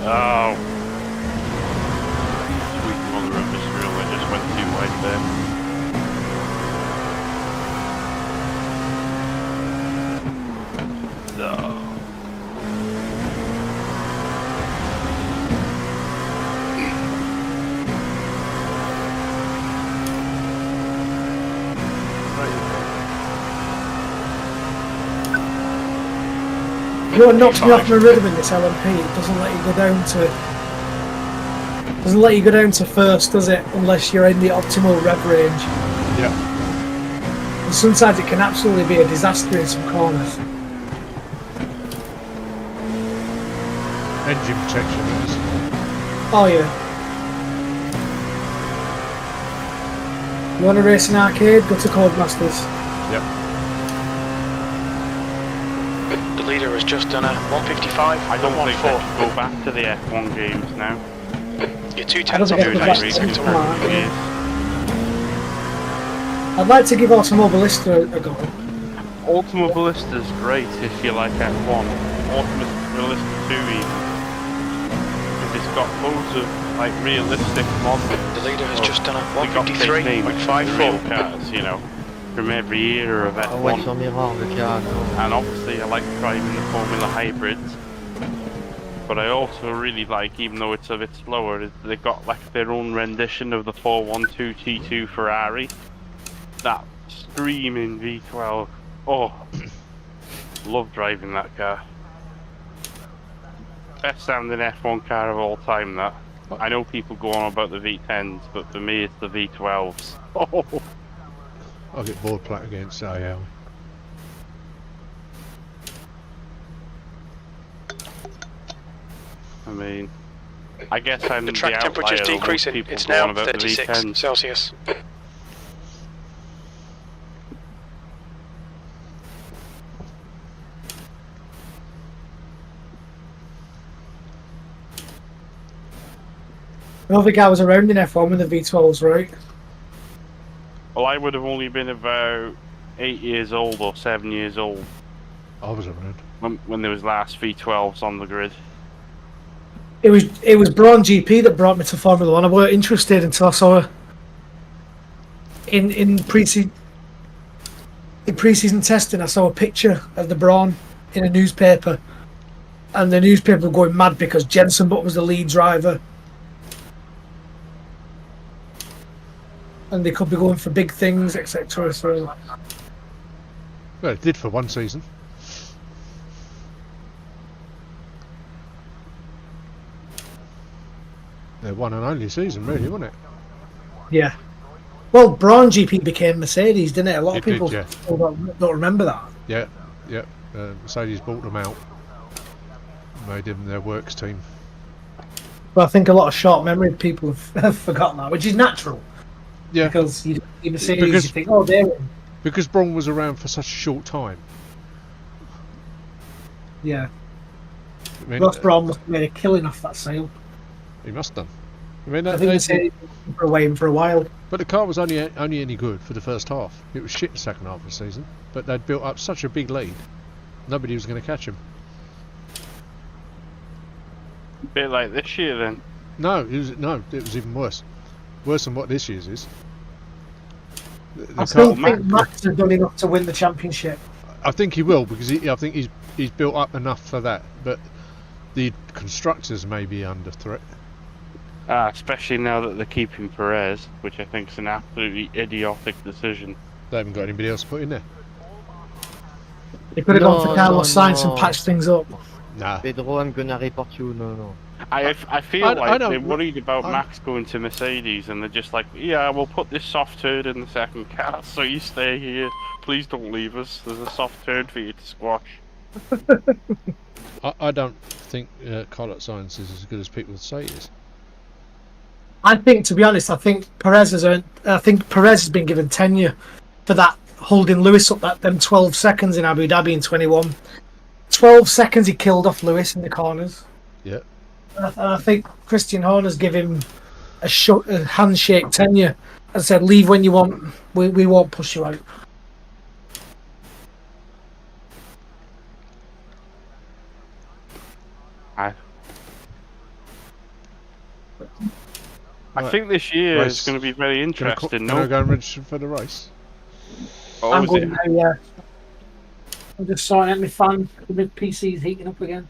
[SPEAKER 7] Oh. Sweet mother of Israel, I just went too wide there. No.
[SPEAKER 3] You know what knocks me off my rhythm in this LMP? It doesn't let you go down to first, does it? Unless you're in the optimal rev range.
[SPEAKER 1] Yeah.
[SPEAKER 3] And sometimes it can absolutely be a disaster in some corners.
[SPEAKER 1] Engine protection is.
[SPEAKER 3] Oh yeah. You want to race an arcade? Go to Codemasters.
[SPEAKER 1] Yep.
[SPEAKER 2] The leader has just done a 155.
[SPEAKER 7] I don't think I should go back to the F1 games now.
[SPEAKER 2] You're 2
[SPEAKER 3] I don't
[SPEAKER 2] tenths
[SPEAKER 3] think
[SPEAKER 2] off
[SPEAKER 3] I
[SPEAKER 2] the
[SPEAKER 3] can
[SPEAKER 2] pace,
[SPEAKER 3] back
[SPEAKER 2] second
[SPEAKER 3] to
[SPEAKER 2] to
[SPEAKER 3] that.
[SPEAKER 2] one.
[SPEAKER 7] Years.
[SPEAKER 3] I'd like to give Automobilista a go.
[SPEAKER 7] Ultima Ballista's great if you like F1. Ultima Ballista 2 even. Because it's got loads of like realistic models.
[SPEAKER 2] The leader has just done a
[SPEAKER 7] They got big names, real
[SPEAKER 2] 153.54.
[SPEAKER 7] cars, you know, from every era of
[SPEAKER 4] Ah ouais,
[SPEAKER 7] F1.
[SPEAKER 4] sur Mirror, le cas.
[SPEAKER 7] And obviously I like driving the Formula Hybrids. But I also really like, even though it's a bit slower, they've got like their own rendition of the 412 T2 Ferrari. That screaming V12. Oh, love driving that car. Best sounding F1 car of all time, that. I know people go on about the V10s, but for me it's the V12s. Oh.
[SPEAKER 1] I'll get board plat against AL.
[SPEAKER 7] I mean, I guess I'm
[SPEAKER 2] The track
[SPEAKER 7] the
[SPEAKER 2] temperature's
[SPEAKER 7] outlier, though. Most
[SPEAKER 2] decreasing.
[SPEAKER 7] people
[SPEAKER 2] It's
[SPEAKER 7] go on
[SPEAKER 2] now
[SPEAKER 7] about the
[SPEAKER 2] 36
[SPEAKER 7] V10s.
[SPEAKER 2] Celsius.
[SPEAKER 3] I don't think I was around in F1 when the V12s, right?
[SPEAKER 7] Well, I would have only been about 8 years old or 7 years old
[SPEAKER 1] I was around.
[SPEAKER 7] when there was last V12s on the grid.
[SPEAKER 3] It was Braun GP that brought me to Formula One. I weren't interested until I saw in pre-season testing. I saw a picture of the Braun in a newspaper, and the newspaper were going mad because Jenson Button was the lead driver, and they could be going for big things, etc. So
[SPEAKER 1] Well, it did for one season. Their one and only season, really, wasn't it?
[SPEAKER 3] yeah. Well, Braun GP became Mercedes, didn't it? A lot of
[SPEAKER 1] It did,
[SPEAKER 3] people
[SPEAKER 1] yeah.
[SPEAKER 3] still don't remember that.
[SPEAKER 1] Yeah, yeah. Mercedes bought them out, made them their works team.
[SPEAKER 3] But I think a lot of short memory people have forgotten that, which is natural.
[SPEAKER 1] Yeah,
[SPEAKER 3] Because you Mercedes,
[SPEAKER 1] Because-
[SPEAKER 3] you think, oh, they're in.
[SPEAKER 1] because Braun was around for such a short time.
[SPEAKER 3] Yeah.
[SPEAKER 1] I mean,
[SPEAKER 3] Ross Braun must have made a killing off that sale.
[SPEAKER 1] he must have done. I mean,
[SPEAKER 3] I think Mercedes were away for a while.
[SPEAKER 1] but the car was only any good for the first half. It was shit the second half of the season. But they'd built up such a big lead, nobody was going to catch him.
[SPEAKER 7] Bit like this year then.
[SPEAKER 1] No, it was even worse. Worse than what this year's is.
[SPEAKER 3] I still
[SPEAKER 7] Max-
[SPEAKER 3] think Max has done enough to win the championship.
[SPEAKER 1] I think he will, because I think he's built up enough for that. But the constructors may be under threat.
[SPEAKER 7] Especially now that they're keeping Perez, which I think is an absolutely idiotic decision.
[SPEAKER 1] They haven't got anybody else to put in there.
[SPEAKER 3] They could have gone for
[SPEAKER 4] No,
[SPEAKER 3] Carlos
[SPEAKER 4] no,
[SPEAKER 3] Sainz
[SPEAKER 4] no.
[SPEAKER 3] and patched things up.
[SPEAKER 1] Nah.
[SPEAKER 4] Pedro, I'm gonna report you. No.
[SPEAKER 7] I feel
[SPEAKER 1] I
[SPEAKER 7] like
[SPEAKER 1] don't-
[SPEAKER 7] they're worried about
[SPEAKER 1] I-
[SPEAKER 7] Max going to Mercedes, and they're just like, yeah, we'll put this soft turd in the second car, so you stay here. Please don't leave us. There's a soft turd for you to squash.
[SPEAKER 1] I don't think Carlos Sainz is as good as people say he is.
[SPEAKER 3] I think, to be honest, I think Perez has been given tenure for that, holding Lewis up them 12 seconds in Abu Dhabi in 21. 12 seconds he killed off Lewis in the corners.
[SPEAKER 1] Yeah.
[SPEAKER 3] And I think Christian Horner's give him a handshake tenure and said, leave when you want, we won't push you out.
[SPEAKER 7] I
[SPEAKER 1] Right.
[SPEAKER 7] think this year
[SPEAKER 1] Race.
[SPEAKER 7] is going to be very interesting.
[SPEAKER 1] Can I go and register for the race?
[SPEAKER 7] Oh,
[SPEAKER 3] I'm
[SPEAKER 7] is
[SPEAKER 3] going
[SPEAKER 7] it?
[SPEAKER 3] now, yeah. I'm just sorting out my fan. The PC's heating up again.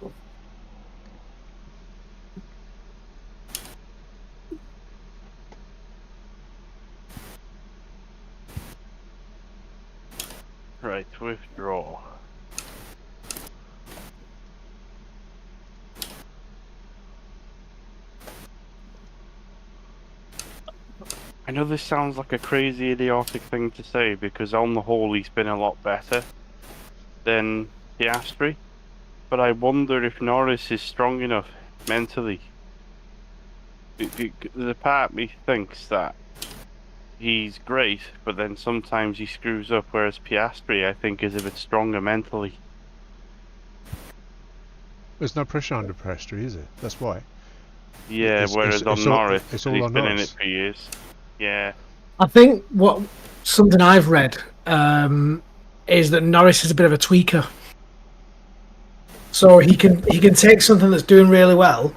[SPEAKER 7] Right, withdraw. I know this sounds like a crazy idiotic thing to say, because on the whole he's been a lot better than Piastri, but I wonder if Norris is strong enough mentally. The part of me thinks that he's great, but then sometimes he screws up, whereas Piastri, I think, is a bit stronger mentally.
[SPEAKER 1] There's no pressure under Piastri, is there? That's why.
[SPEAKER 7] Yeah,
[SPEAKER 1] It's-
[SPEAKER 7] whereas
[SPEAKER 1] it's
[SPEAKER 7] on
[SPEAKER 1] all-
[SPEAKER 7] Norris,
[SPEAKER 1] it's all
[SPEAKER 7] he's
[SPEAKER 1] on
[SPEAKER 7] been in
[SPEAKER 1] Norris.
[SPEAKER 7] it for years. Yeah.
[SPEAKER 3] I think something I've read is that Norris is a bit of a tweaker. So he can take something that's doing really well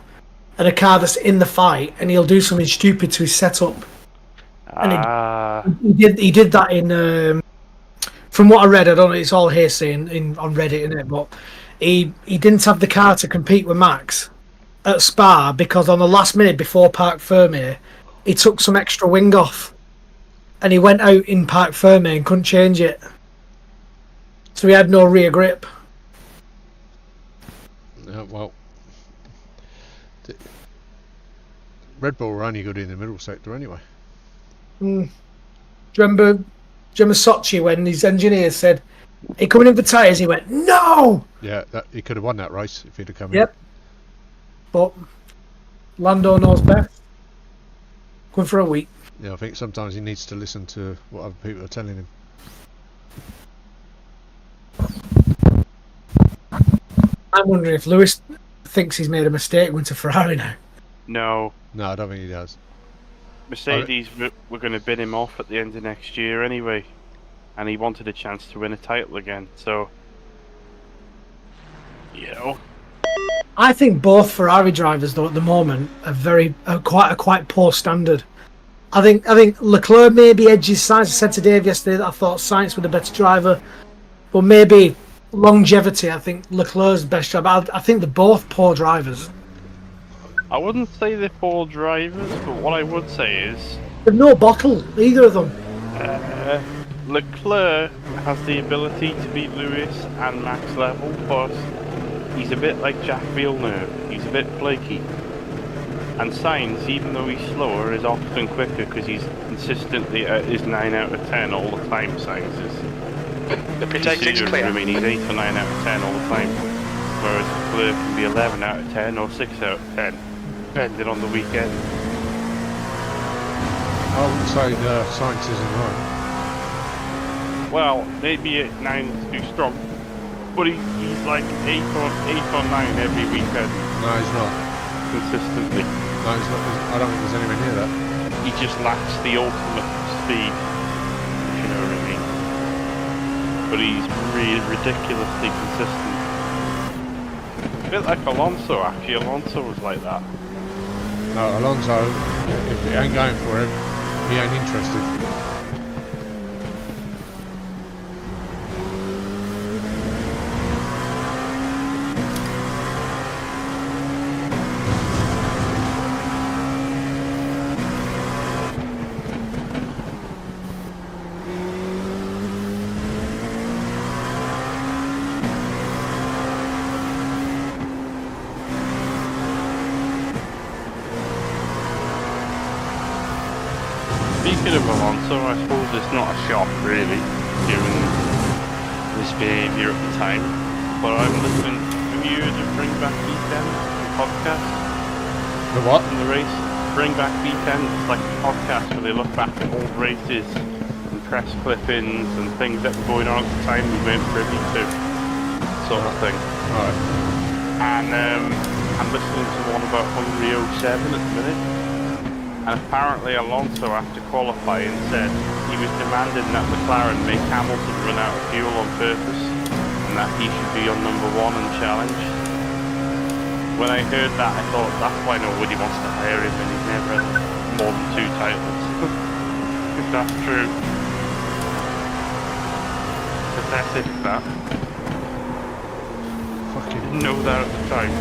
[SPEAKER 3] and a car that's in the fight, and he'll do something stupid to his setup. And he did that in. From what I read, I don't know. It's all hearsay on Reddit, isn't it? But he didn't have the car to compete with Max at Spa because on the last minute before Parc Fermé, he took some extra wing off, and he went out in Parc Fermé and couldn't change it, so he had no rear grip.
[SPEAKER 1] Well, Red Bull were only good in the middle sector anyway.
[SPEAKER 3] Do you remember Sochi when his engineer said, "Are you coming in for tyres?" He went, "No!"
[SPEAKER 1] Yeah, he could have won that race if he'd have come
[SPEAKER 3] Yep. But Lando knows best. Going for a week.
[SPEAKER 1] in. Yeah, I think sometimes he needs to listen to what other people are telling him.
[SPEAKER 3] I'm wondering if Lewis thinks he's made a mistake going to Ferrari now.
[SPEAKER 7] No.
[SPEAKER 1] No, I don't think he does.
[SPEAKER 7] Mercedes were going to bid him off at the end of next year anyway, and he wanted a chance to win a title again, so, you know.
[SPEAKER 3] I think both Ferrari drivers, though, at the moment are quite poor standard. I think Leclerc maybe edges Sainz. I said to Dave yesterday that I thought Sainz was the better driver, but maybe longevity. I think Leclerc's the best driver. I think they're both poor drivers.
[SPEAKER 7] I wouldn't say they're poor drivers, but what I would say is...
[SPEAKER 3] They've no bottle, either of them.
[SPEAKER 7] Leclerc has the ability to beat Lewis and Max level, but he's a bit like Jack Villeneuve. He's a bit flaky. And Sainz, even though he's slower, is often quicker because he's consistently at his 9 out of 10 all the time, Sainz is.
[SPEAKER 2] The protecting's clear.
[SPEAKER 7] I mean, he's 8 or 9 out of 10 all the time. Whereas Leclerc can be 11 out of 10 or 6 out of 10. Depending on the weekend.
[SPEAKER 1] I wouldn't say Sainz isn't right.
[SPEAKER 7] Well, maybe 9 is too strong, but he's like 8 or 9 every weekend.
[SPEAKER 1] No, he's not.
[SPEAKER 7] Consistently.
[SPEAKER 1] No, he's not. I don't think there's anywhere near that.
[SPEAKER 7] He just lacks the ultimate speed, if you know what I mean. But he's really ridiculously consistent. A bit like Alonso, actually. Alonso was like that.
[SPEAKER 1] No, Alonso, if it ain't going for him, he ain't interested.
[SPEAKER 7] Speaking of Alonso, I suppose it's not a shock really, given his behaviour at the time. But I'm listening. Have you heard of Bring Back B10, the podcast?
[SPEAKER 1] The what?
[SPEAKER 7] In the race, Bring Back B10. It's like a podcast where they look back at old races and press clippings and things that were going on at the time we weren't privy to, sort of thing.
[SPEAKER 1] Alright.
[SPEAKER 7] And I'm listening to one about Hungary 07 at the minute. And apparently Alonso, after qualifying, said he was demanding that McLaren make Hamilton run out of fuel on purpose and that he should be on number 1 and challenge. When I heard that, I thought that's why nobody wants to hire him and he's never had more than 2 titles. If that's true. Pathetic, that.
[SPEAKER 1] Fucking
[SPEAKER 7] Didn't know that at the time.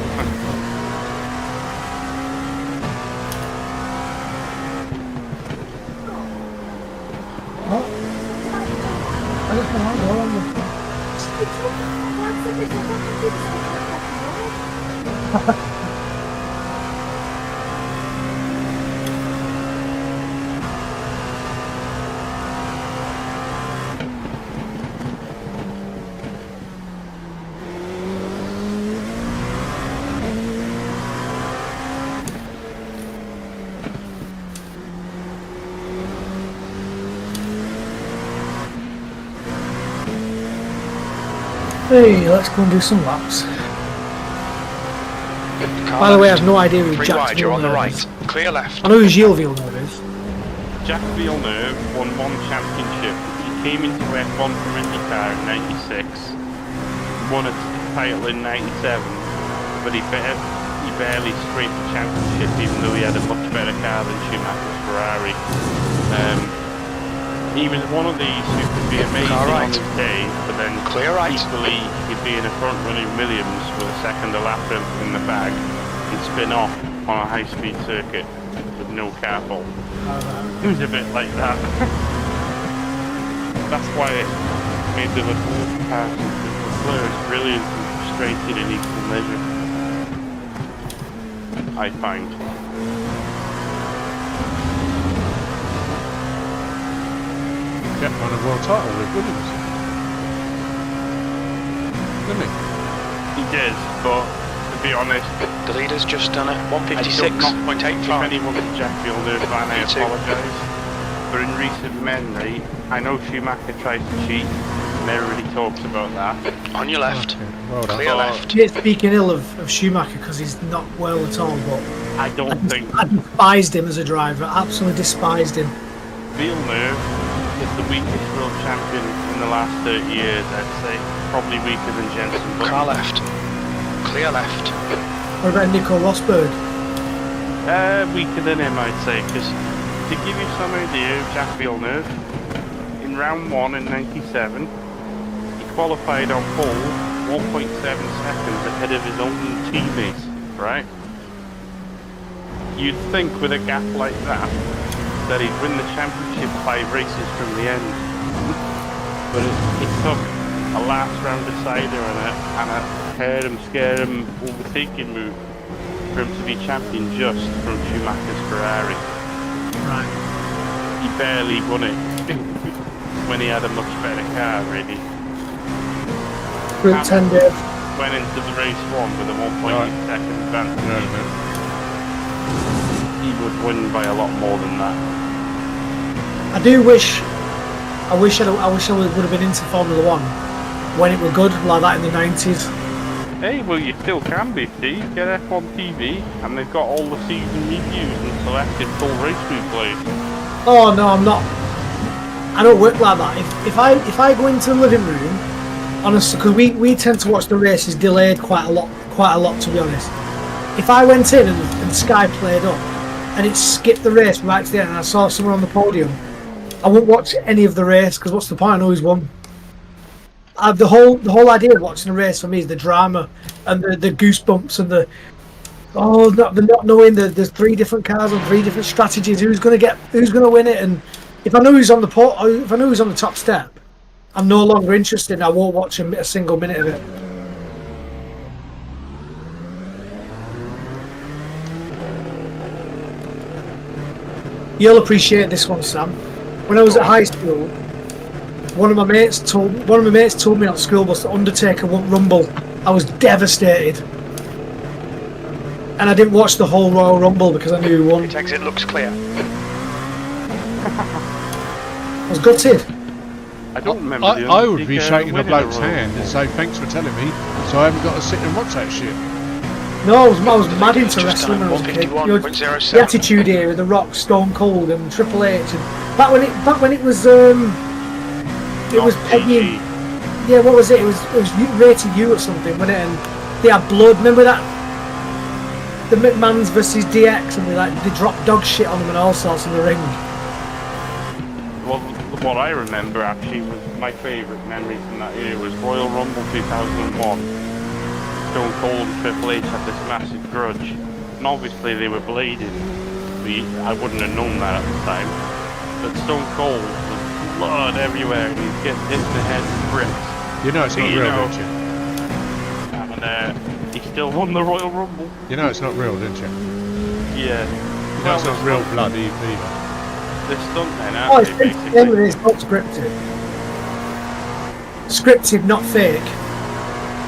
[SPEAKER 3] Hey, let's go and do some laps. By the way, I have no idea who Jack
[SPEAKER 2] You're on the right.
[SPEAKER 3] is.
[SPEAKER 2] Clear left.
[SPEAKER 7] Oh,
[SPEAKER 3] I know who Gilles Villeneuve is.
[SPEAKER 7] Jack Villeneuve won 1 championship. He came into F1 from IndyCar in '96, won a title in '97, but he barely scraped the championship, even though he had a much better car than Schumacher's Ferrari. He was one of these who could be amazing on his day, but then equally he'd be in a front-running Williams with a second a lap in the bag and spin off on a high-speed circuit with no car fault. It was a bit like that. That's why it made the little comparison to Leclerc is brilliant and frustrated in equal measure, I find.
[SPEAKER 1] Kept on a world title with Williams. Didn't he?
[SPEAKER 7] He did, but to be honest,
[SPEAKER 2] The leader's just done it.
[SPEAKER 7] if
[SPEAKER 2] 156.85.
[SPEAKER 7] anyone's a Jack Villeneuve fan, I
[SPEAKER 2] Me too.
[SPEAKER 7] apologise. But in recent memory, I know Schumacher tries to cheat, and everybody talks about that.
[SPEAKER 2] On your left.
[SPEAKER 1] Okay, well done.
[SPEAKER 2] Clear left.
[SPEAKER 3] Yeah, speaking ill of Schumacher because he's not well at all, but
[SPEAKER 7] I don't think
[SPEAKER 3] I despised him as a driver. Absolutely despised him.
[SPEAKER 7] Villeneuve is the weakest world champion in the last 30 years, I'd say. Probably weaker than Jensen. But
[SPEAKER 2] Car left. Clear left.
[SPEAKER 3] What about Nico Rosberg?
[SPEAKER 7] weaker than him, I'd say, because to give you some idea of Jack Villeneuve, in round 1 in 97, he qualified on pole 1.7 seconds ahead of his own teammates, right? You'd think with a gap like that he'd win the championship 5 races from the end. But it took a last round decider and a hair him, scare him, overtaking move for him to be champion just from Schumacher's Ferrari.
[SPEAKER 3] Right.
[SPEAKER 7] He barely won it when he had a much better car, really.
[SPEAKER 3] Group 10 Dave.
[SPEAKER 7] Went into the race 1 with a 1.8 second advantage. He would win by a lot more than that.
[SPEAKER 3] I wish I would have been into Formula 1 when it were good, like that in the 90s.
[SPEAKER 7] Hey, well you still can be, Steve. Get F1 TV and they've got all the season reviews and selected full race replays.
[SPEAKER 3] Oh no, I'm not. I don't work like that. If I go into the living room, honestly, because we tend to watch the races delayed quite a lot to be honest. If I went in and Sky played up and it skipped the race right to the end and I saw someone on the podium, I wouldn't watch any of the race because what's the point? I know who's won. The whole idea of watching a race for me is the drama and the goosebumps and the not knowing that there's 3 different cars on 3 different strategies. Who's going to win it? And if I know who's on the top step, I'm no longer interested. I won't watch a single minute of it. You'll appreciate this one, Sam. When I was at high school, one of my mates told me on school bus that Undertaker won't rumble. I was devastated, and I didn't watch the whole Royal Rumble because I knew he won.
[SPEAKER 2] Pit exit looks clear.
[SPEAKER 3] I was gutted.
[SPEAKER 7] I don't remember.
[SPEAKER 1] I would be shaking a bloke's hand and say thanks for telling me, so I haven't got to sit and watch that shit.
[SPEAKER 3] No, I was mad into wrestling when I was a kid. You know, the Attitude Era, The Rock, Stone Cold, and Triple H, and back when it was Peggy. Yeah, what was it? It was rated U or something, wasn't it? And they had blood. Remember that? The McMahons versus DX, and they dropped dog shit on them and all sorts in the ring.
[SPEAKER 7] Well, what I remember actually was my favourite memory from that year was Royal Rumble 2001. Stone Cold and Triple H had this massive grudge, and obviously they were bladed. I wouldn't have known that at the time, but Stone Cold was blood everywhere, and he's getting hit in the head with bricks.
[SPEAKER 1] You know it's not real, don't you?
[SPEAKER 7] And he still won the Royal Rumble.
[SPEAKER 1] You know it's not real, don't you?
[SPEAKER 7] Yeah.
[SPEAKER 1] You know it's not real blood either.
[SPEAKER 7] The stuntmen,
[SPEAKER 3] It's not scripted. Scripted, not fake.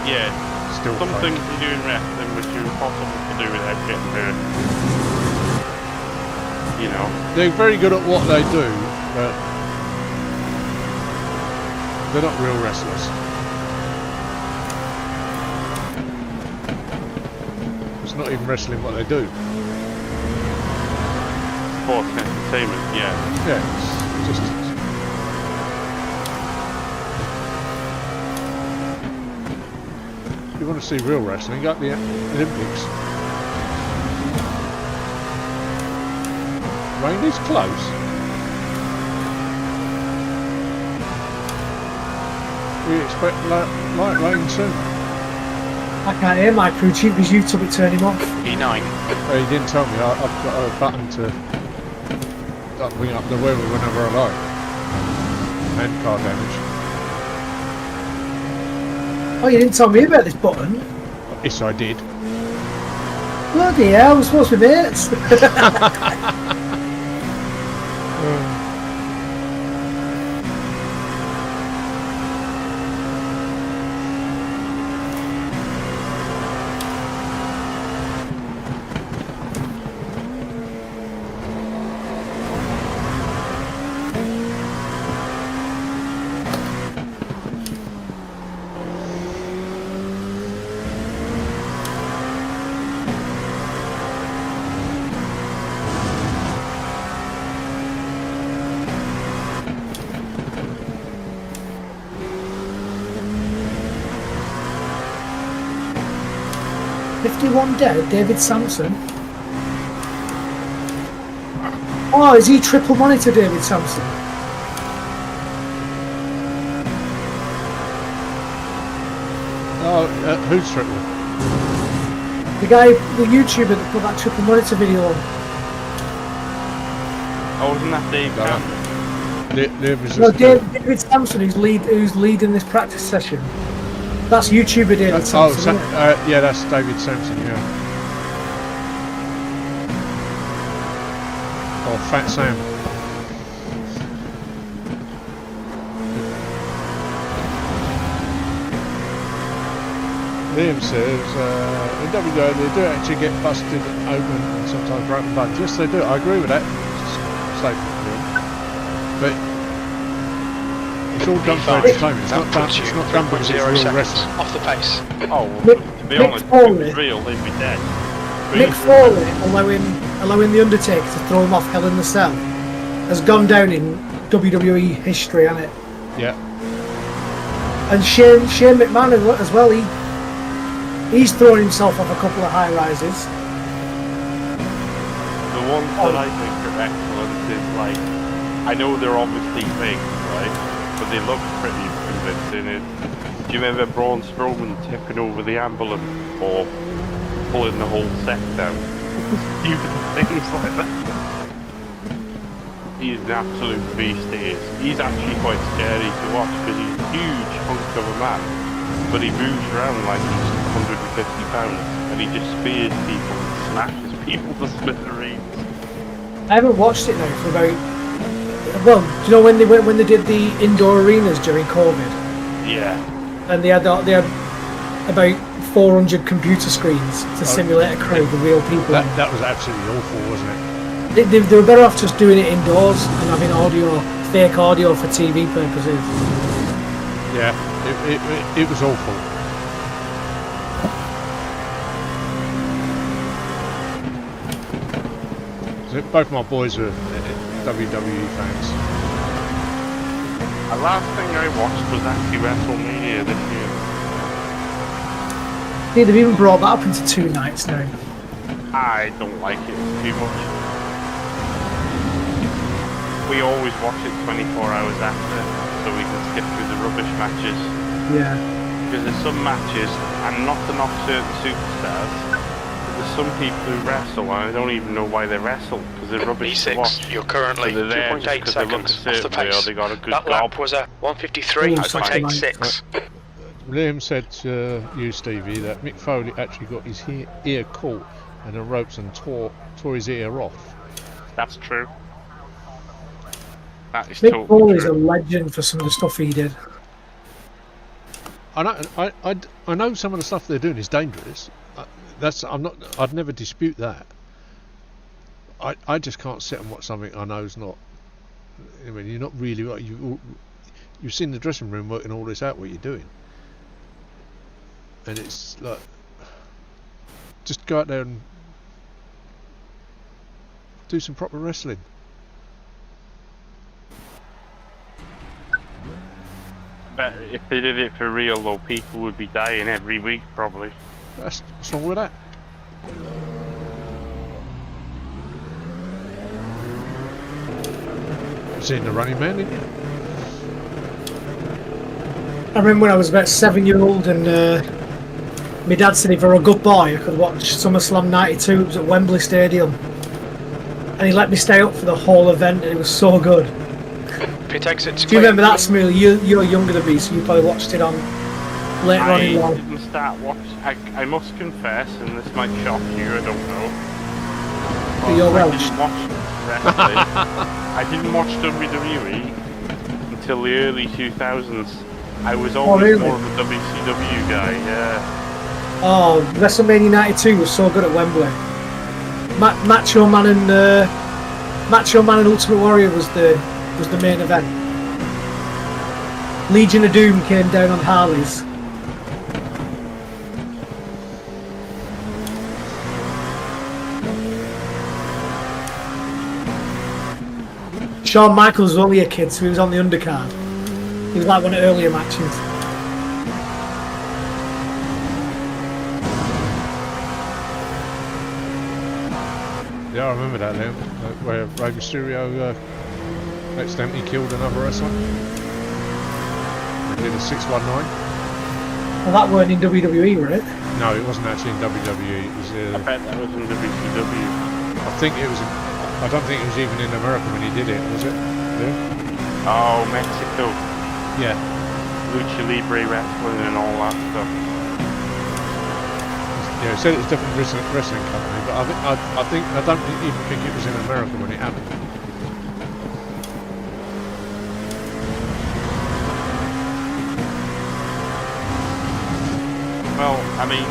[SPEAKER 7] Yeah.
[SPEAKER 1] Still
[SPEAKER 7] Some
[SPEAKER 1] fake.
[SPEAKER 7] things you do in wrestling which are impossible to do without getting hurt. You know.
[SPEAKER 1] They're very good at what they do, but they're not real wrestlers. It's not even wrestling what they do.
[SPEAKER 7] Sports entertainment, yeah.
[SPEAKER 1] Yeah, it's just... If you want to see real wrestling, go to the Olympics. Rain is close. We expect light rain soon.
[SPEAKER 3] I can't hear my crew chief because you took it turning him off.
[SPEAKER 2] E9.
[SPEAKER 1] He didn't tell me. I've got a button to bring up the weather whenever I like. And car damage.
[SPEAKER 3] Oh, you didn't tell me about this button.
[SPEAKER 1] Yes, I did.
[SPEAKER 3] Bloody hell, we're supposed to be mates. One dead, David Sampson. Oh, is he triple monitor David Sampson?
[SPEAKER 1] Oh, who's triple?
[SPEAKER 3] The guy, the YouTuber that put that triple monitor video on.
[SPEAKER 7] Oh, wasn't that Dave Cameron?
[SPEAKER 3] No, David Sampson, who's leading this practice session. That's YouTuber David Sampson.
[SPEAKER 1] Yeah, that's David Sampson, yeah. Or Fat Sam. Liam says, in WWO they do actually get busted open and sometimes broken buttons. Yes, they do. I agree with that statement, but it's all done for entertainment. It's not done because it's real wrestling.
[SPEAKER 2] Off the pace.
[SPEAKER 7] Oh, well, to be honest, if it was real, they'd be dead.
[SPEAKER 3] Mick Foley allowing the Undertaker to throw him off Hell in the Cell has gone down in WWE history, hasn't it?
[SPEAKER 1] Yeah.
[SPEAKER 3] And Shane McMahon as well. He's thrown himself off a couple of high rises.
[SPEAKER 7] The ones that I think are excellent is like, I know they're obviously fake, right? But they look pretty convincing. Do you remember Braun Strowman tipping over the ambulance or pulling the whole set down? Stupid things like that. He's an absolute beast, he is. He's actually quite scary to watch because he's a huge hunk of a man. But he moves around like he's 150 pounds and he just spears people and smashes people to smithereens.
[SPEAKER 3] I haven't watched it now for about. Well, do you know when they did the indoor arenas during COVID?
[SPEAKER 7] Yeah.
[SPEAKER 3] And they had about 400 computer screens to simulate a crowd of real people.
[SPEAKER 1] That was absolutely awful, wasn't it?
[SPEAKER 3] They were better off just doing it indoors and having fake audio for TV purposes.
[SPEAKER 1] Yeah, it was awful. So both my boys are WWE fans.
[SPEAKER 7] The last thing I watched was actually WrestleMania this year.
[SPEAKER 3] Yeah, they've even brought that up into 2 nights now.
[SPEAKER 7] I don't like it too much. We always watch it 24 hours after, so we can skip through the rubbish matches.
[SPEAKER 3] Yeah.
[SPEAKER 7] Because there's some matches, and not to knock certain superstars, but there's some people who wrestle, and I don't even know why they wrestle, because they're rubbish to watch.
[SPEAKER 2] You're currently 2.8 seconds off the pace.
[SPEAKER 7] They got a good
[SPEAKER 2] that lap was a 1:53.86.
[SPEAKER 1] Liam said to you, Stevie, that Mick Foley actually got his ear caught in the ropes and tore his ear off.
[SPEAKER 7] That's true. That is
[SPEAKER 3] Mick
[SPEAKER 7] totally
[SPEAKER 3] Foley's
[SPEAKER 7] true.
[SPEAKER 3] a legend for some of the stuff he did.
[SPEAKER 1] I know some of the stuff they're doing is dangerous. I'd never dispute that. I just can't sit and watch something I know is not. I mean, you're not really right. You've seen the dressing room working all this out. What you're doing, and it's like, just go out there and do some proper wrestling.
[SPEAKER 7] But if they did it for real, though, people would be dying every week, probably.
[SPEAKER 1] What's wrong with that? Seen the Running Man, didn't you?
[SPEAKER 3] I remember when I was about 7-year-old and my dad said if I were a good boy I could watch SummerSlam 92. It was at Wembley Stadium. And he let me stay up for the whole event and it was so good.
[SPEAKER 2] Pit exits.
[SPEAKER 3] Do you remember that, Smule? You're younger than me, so you probably watched it on later on in
[SPEAKER 7] I
[SPEAKER 3] life.
[SPEAKER 7] didn't start watching. I must confess, and this might shock you, I don't know.
[SPEAKER 3] But you're
[SPEAKER 7] I
[SPEAKER 3] Welsh.
[SPEAKER 7] didn't watch wrestling. I didn't watch WWE until the early 2000s. I was always
[SPEAKER 3] really?
[SPEAKER 7] more of a WCW guy, yeah.
[SPEAKER 3] Oh, WrestleMania 92 was so good at Wembley. Macho Man and Ultimate Warrior was the main event. Legion of Doom came down on Harleys. Shawn Michaels was only a kid, so he was on the undercard. He was like one of the earlier matches.
[SPEAKER 1] Yeah, I remember that, Liam. Where Rey Mysterio accidentally killed another wrestler. He did a 619.
[SPEAKER 3] Well, that weren't in WWE, were it?
[SPEAKER 1] No, it wasn't actually in WWE. It was.
[SPEAKER 7] I bet that was in WCW.
[SPEAKER 1] I think it was. I don't think it was even in America when he did it, was it? Yeah.
[SPEAKER 7] Oh, Mexico.
[SPEAKER 1] Yeah.
[SPEAKER 7] Lucha Libre wrestling and all that stuff.
[SPEAKER 1] Yeah, he said it was definitely a wrestling company, but I don't even think it was in America when it happened.
[SPEAKER 7] Well, I mean,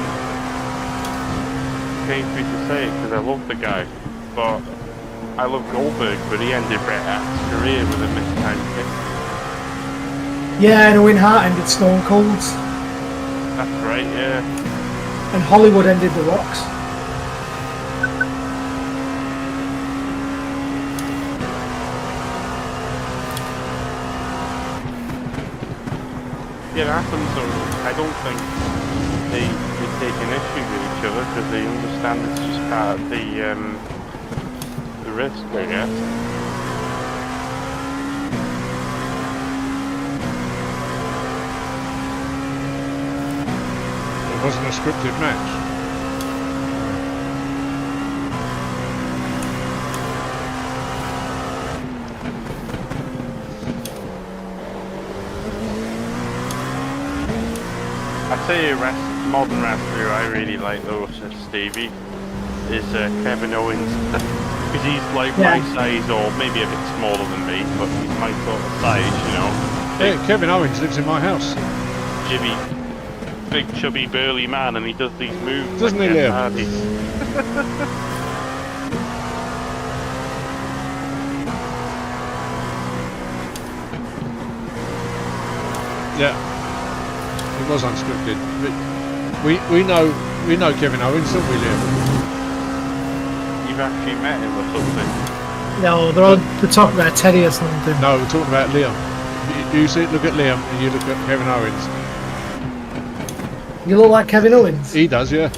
[SPEAKER 7] it pains me to say it because I love the guy, but I love Goldberg, but he ended Bret Hart's career with a mistimed kick.
[SPEAKER 3] Yeah, and Owen Hart ended Stone Cold's.
[SPEAKER 7] That's right, yeah.
[SPEAKER 3] And Hollywood ended The Rock's.
[SPEAKER 7] Yeah, it happens, so I don't think they take an issue with each other because they understand it's just part of the risk, I guess.
[SPEAKER 1] It wasn't a scripted match.
[SPEAKER 7] I'd say a modern wrestler I really like though, Stevie, is Kevin Owens. Because he's like my size or maybe a bit smaller than me, but he's my sort of size, you know.
[SPEAKER 1] Yeah, Kevin Owens lives in my house.
[SPEAKER 7] Jimmy, big chubby burly man, and he does these moves.
[SPEAKER 1] Doesn't
[SPEAKER 7] like
[SPEAKER 1] he, Liam?
[SPEAKER 7] Hardy.
[SPEAKER 1] Yeah, it was unscripted. We know Kevin Owens, don't we, Liam?
[SPEAKER 7] You've actually met him or something?
[SPEAKER 3] No, they're talking about Teddy or something.
[SPEAKER 1] No, we're talking about Liam. You look at Liam and you look at Kevin Owens.
[SPEAKER 3] You look like Kevin Owens.
[SPEAKER 1] He does, yeah.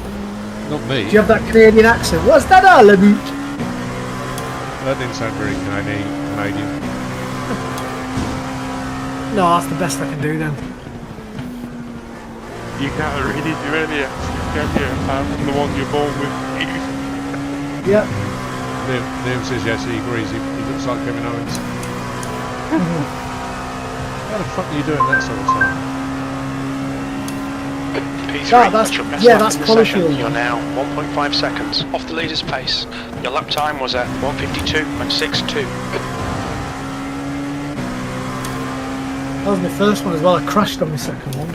[SPEAKER 1] Not me.
[SPEAKER 3] Do you have that Canadian accent? What's that all about?
[SPEAKER 1] That didn't sound very Canadian.
[SPEAKER 3] No, that's the best I can do then.
[SPEAKER 7] You can't really do any accent, can you? Apart from the one you're born with.
[SPEAKER 3] Yep.
[SPEAKER 1] Liam says yes, he agrees. He looks like Kevin Owens. How the fuck are you doing that sort of stuff?
[SPEAKER 2] P3,
[SPEAKER 3] that's
[SPEAKER 2] your best
[SPEAKER 3] yeah,
[SPEAKER 2] lap
[SPEAKER 3] that's
[SPEAKER 2] in the session.
[SPEAKER 3] Polyfield.
[SPEAKER 2] You're now 1.5 seconds off the leader's pace. Your lap time was at 1:52.62.
[SPEAKER 3] That was my first one as well. I crashed on my second one.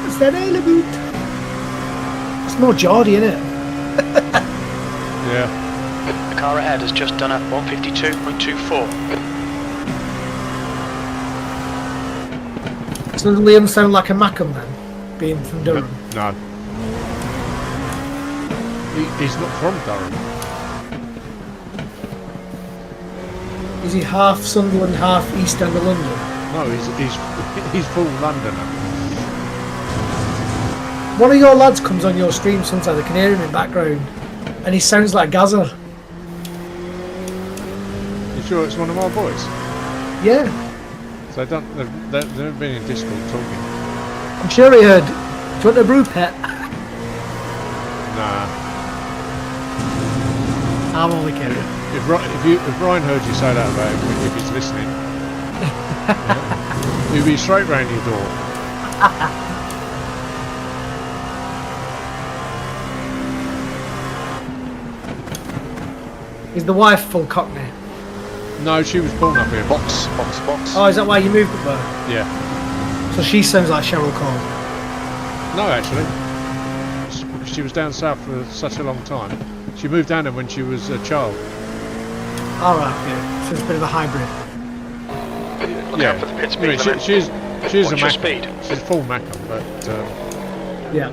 [SPEAKER 3] What's that all about? It's more Geordie, innit?
[SPEAKER 1] Yeah.
[SPEAKER 2] The car ahead has just done at 1:52.24.
[SPEAKER 3] So does Liam sound like a Mackham then, being from Durham?
[SPEAKER 1] No. He's not from Durham.
[SPEAKER 3] Is he half Sunderland, half East End of London?
[SPEAKER 1] No, he's full Londoner.
[SPEAKER 3] One of your lads comes on your stream sometimes, I can hear him in background. And he sounds like Gaza.
[SPEAKER 1] You sure it's one of my boys?
[SPEAKER 3] Yeah.
[SPEAKER 1] So they've never been in Discord talking.
[SPEAKER 3] I'm sure he heard. Do you want a brew pet?
[SPEAKER 1] Nah.
[SPEAKER 3] I'm only kidding.
[SPEAKER 1] If Ryan heard you say that about him, if he's listening, he'll be straight round your door.
[SPEAKER 3] Is the wife full Cockney?
[SPEAKER 1] No, she was born up here.
[SPEAKER 6] Box.
[SPEAKER 3] Oh, is that why you moved up there?
[SPEAKER 1] Yeah.
[SPEAKER 3] So she sounds like Cheryl Cole.
[SPEAKER 1] No, actually. She was down south for such a long time. She moved down there when she was a child.
[SPEAKER 3] Alright, yeah. So it's a bit of a hybrid.
[SPEAKER 2] Look out for the pit speed
[SPEAKER 1] I mean,
[SPEAKER 2] limit.
[SPEAKER 1] she's
[SPEAKER 2] Watch
[SPEAKER 1] a
[SPEAKER 2] your
[SPEAKER 1] Macca.
[SPEAKER 2] speed.
[SPEAKER 1] She's full Macca, but
[SPEAKER 3] Yeah.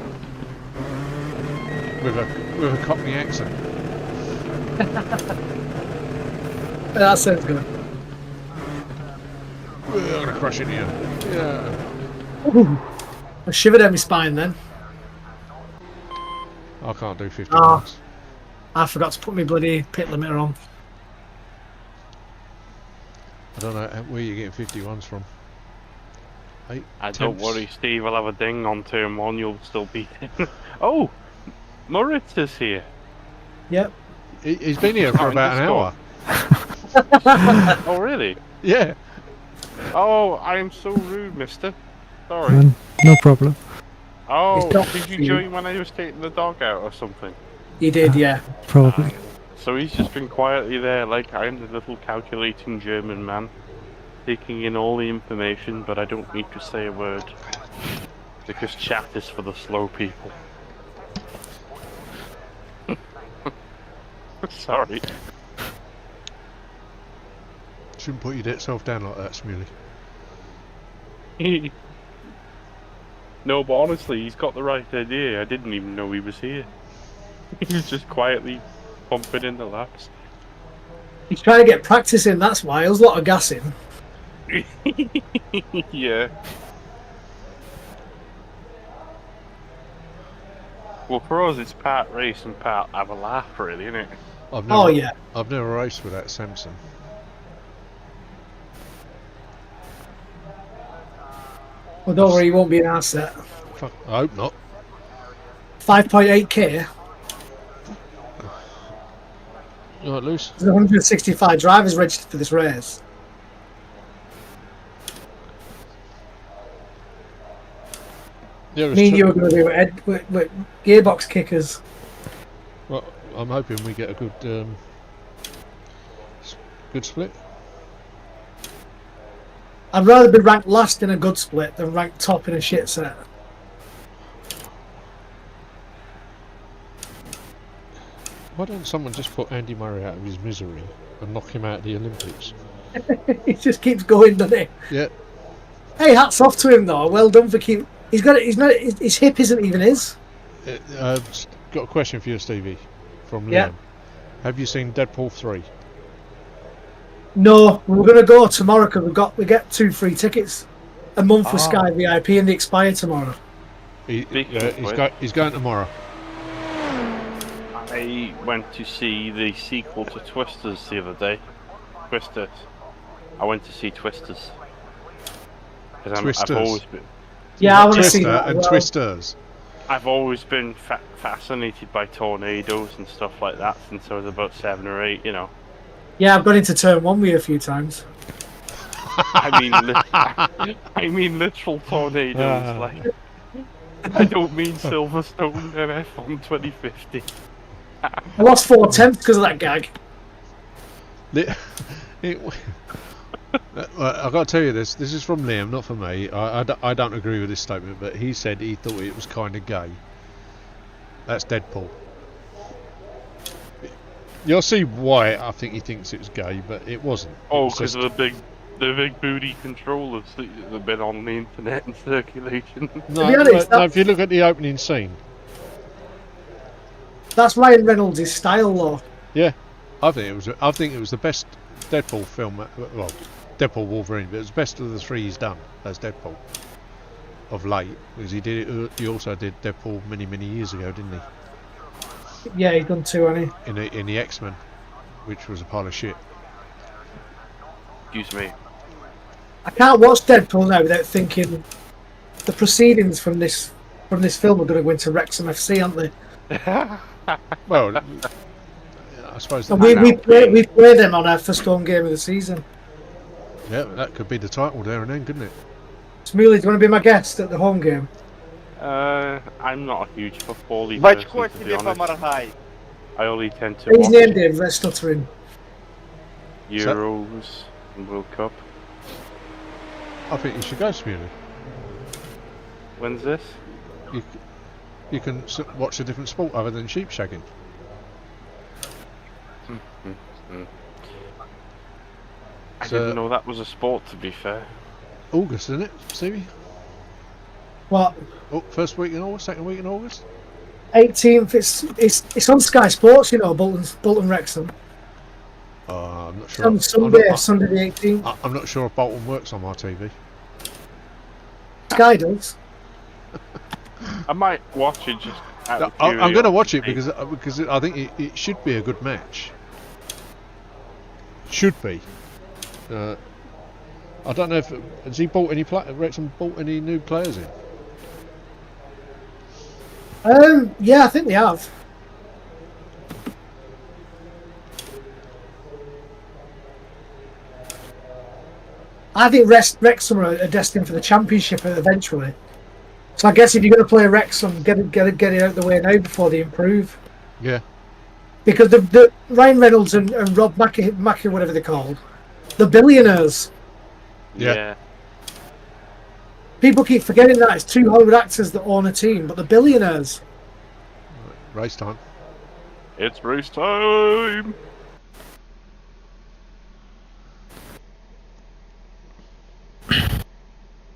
[SPEAKER 1] with a Cockney accent.
[SPEAKER 3] That sounds good.
[SPEAKER 1] I'm gonna crush it here. Yeah.
[SPEAKER 3] Ooh. I shivered down my spine then.
[SPEAKER 1] I can't do 50
[SPEAKER 3] Oh.
[SPEAKER 1] miles.
[SPEAKER 3] I forgot to put my bloody pit limiter on.
[SPEAKER 1] I don't know where you're getting 51s from. Don't
[SPEAKER 7] Don't worry, Steve, I'll have a ding on turn 1, you'll still beat him. Oh! Moritz is here.
[SPEAKER 3] Yep.
[SPEAKER 1] He's been here for about an hour.
[SPEAKER 7] Oh, really?
[SPEAKER 1] Yeah.
[SPEAKER 7] Oh, I am so rude, mister. Sorry.
[SPEAKER 8] No problem.
[SPEAKER 7] Oh,
[SPEAKER 3] It's not
[SPEAKER 7] did
[SPEAKER 3] for
[SPEAKER 7] you
[SPEAKER 3] you.
[SPEAKER 7] join when I was taking the dog out or something?
[SPEAKER 3] You did, yeah.
[SPEAKER 8] Probably.
[SPEAKER 7] So he's just been quietly there, like I'm the little calculating German man, taking in all the information, but I don't need to say a word. Because chat is for the slow people. Sorry.
[SPEAKER 1] Shouldn't put yourself down like that, Smuley.
[SPEAKER 7] No, but honestly, he's got the right idea. I didn't even know he was here. He was just quietly pumping in the laps.
[SPEAKER 3] He's trying to get practice in, that's why. There's a lot of gassing.
[SPEAKER 7] Yeah. Well, for us, it's part race and part have a laugh, really, isn't it?
[SPEAKER 3] Oh, yeah.
[SPEAKER 1] I've never raced with that Samson.
[SPEAKER 3] Well, don't worry, you won't be an asset.
[SPEAKER 1] Fuck, I hope not.
[SPEAKER 3] 5.8k.
[SPEAKER 1] You right, Luce?
[SPEAKER 3] There's 165 drivers registered for this race.
[SPEAKER 1] Yeah,
[SPEAKER 3] Me and you are going to do it with gearbox kickers.
[SPEAKER 1] Well, I'm hoping we get a good split.
[SPEAKER 3] I'd rather be ranked last in a good split than ranked top in a shit set.
[SPEAKER 1] Why don't someone just put Andy Murray out of his misery and knock him out of the Olympics?
[SPEAKER 3] He just keeps going, doesn't he?
[SPEAKER 1] Yeah.
[SPEAKER 3] Hey, hats off to him though. Well done for keep. He's got it. He's not. His hip isn't even his.
[SPEAKER 1] Got a question for you, Stevie, from Liam.
[SPEAKER 3] Yeah.
[SPEAKER 1] Have you seen Deadpool 3?
[SPEAKER 3] No, we're going to go tomorrow because we get 2 free tickets, a month with Sky VIP, and they expire tomorrow.
[SPEAKER 1] He's going tomorrow.
[SPEAKER 7] I went to see the sequel to Twisters the other day. Twisters. I went to see Twisters.
[SPEAKER 1] Twisters.
[SPEAKER 7] I've always been,
[SPEAKER 3] Yeah, I want to
[SPEAKER 1] Twister
[SPEAKER 3] see that.
[SPEAKER 1] and
[SPEAKER 3] Well.
[SPEAKER 1] Twisters.
[SPEAKER 7] I've always been fascinated by tornadoes and stuff like that since I was about 7 or 8, you know.
[SPEAKER 3] Yeah, I've gone into turn 1 with you a few times.
[SPEAKER 7] I mean literal tornadoes. Like, I don't mean Silverstone and F1 2050.
[SPEAKER 3] I lost 4 attempts because of that gag.
[SPEAKER 1] I've got to tell you this. This is from Liam, not from me. I don't agree with this statement, but he said he thought it was kind of gay. That's Deadpool. You'll see why I think he thinks it was gay, but it wasn't.
[SPEAKER 7] Oh, because of the big booty controllers that have been on the internet in circulation.
[SPEAKER 1] No,
[SPEAKER 3] be honest,
[SPEAKER 1] no, if you look at the opening scene,
[SPEAKER 3] That's Ryan Reynolds' style, though.
[SPEAKER 1] yeah, I think it was the best Deadpool film. Well, Deadpool Wolverine, but it was the best of the 3 he's done as Deadpool of late, because he also did Deadpool many years ago, didn't he?
[SPEAKER 3] Yeah, he's done 2, hasn't he?
[SPEAKER 1] in the X-Men, which was a pile of shit.
[SPEAKER 7] Excuse me.
[SPEAKER 3] I can't watch Deadpool now without thinking the proceedings from this film are going to go into Wrexham FC, aren't they?
[SPEAKER 1] Well, I suppose
[SPEAKER 3] And
[SPEAKER 1] that,
[SPEAKER 3] we play them on our first home game of the season.
[SPEAKER 1] yeah, that could be the title there and then, couldn't it?
[SPEAKER 3] Smooley, do you want to be my guest at the home game?
[SPEAKER 7] I'm not a huge football-y
[SPEAKER 4] But
[SPEAKER 7] person, to be honest. I only tend to
[SPEAKER 3] His
[SPEAKER 7] watch
[SPEAKER 3] name, Dave, let's stuttering.
[SPEAKER 7] Euros and World Cup.
[SPEAKER 1] I think you should go, Smuley.
[SPEAKER 7] When's this?
[SPEAKER 1] You can watch a different sport other than sheep shagging.
[SPEAKER 7] I didn't know that was a sport, to be fair.
[SPEAKER 1] August, isn't it, Stevie?
[SPEAKER 3] What?
[SPEAKER 1] Oh, first week in August, second week in August?
[SPEAKER 3] 18th. It's on Sky Sports, you know, Bolton Wrexham.
[SPEAKER 1] I'm not sure.
[SPEAKER 3] On Sunday, Sunday the 18th.
[SPEAKER 1] I'm not sure if Bolton works on my TV.
[SPEAKER 3] Sky does.
[SPEAKER 7] I might watch it just out of
[SPEAKER 1] I'm going to watch it
[SPEAKER 7] curiosity.
[SPEAKER 1] because I think it should be a good match. Should be. I don't know if has he bought any Wrexham bought any new players in.
[SPEAKER 3] Yeah, I think they have. I think Wrexham are destined for the Championship eventually. So I guess if you're going to play Wrexham, get it out of the way now before they improve.
[SPEAKER 1] Yeah.
[SPEAKER 3] Because the Ryan Reynolds and Rob Mackey, whatever they're called, the billionaires.
[SPEAKER 1] Yeah.
[SPEAKER 3] People keep forgetting that it's 2 Hollywood actors that own a team, but the billionaires.
[SPEAKER 1] Race time.
[SPEAKER 7] It's race time!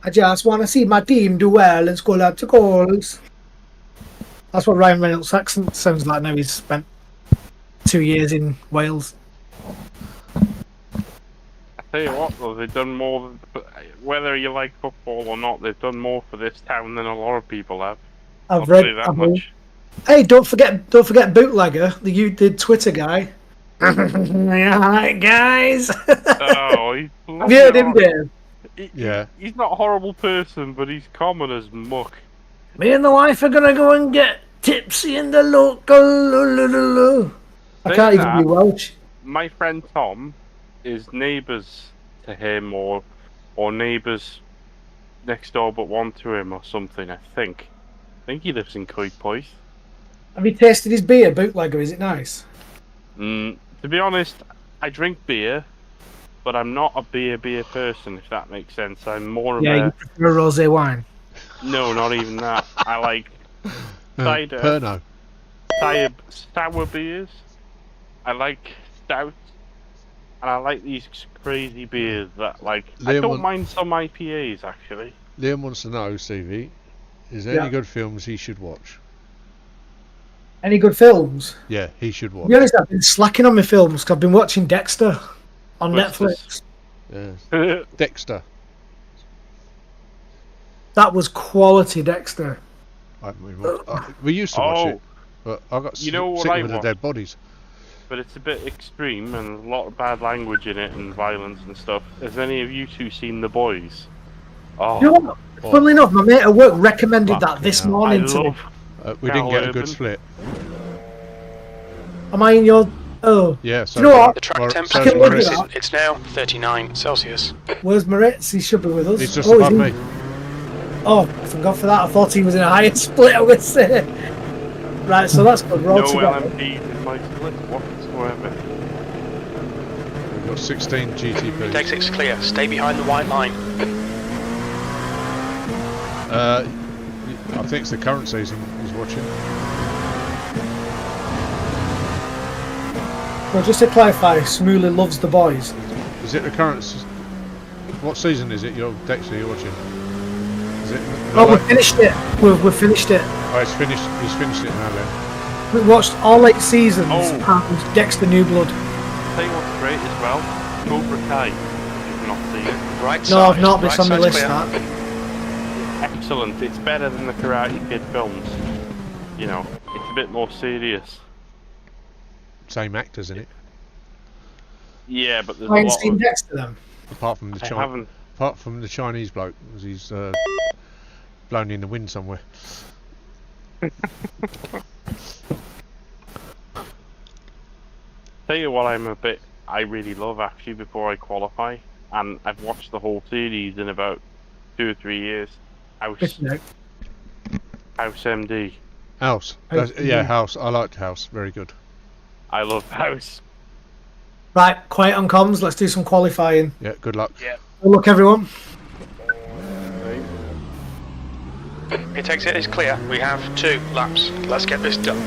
[SPEAKER 3] I just want to see my team do well and score lots of goals. That's what Ryan Reynolds' accent sounds like now. He's spent 2 years in Wales.
[SPEAKER 7] I tell you what, though, they've done more. Whether you like football or not, they've done more for this town than a lot of people have.
[SPEAKER 3] I've read
[SPEAKER 7] that much.
[SPEAKER 3] Hey, don't forget Bootlegger, the Twitter guy. Alright, guys.
[SPEAKER 7] Oh,
[SPEAKER 3] Have you heard him, Dave?
[SPEAKER 1] Yeah.
[SPEAKER 7] He's not a horrible person, but he's common as muck.
[SPEAKER 3] Me and the wife are gonna go and get tipsy in the local. I can't even be Welsh.
[SPEAKER 7] My friend Tom is neighbours to him, or neighbours next door but one to him, or something. I think he lives in Coedpoeth.
[SPEAKER 3] Have you tasted his beer, Bootlegger? Is it nice?
[SPEAKER 7] To be honest, I drink beer, but I'm not a beer person, if that makes sense. I'm more of
[SPEAKER 3] you prefer rosé wine.
[SPEAKER 7] No, not even that. I like cider,
[SPEAKER 1] Pernod.
[SPEAKER 7] sour beers. I like stouts, and I like these crazy beers that, like, I don't mind some IPAs, actually.
[SPEAKER 1] Liam wants to know, CV, is there any good films he should watch?
[SPEAKER 3] Any good films?
[SPEAKER 1] Yeah, he should watch.
[SPEAKER 3] To be honest, I've been slacking on my films because I've been watching Dexter on Netflix.
[SPEAKER 1] Yeah. Dexter.
[SPEAKER 3] That was quality Dexter.
[SPEAKER 1] We used to watch it, but I got sick of the dead bodies.
[SPEAKER 7] But it's a bit extreme and a lot of bad language in it and violence and stuff. Has any of you two seen The Boys? Oh,
[SPEAKER 3] you know what? Funnily enough, my mate at work recommended that this morning to me.
[SPEAKER 1] We didn't get a good split.
[SPEAKER 3] Am I in your... Oh.
[SPEAKER 1] Yeah, so...
[SPEAKER 3] You know what?
[SPEAKER 2] The track temperature, it's now 39 Celsius.
[SPEAKER 3] Where's Moritz? He should be with us.
[SPEAKER 1] He's just above me.
[SPEAKER 3] Oh, thank God for that. I thought he was in a higher split, I would say. Right, so that's good.
[SPEAKER 7] No LMP in my split whatsoever.
[SPEAKER 1] We've got 16 GTP.
[SPEAKER 2] Exit's clear. Stay behind the white line.
[SPEAKER 1] I think it's the current season he's watching.
[SPEAKER 3] Well, just to clarify, Smooley loves The Boys.
[SPEAKER 1] Is it the current... What season is it you're watching? Is it...
[SPEAKER 3] Oh, we finished it. We've finished it.
[SPEAKER 1] Oh, it's finished. He's finished it now then.
[SPEAKER 3] We watched all 8 seasons and Dexter New Blood.
[SPEAKER 7] Tell you what's great as well, Cobra Kai. You've not seen it.
[SPEAKER 2] Right
[SPEAKER 3] no, I've not. It's on the list.
[SPEAKER 7] Excellent. It's better than the Karate Kid films. You know, it's a bit more serious.
[SPEAKER 1] same actors in it,
[SPEAKER 7] Yeah, but there's
[SPEAKER 3] I
[SPEAKER 7] a
[SPEAKER 3] ain't
[SPEAKER 7] lot
[SPEAKER 3] seen
[SPEAKER 7] of.
[SPEAKER 3] next to them.
[SPEAKER 1] apart from the
[SPEAKER 7] I haven't.
[SPEAKER 1] apart from the Chinese bloke, 'cause he's blown in the wind somewhere.
[SPEAKER 7] Tell you what, I really love actually before I qualify, and I've watched the whole series in about 2 or 3 years. House
[SPEAKER 3] No.
[SPEAKER 7] MD.
[SPEAKER 1] House,
[SPEAKER 3] House,
[SPEAKER 1] yeah,
[SPEAKER 3] yeah.
[SPEAKER 1] House. I liked House. Very good.
[SPEAKER 7] I love House.
[SPEAKER 3] Right, quiet on comms. Let's do some qualifying.
[SPEAKER 1] Yeah, good luck.
[SPEAKER 2] Yeah.
[SPEAKER 3] Good luck, everyone.
[SPEAKER 2] It exit is clear. We have 2 laps. Let's get this done.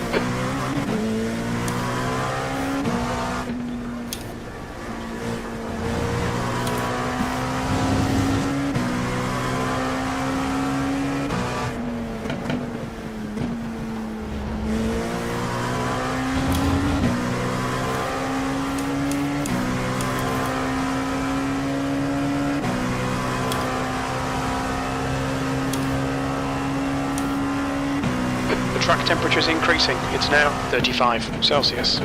[SPEAKER 2] The track temperature is increasing. It's now 35 Celsius.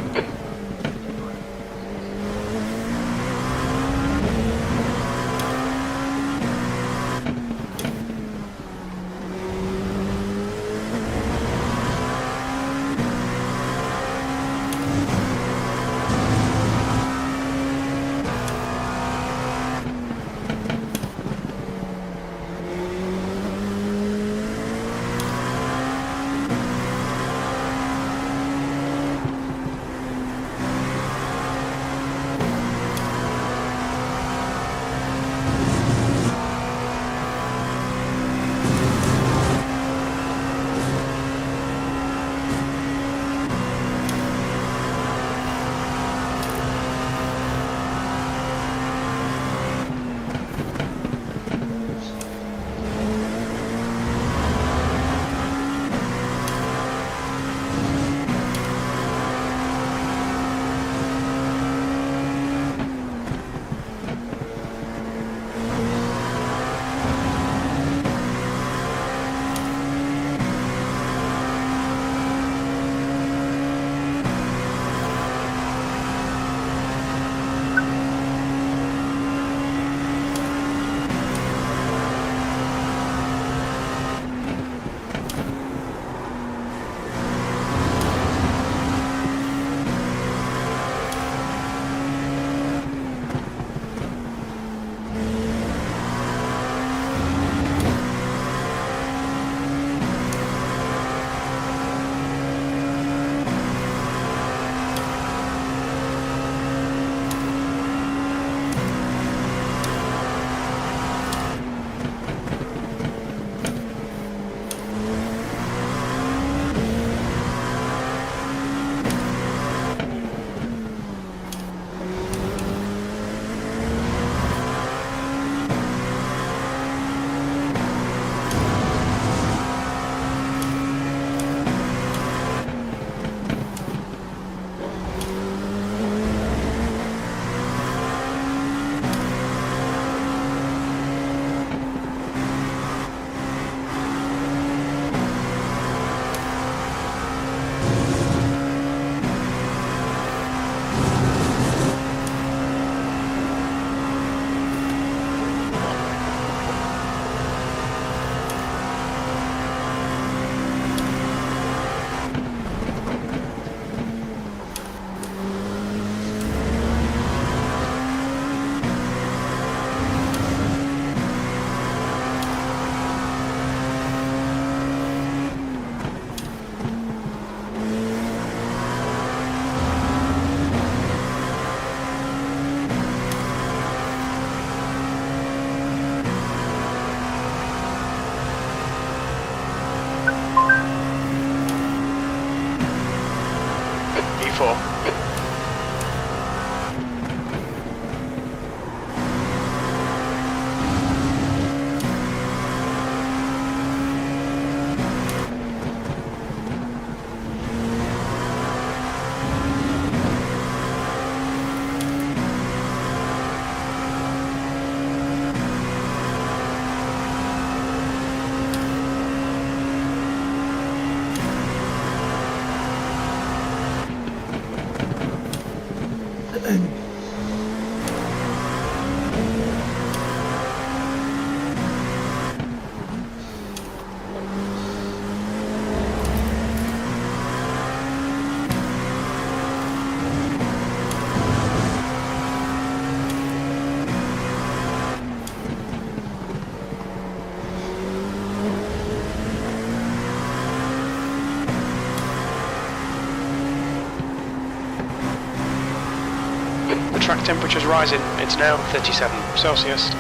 [SPEAKER 2] The track temperature's rising. It's now 37 Celsius.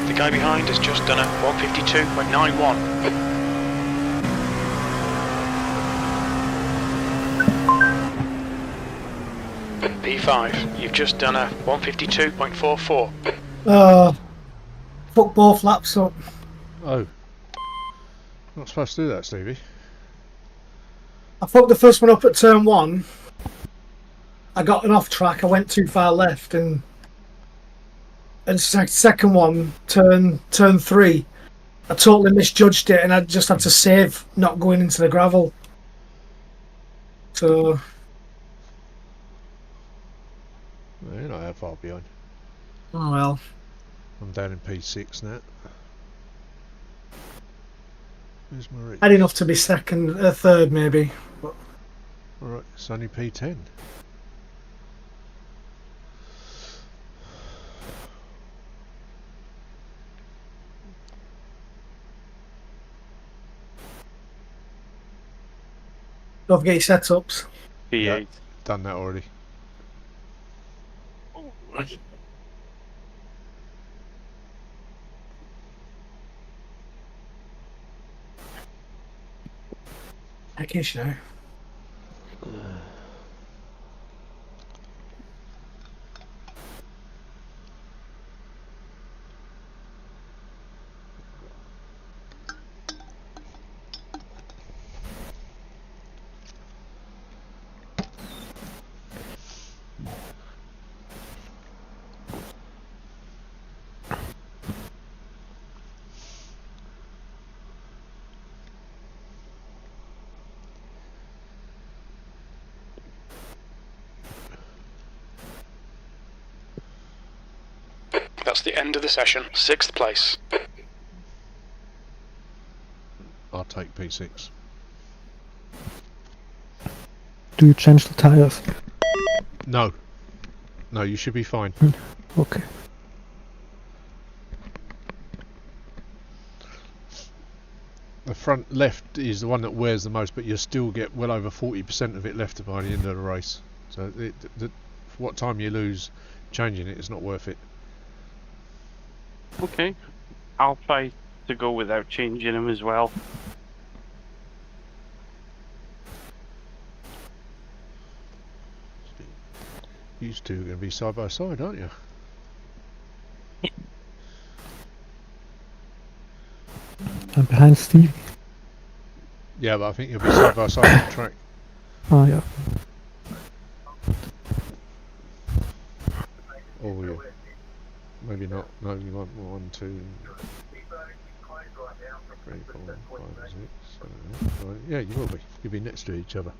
[SPEAKER 2] The guy behind has just done a 152.91. P5, you've just done a 152.44.
[SPEAKER 3] Fuck both laps up.
[SPEAKER 1] Oh. Not supposed to do that, Stevie.
[SPEAKER 3] I fucked the first one up at turn 1. I got an off track, I went too far left, and second one, turn 3, I totally misjudged it and I just had to save not going into the gravel. So
[SPEAKER 1] You're not that far behind.
[SPEAKER 3] oh well.
[SPEAKER 1] I'm down in P6 now. Where's Marie?
[SPEAKER 3] Had enough to be third maybe. But
[SPEAKER 1] Alright, it's only P10.
[SPEAKER 3] don't forget your setups.
[SPEAKER 7] P8.
[SPEAKER 1] Yeah, done that already.
[SPEAKER 3] I guess you know.
[SPEAKER 2] That's the end of the session. 6th place.
[SPEAKER 1] I'll take P6.
[SPEAKER 8] Do you change the tires?
[SPEAKER 1] No. No, you should be fine.
[SPEAKER 8] Okay.
[SPEAKER 1] The front left is the one that wears the most, but you'll still get well over 40% of it left by the end of the race. So for what time you lose changing it, it's not worth it.
[SPEAKER 7] Okay. I'll try to go without changing them as well.
[SPEAKER 1] You two are going to be side by side, aren't you?
[SPEAKER 8] I'm behind Steve.
[SPEAKER 1] Yeah, but I think you'll be side by side on the track.
[SPEAKER 8] Oh yeah.
[SPEAKER 1] Oh yeah. Maybe not. No, you want 1, 2, 3, 4, 5, 6, 7, 8. Right. Yeah, you will be. You'll be next to each other.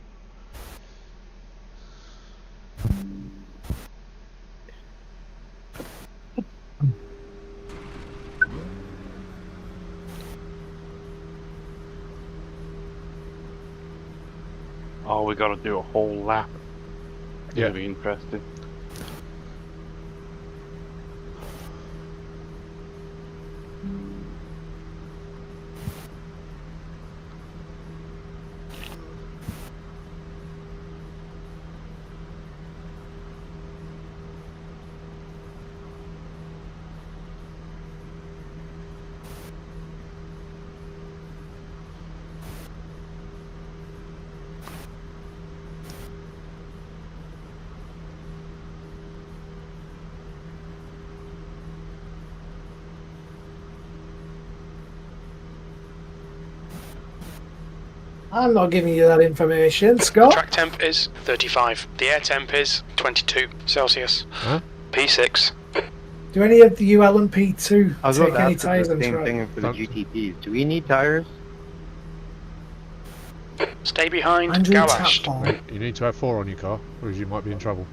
[SPEAKER 7] Oh, we got to do a whole lap.
[SPEAKER 1] Yeah.
[SPEAKER 7] It'll be interesting.
[SPEAKER 3] I'm not giving you that information,
[SPEAKER 2] The
[SPEAKER 3] Scott.
[SPEAKER 2] track temp is 35. The air temp is 22 Celsius.
[SPEAKER 1] Huh?
[SPEAKER 2] P6.
[SPEAKER 3] Do any of you LMP2
[SPEAKER 6] I was about
[SPEAKER 3] take
[SPEAKER 6] to
[SPEAKER 3] any
[SPEAKER 6] ask
[SPEAKER 3] tyres
[SPEAKER 6] the
[SPEAKER 3] on
[SPEAKER 6] same
[SPEAKER 3] track?
[SPEAKER 6] thing for the
[SPEAKER 1] Don't-
[SPEAKER 6] GTPs. Do we need tires?
[SPEAKER 2] Stay behind.
[SPEAKER 3] Andrew
[SPEAKER 2] Galashed.
[SPEAKER 3] Tapfall.
[SPEAKER 1] You need to have 4 on your car, or you might be in trouble.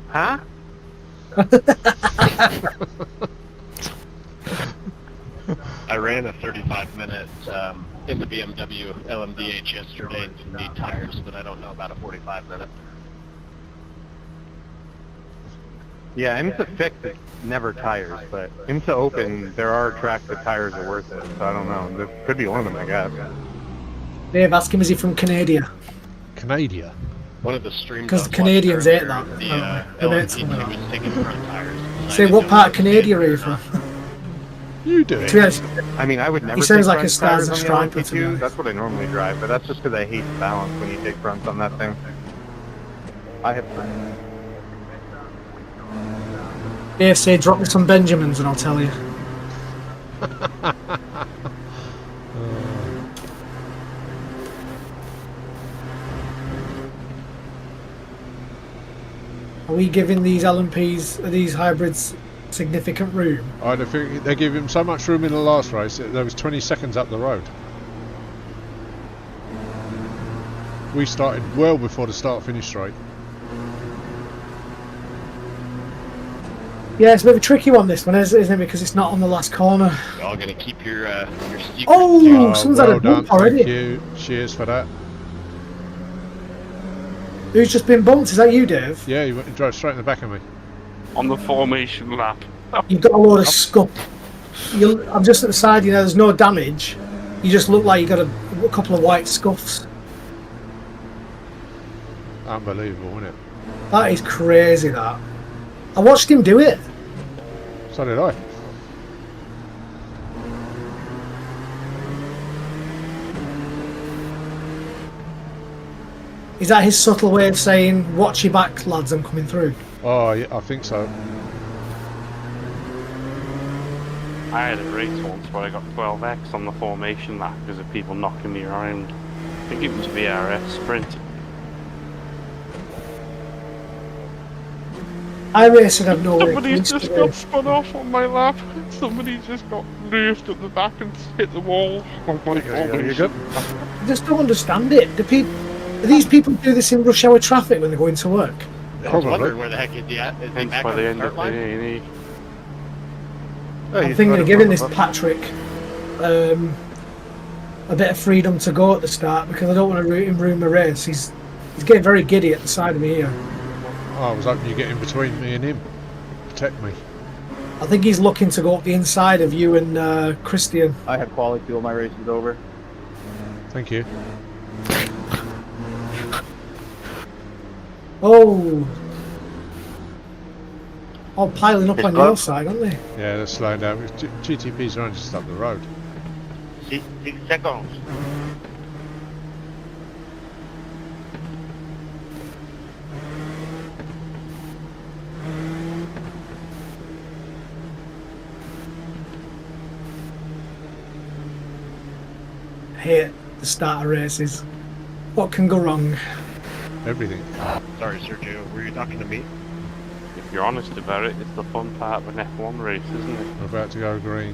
[SPEAKER 6] Huh?
[SPEAKER 9] I ran a 35-minute in the BMW LMDH yesterday to need tires, but I don't know about a 45-minute.
[SPEAKER 6] Yeah, IMSA fixed never tires, but IMSA Open, there are tracks that tires are worth it, so I don't know. This could be one of them, I guess.
[SPEAKER 3] Dave, ask him, is he from Canada?
[SPEAKER 1] Canada.
[SPEAKER 9] One of the streams
[SPEAKER 3] 'Cause
[SPEAKER 9] I was
[SPEAKER 3] Canadians
[SPEAKER 9] watching
[SPEAKER 3] hate that.
[SPEAKER 9] earlier,
[SPEAKER 3] Oh,
[SPEAKER 9] the
[SPEAKER 3] they hate
[SPEAKER 9] LMP2 was taking front tires.
[SPEAKER 3] Say, what part of Canada are you from?
[SPEAKER 1] You do.
[SPEAKER 3] To be honest,
[SPEAKER 6] I mean, I would never
[SPEAKER 3] He sounds
[SPEAKER 6] take
[SPEAKER 3] like a
[SPEAKER 6] front
[SPEAKER 3] Stars
[SPEAKER 6] tires
[SPEAKER 3] and
[SPEAKER 6] on the
[SPEAKER 3] Stripes, to be
[SPEAKER 6] LMP2.
[SPEAKER 3] honest.
[SPEAKER 6] That's what I normally drive, but that's just because I hate the balance when you take fronts on that thing. I have
[SPEAKER 3] Dave, say, drop me some Benjamins and I'll tell you. Are we giving these LMPs, these hybrids, significant room?
[SPEAKER 1] I don't think they gave him so much room in the last race. There was 20 seconds up the road. We started well before the start-finish straight.
[SPEAKER 3] Yeah, it's a bit of a tricky one, this one, isn't it? Because it's not on the last corner.
[SPEAKER 9] You're all gonna keep your secrets.
[SPEAKER 3] Oh, someone's had a
[SPEAKER 1] done.
[SPEAKER 3] bump already.
[SPEAKER 1] Thank you. Cheers for that.
[SPEAKER 3] Who's just been bumped? Is that you, Dave?
[SPEAKER 1] Yeah, you drove straight in the back of me.
[SPEAKER 7] On the formation lap.
[SPEAKER 3] You've got a load of scuff. I'm just at the side, you know, there's no damage. You just look like you got a couple of white scuffs.
[SPEAKER 1] Unbelievable, isn't it?
[SPEAKER 3] That is crazy, that. I watched him do it.
[SPEAKER 1] So did I.
[SPEAKER 3] Is that his subtle way of saying, watch your back, lads, I'm coming through?
[SPEAKER 1] Oh, yeah, I think so.
[SPEAKER 7] I had a race once where I got 12x on the formation lap because of people knocking me around. I think it was VRS sprint.
[SPEAKER 3] iRacing have no way of
[SPEAKER 7] Somebody
[SPEAKER 3] police
[SPEAKER 7] just
[SPEAKER 3] today.
[SPEAKER 7] got spun off on my lap. Somebody just got nerfed at the back and hit the wall. Oh my god.
[SPEAKER 1] You good?
[SPEAKER 3] I just don't understand it. Do these people do this in rush hour traffic when they're going to work?
[SPEAKER 9] I was wondering where the heck is he at? Is he
[SPEAKER 7] Hence
[SPEAKER 9] back
[SPEAKER 7] by
[SPEAKER 9] on
[SPEAKER 7] the
[SPEAKER 9] the
[SPEAKER 7] end
[SPEAKER 9] start
[SPEAKER 7] of the
[SPEAKER 9] line?
[SPEAKER 7] A&E.
[SPEAKER 6] Oh,
[SPEAKER 3] I'm
[SPEAKER 6] he's
[SPEAKER 3] thinking
[SPEAKER 6] got
[SPEAKER 3] of
[SPEAKER 6] it
[SPEAKER 3] giving
[SPEAKER 6] from
[SPEAKER 3] this
[SPEAKER 6] above.
[SPEAKER 3] Patrick a bit of freedom to go at the start because I don't want to ruin my race. He's getting very giddy at the side of me here.
[SPEAKER 1] Oh, I was hoping you get in between me and him. Protect me.
[SPEAKER 3] I think he's looking to go up the inside of you and Christian.
[SPEAKER 6] I have quality fuel, my race is over.
[SPEAKER 1] Thank you.
[SPEAKER 3] Oh, all piling up
[SPEAKER 6] It's
[SPEAKER 3] on your
[SPEAKER 6] up.
[SPEAKER 3] side, aren't they?
[SPEAKER 1] Yeah, they're slowing down. GTP's are only just up the road.
[SPEAKER 9] 6 seconds.
[SPEAKER 3] Hate the start of races. What can go wrong?
[SPEAKER 1] Everything.
[SPEAKER 9] Sorry, Sergio. Were you talking to me?
[SPEAKER 7] If you're honest about it, it's the fun part of an F1 race, isn't it?
[SPEAKER 1] We're about to go green.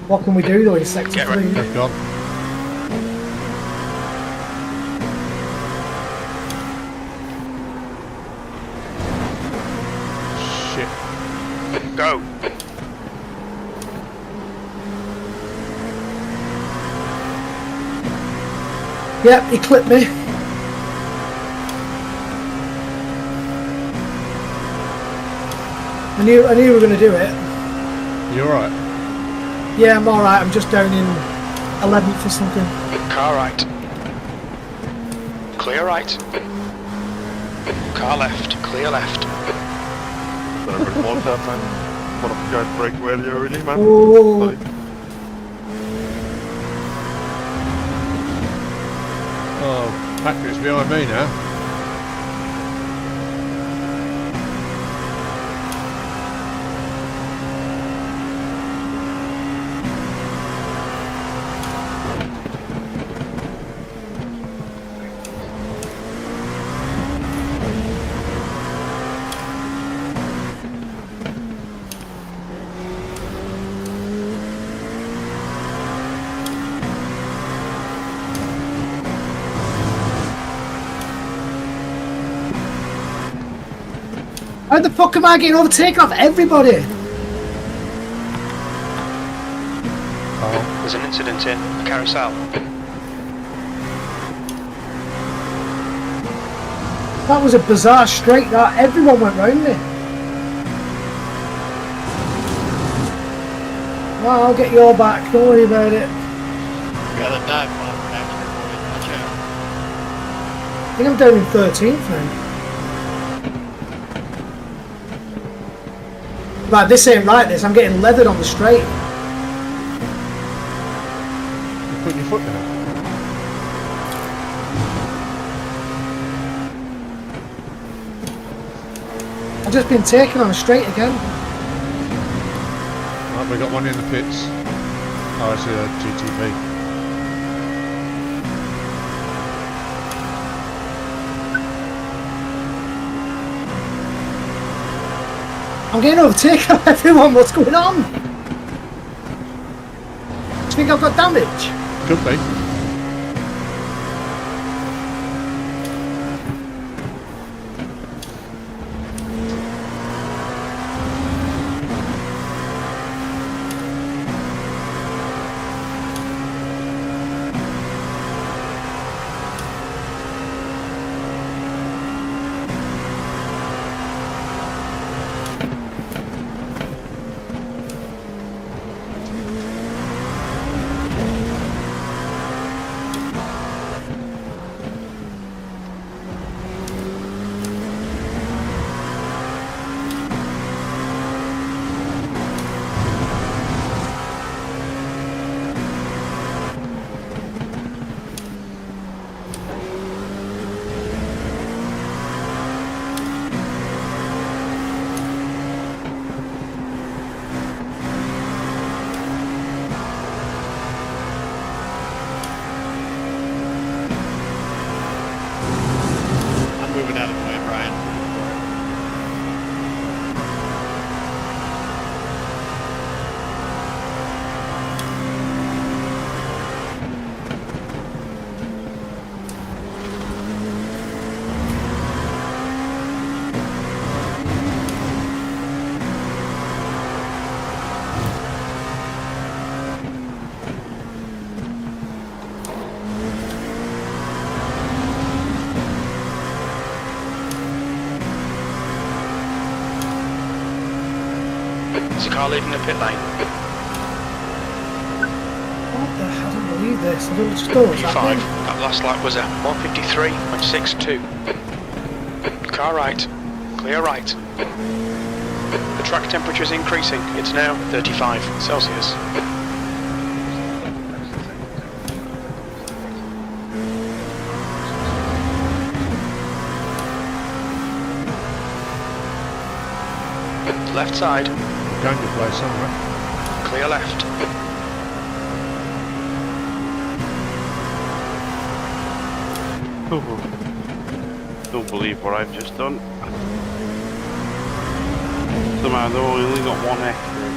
[SPEAKER 3] What can we do though in sector
[SPEAKER 2] Get ready.
[SPEAKER 3] 3?
[SPEAKER 1] They've gone. Shit.
[SPEAKER 2] Go.
[SPEAKER 3] Yep, he clipped me. I knew we were going to do it.
[SPEAKER 1] You alright?
[SPEAKER 3] Yeah, I'm alright. I'm just down in 11th or something.
[SPEAKER 2] Car right. Clear right. Car left. Clear left.
[SPEAKER 6] So everybody wants that, man. What up, guys? Break ready already, man?
[SPEAKER 3] Oh.
[SPEAKER 6] Like,
[SPEAKER 1] Oh, Patrick's behind me now.
[SPEAKER 3] Why the fuck am I getting overtaken off everybody?
[SPEAKER 1] Oh,
[SPEAKER 2] There's an incident in the carousel.
[SPEAKER 3] That was a bizarre straight that everyone went round me. Well, I'll get your back, don't worry about it.
[SPEAKER 9] Got a dive bomb back here, boys. Watch out.
[SPEAKER 3] I think I'm down in 13th now. Right, this ain't right, this. I'm getting leathered on the straight.
[SPEAKER 1] you put your foot down.
[SPEAKER 3] I've just been taken on a straight again.
[SPEAKER 1] Right, we got one in the pits. Oh, it's a GTP.
[SPEAKER 3] I'm getting overtaken on everyone. What's going on? Do you think I've got damage?
[SPEAKER 1] Could be.
[SPEAKER 9] I'm moving out of the way, Brian.
[SPEAKER 2] There's a car leaving the pit lane.
[SPEAKER 3] What the hell? I don't believe this. I don't just know what's
[SPEAKER 2] P5.
[SPEAKER 3] happening.
[SPEAKER 2] That last lap was a 153.62. Car right. Clear right. The track temperature is increasing. It's now 35 Celsius. Left side.
[SPEAKER 1] Going to play somewhere.
[SPEAKER 2] Clear left.
[SPEAKER 7] Don't believe what I've just done. Somehow though, I only got one extra.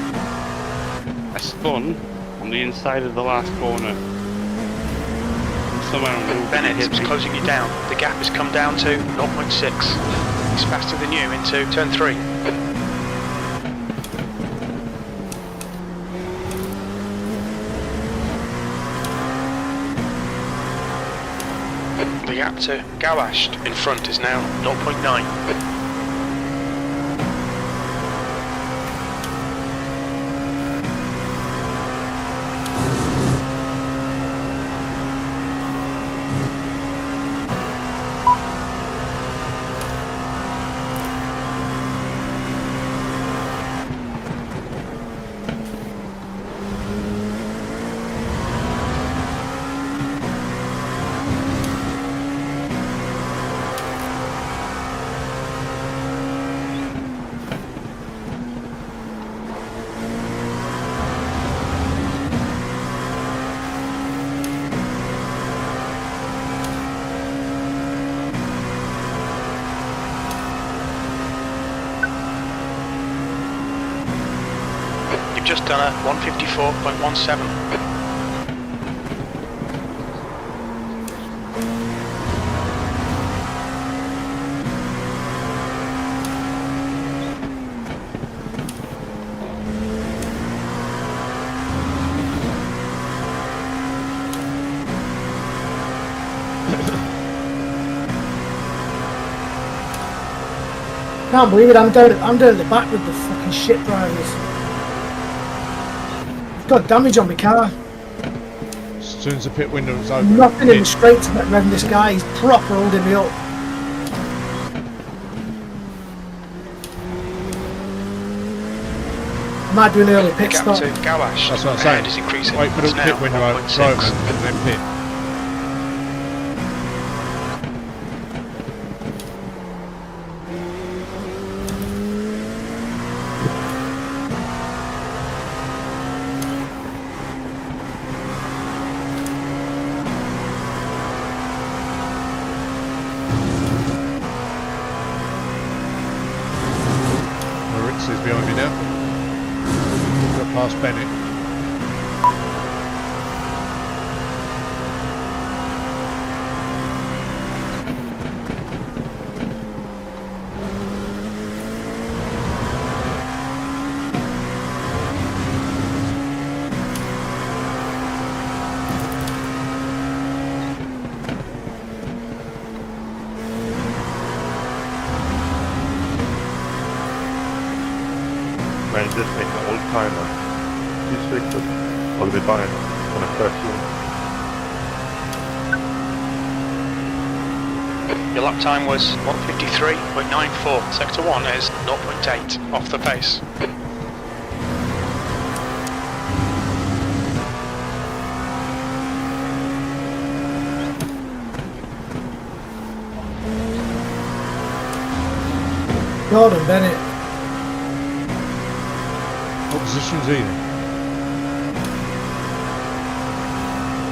[SPEAKER 7] I spun on the inside of the last corner. And somehow
[SPEAKER 2] Bennett
[SPEAKER 7] hit
[SPEAKER 2] is
[SPEAKER 7] me.
[SPEAKER 2] closing you down. The gap has come down to 0.6. He's faster than you into turn 3. The gap to Gawasht in front is now 0.9. You've just done a 154.17.
[SPEAKER 3] Can't believe it, I'm down at the back with the fucking shit drivers. I've got damage on my car.
[SPEAKER 1] As soon as the pit window was open.
[SPEAKER 3] Nothing in the straight to revving this guy, he's proper holding me up. I might do an early pit
[SPEAKER 2] Gap
[SPEAKER 3] stop.
[SPEAKER 2] to Gawash.
[SPEAKER 1] That's what I'm saying.
[SPEAKER 2] Is increasing.
[SPEAKER 1] Wait for the
[SPEAKER 2] It's
[SPEAKER 1] pit
[SPEAKER 2] now
[SPEAKER 1] window open,
[SPEAKER 2] 1.6.
[SPEAKER 1] drive and then pit. Maritz is behind me now. Got past Bennett.
[SPEAKER 6] Man, just make an old timer. He's fixed it. I'll be fine when I press you.
[SPEAKER 2] Your lap time was 1:53.94. Sector 1 is 0.8 off the pace.
[SPEAKER 3] Gordon Bennett.
[SPEAKER 1] What position's he in?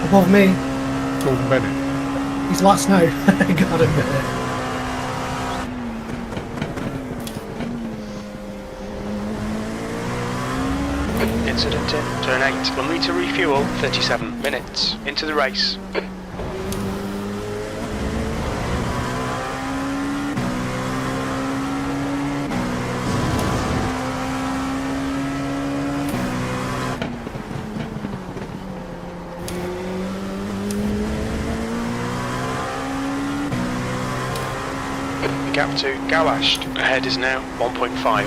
[SPEAKER 3] Above me.
[SPEAKER 1] Gordon Bennett.
[SPEAKER 3] He's last now. Gordon Bennett.
[SPEAKER 2] Incident in turn 8. We'll need to refuel 37 minutes into the race. The gap to Gawash ahead is now 1.5.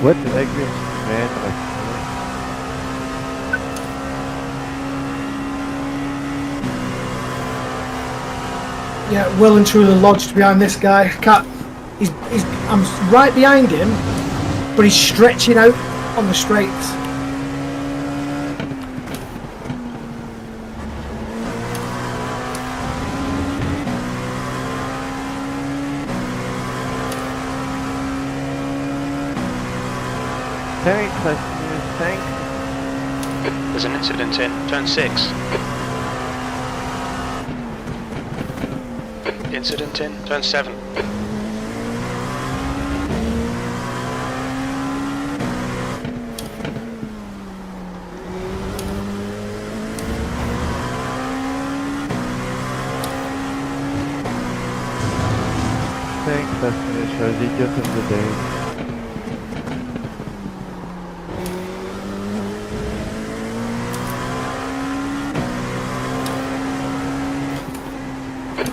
[SPEAKER 4] What the heck, man?
[SPEAKER 3] Yeah, well and truly lodged behind this guy. I'm right behind him, but he's stretching out on the straights.
[SPEAKER 4] Thanks, thanks.
[SPEAKER 2] There's an incident in turn 6. Incident in turn 7.
[SPEAKER 4] Thanks, let's finish our idiot of the day.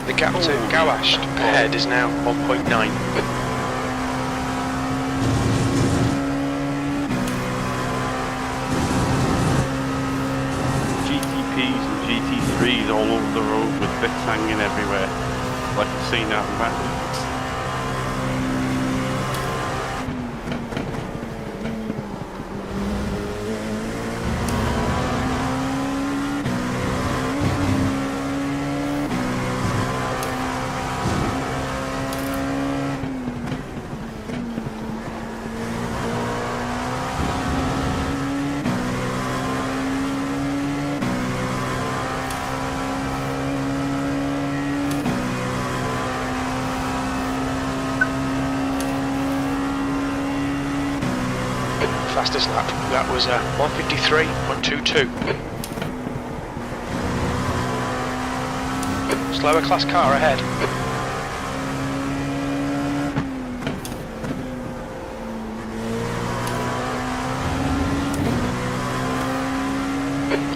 [SPEAKER 2] The gap to Gawash ahead is now 1.9.
[SPEAKER 7] GTPs and GT3s all over the road with bits hanging everywhere. Like you've seen out in back.
[SPEAKER 2] fastest lap. That was 153.22. Slower class car ahead.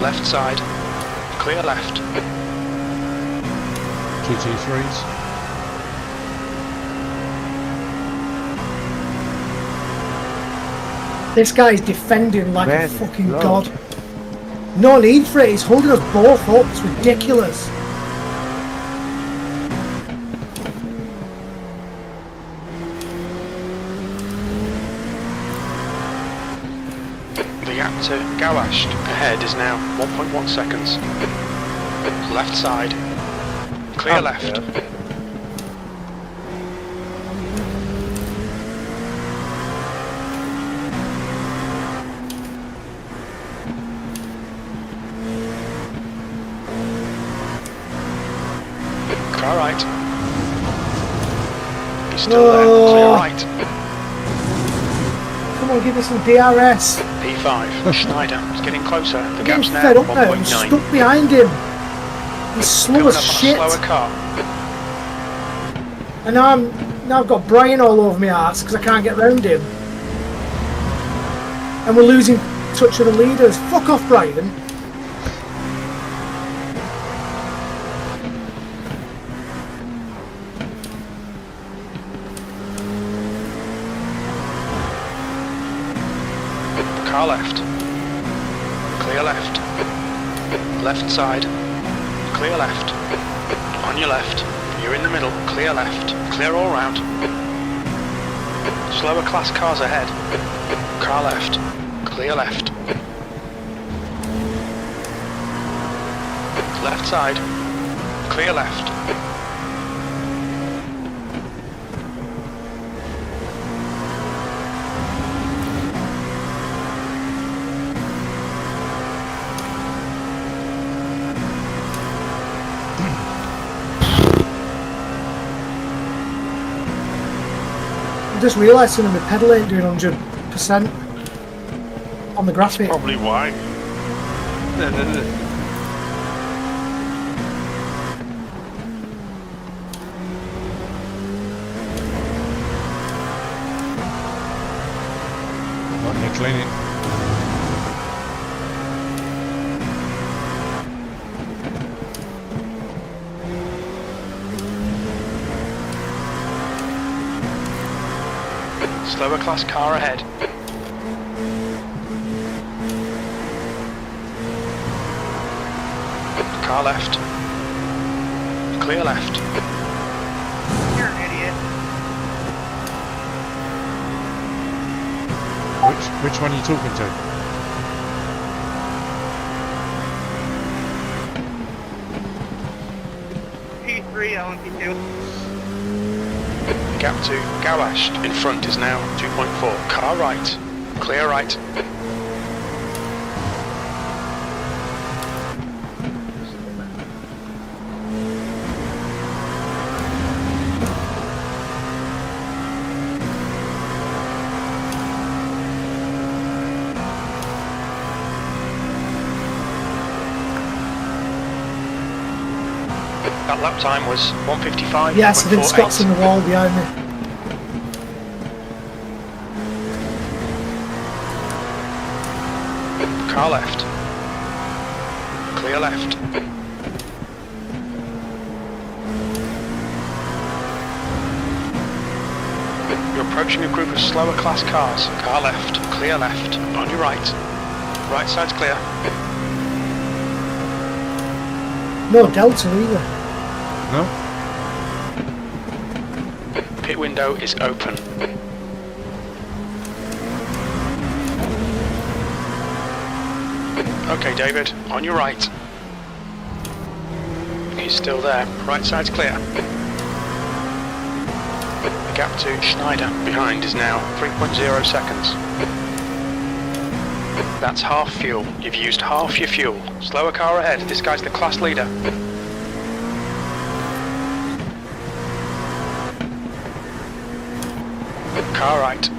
[SPEAKER 2] Left side. Clear left.
[SPEAKER 1] GT3s.
[SPEAKER 3] This guy's defending like a
[SPEAKER 6] Man,
[SPEAKER 3] fucking
[SPEAKER 6] no.
[SPEAKER 3] god. No need for it, he's holding us both up, it's ridiculous.
[SPEAKER 2] The gap to Gawash ahead is now 1.1 seconds. Left side. Clear left. Car right. He's still there. Clear right.
[SPEAKER 3] Come on, give us some DRS.
[SPEAKER 2] P5. Schneider is getting closer. The
[SPEAKER 3] I'm
[SPEAKER 2] gap's
[SPEAKER 3] getting
[SPEAKER 2] now
[SPEAKER 3] fed up now, I'm
[SPEAKER 2] 1.9.
[SPEAKER 3] stuck behind him. He's slow
[SPEAKER 2] Coming
[SPEAKER 3] as
[SPEAKER 2] up
[SPEAKER 3] shit.
[SPEAKER 2] on a slower car.
[SPEAKER 3] And now I've got Brian all over my ass because I can't get round him. And we're losing touch of the leaders. Fuck off, Brian.
[SPEAKER 2] Car left. Clear left. Left side. Clear left. On your left. You're in the middle. Clear left. Clear all round. Slower class cars ahead. Car left. Clear left. Left side. Clear left.
[SPEAKER 3] I just realised something, my pedal ain't doing 100% on the graphic.
[SPEAKER 7] Probably why.
[SPEAKER 1] Right, they're cleaning.
[SPEAKER 2] Slower class car ahead. Car left. Clear left.
[SPEAKER 5] You're an idiot.
[SPEAKER 1] Which one are you talking to?
[SPEAKER 5] P3, LMP2.
[SPEAKER 2] Gap to Gawash in front is now 2.4. Car right. Clear right. That lap time was 1:55.
[SPEAKER 3] Yes, I think Scott's in the wall behind me.
[SPEAKER 2] Car left. Clear left. You're approaching a group of slower class cars. Car left. Clear left. On your right. Right side's clear.
[SPEAKER 3] No Delta either.
[SPEAKER 1] No?
[SPEAKER 2] Pit window is open. Okay, David, on your right. He's still there. Right side's clear. The gap to Schneider behind is now 3.0 seconds. That's half fuel. You've used half your fuel. Slower car ahead. This guy's the class leader. Car right.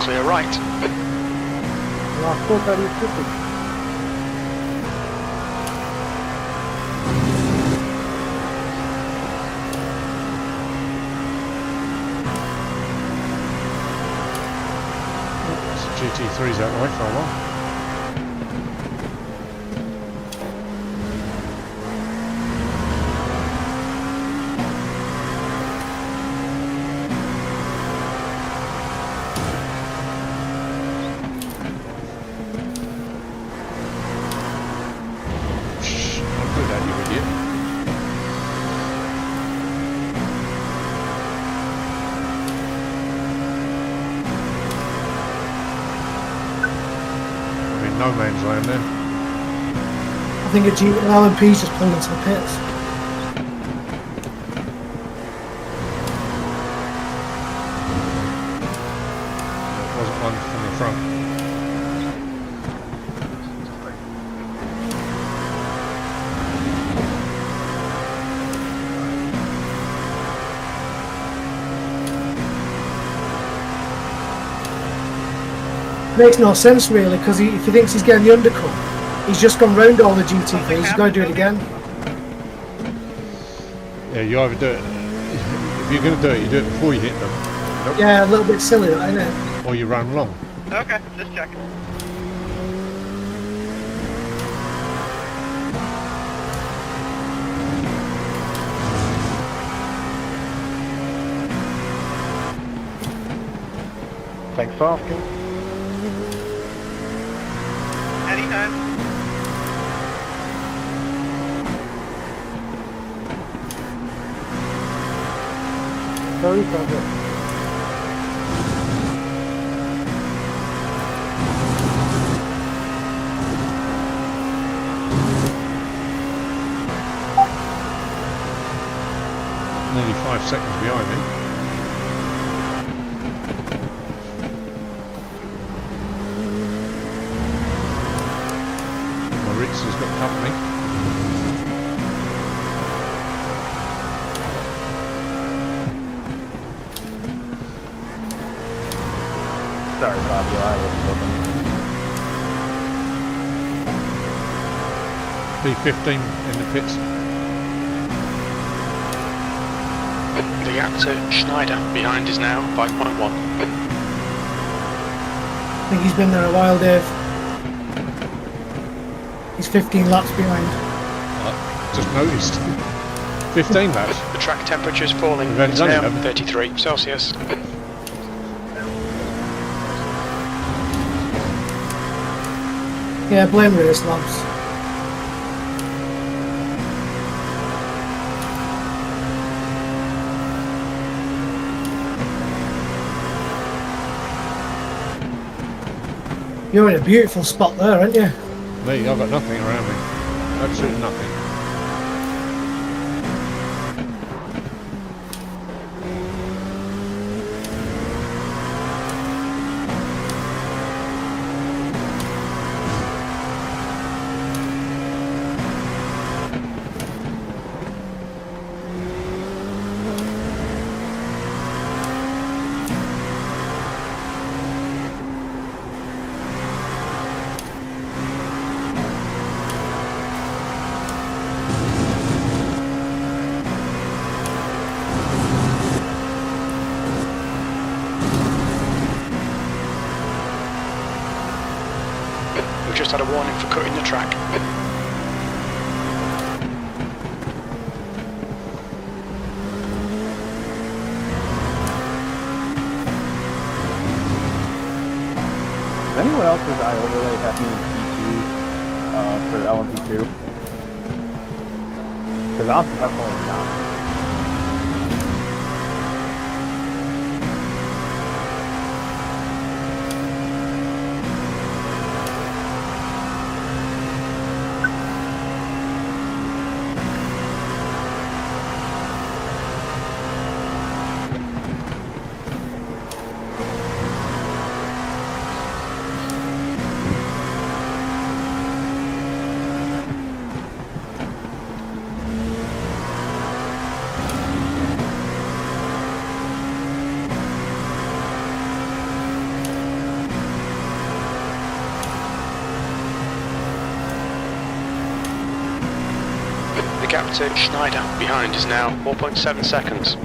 [SPEAKER 2] Clear right.
[SPEAKER 4] Last quarter is 50.
[SPEAKER 1] GT3's out the way for a while. Shh, don't do that, you idiot. No man's land there.
[SPEAKER 3] I think an LMP's just pulled into the pits.
[SPEAKER 1] There wasn't one from the front.
[SPEAKER 3] Makes no sense really, because if he thinks he's getting the undercut, he's just gone round all the GT3s, he's got to do it again.
[SPEAKER 1] Yeah, you either do it, if you're going to do it, you do it before you hit them. Nope.
[SPEAKER 3] Yeah, a little bit silly that, isn't it?
[SPEAKER 1] Or you run long.
[SPEAKER 9] Okay, just checking.
[SPEAKER 6] Thanks for asking.
[SPEAKER 9] Anytime.
[SPEAKER 4] Sorry, brother.
[SPEAKER 1] Nearly 5 seconds behind me. Ritz has got company.
[SPEAKER 6] Sorry, Fabio, I wasn't looking.
[SPEAKER 1] B15 in the pits.
[SPEAKER 2] The gap to Schneider behind is now 5.1.
[SPEAKER 3] I think he's been there a while, Dave. He's 15 laps behind.
[SPEAKER 1] Just noticed. 15 laps.
[SPEAKER 2] The track temperature is falling.
[SPEAKER 1] We've
[SPEAKER 2] It's
[SPEAKER 1] only
[SPEAKER 2] now
[SPEAKER 1] done 11.
[SPEAKER 2] 33 Celsius.
[SPEAKER 3] Yeah, blame race laps. You're in a beautiful spot there, aren't you?
[SPEAKER 1] Me, I've got nothing around me. Absolutely nothing.
[SPEAKER 2] We've just had a warning for cutting the track.
[SPEAKER 4] Does anyone else's eye overlay have me in P2 for LMP2? Because I'm definitely not.
[SPEAKER 2] Gap to Schneider behind is now 4.7 seconds.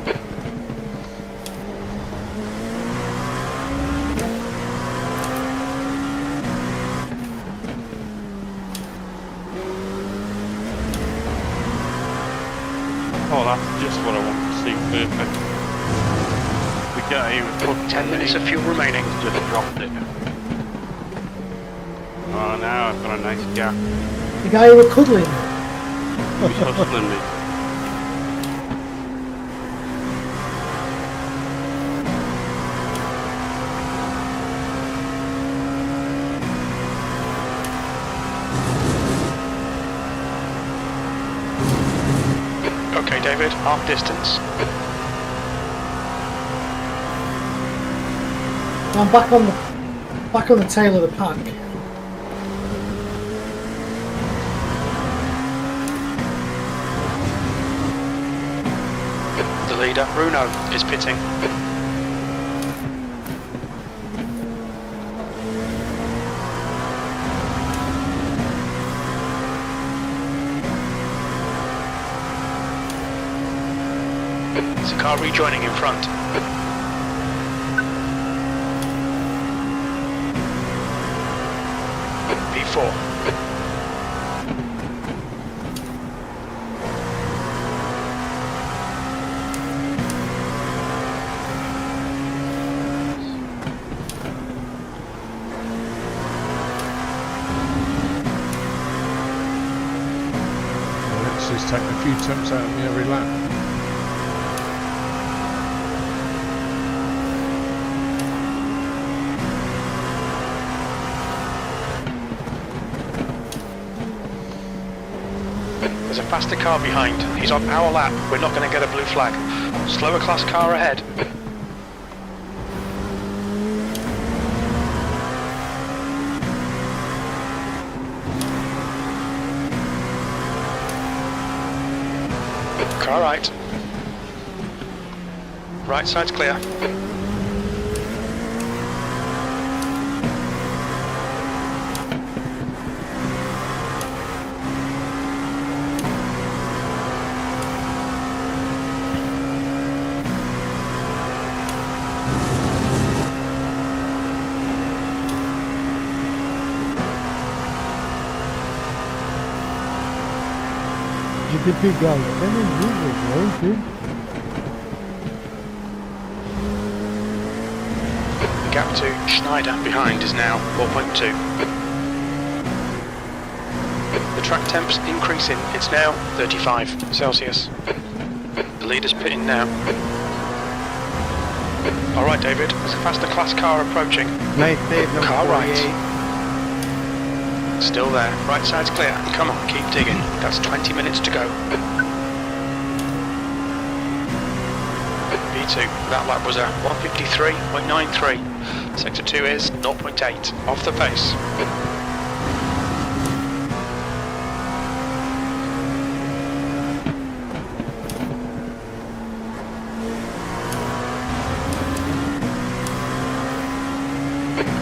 [SPEAKER 7] Oh, that's just what I want to see. Perfect. We get even
[SPEAKER 2] 10 minutes of fuel remaining.
[SPEAKER 7] Just dropped it. Oh, now I've got a nice gap.
[SPEAKER 3] The guy who were cuddling.
[SPEAKER 7] Who's hustling me?
[SPEAKER 2] Okay, David, half distance.
[SPEAKER 3] I'm back on the tail of the pack.
[SPEAKER 2] The leader, Bruno, is pitting. There's a car rejoining in front. P4.
[SPEAKER 1] Alexis taking a few temps out of me every lap.
[SPEAKER 2] There's a faster car behind. He's on our lap. We're not going to get a blue flag. Slower class car ahead. Car right. Right side's clear.
[SPEAKER 4] GP guys, can you do this, dude?
[SPEAKER 2] The gap to Schneider behind is now 4.2. The track temp's increasing. It's now 35 Celsius. The leader's pitting now. Alright, David, there's a faster class car approaching.
[SPEAKER 6] Nice save, number
[SPEAKER 2] Car
[SPEAKER 6] 48.
[SPEAKER 2] right. Still there. Right side's clear. Come on, keep digging. That's 20 minutes to go. V2. That lap was a 153.93. Sector 2 is 0.8. Off the pace.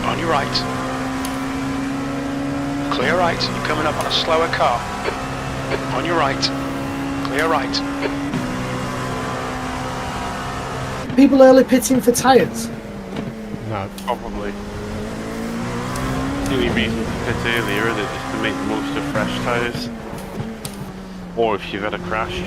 [SPEAKER 2] On your right. Clear right, you're coming up on a slower car. On your right. Clear right.
[SPEAKER 3] People early pitting for tyres.
[SPEAKER 1] No.
[SPEAKER 7] Probably. The only reason to pit earlier is just to make the most of fresh tyres. Or if you've had a crash.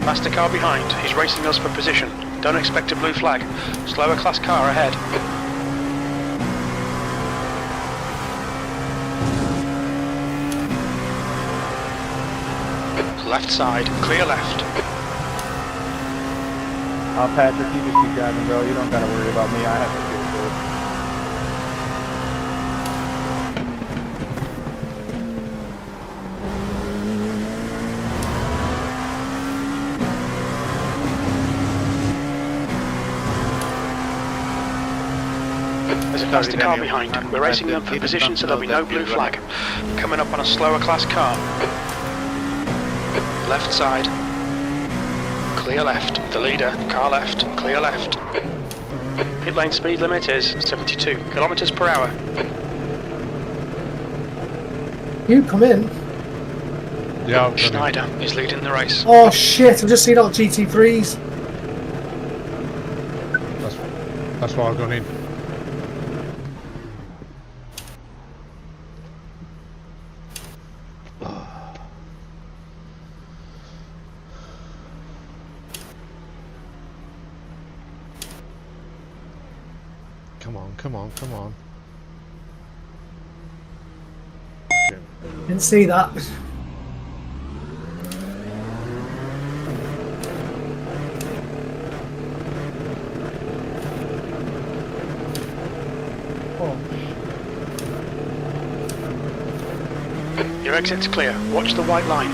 [SPEAKER 2] Faster car behind. He's racing us for position. Don't expect a blue flag. Slower class car ahead. Left side. Clear left.
[SPEAKER 5] Patrick, you just keep driving, bro. You don't gotta worry about me. I have to feel good.
[SPEAKER 2] There's a faster car behind. We're racing them for position so there'll be no blue flag. Coming up on a slower class car. left side. Clear left. The leader, car left, clear left. Pit lane speed limit is 72 kilometers per hour.
[SPEAKER 3] You come in.
[SPEAKER 1] Yeah, I've done it.
[SPEAKER 2] Schneider is leading the race.
[SPEAKER 3] Oh shit, I've just seen all GT3s.
[SPEAKER 1] That's why I've gone in. Come on, come on, come on. Okay.
[SPEAKER 3] Didn't see that.
[SPEAKER 2] Your exit's clear. Watch the white line.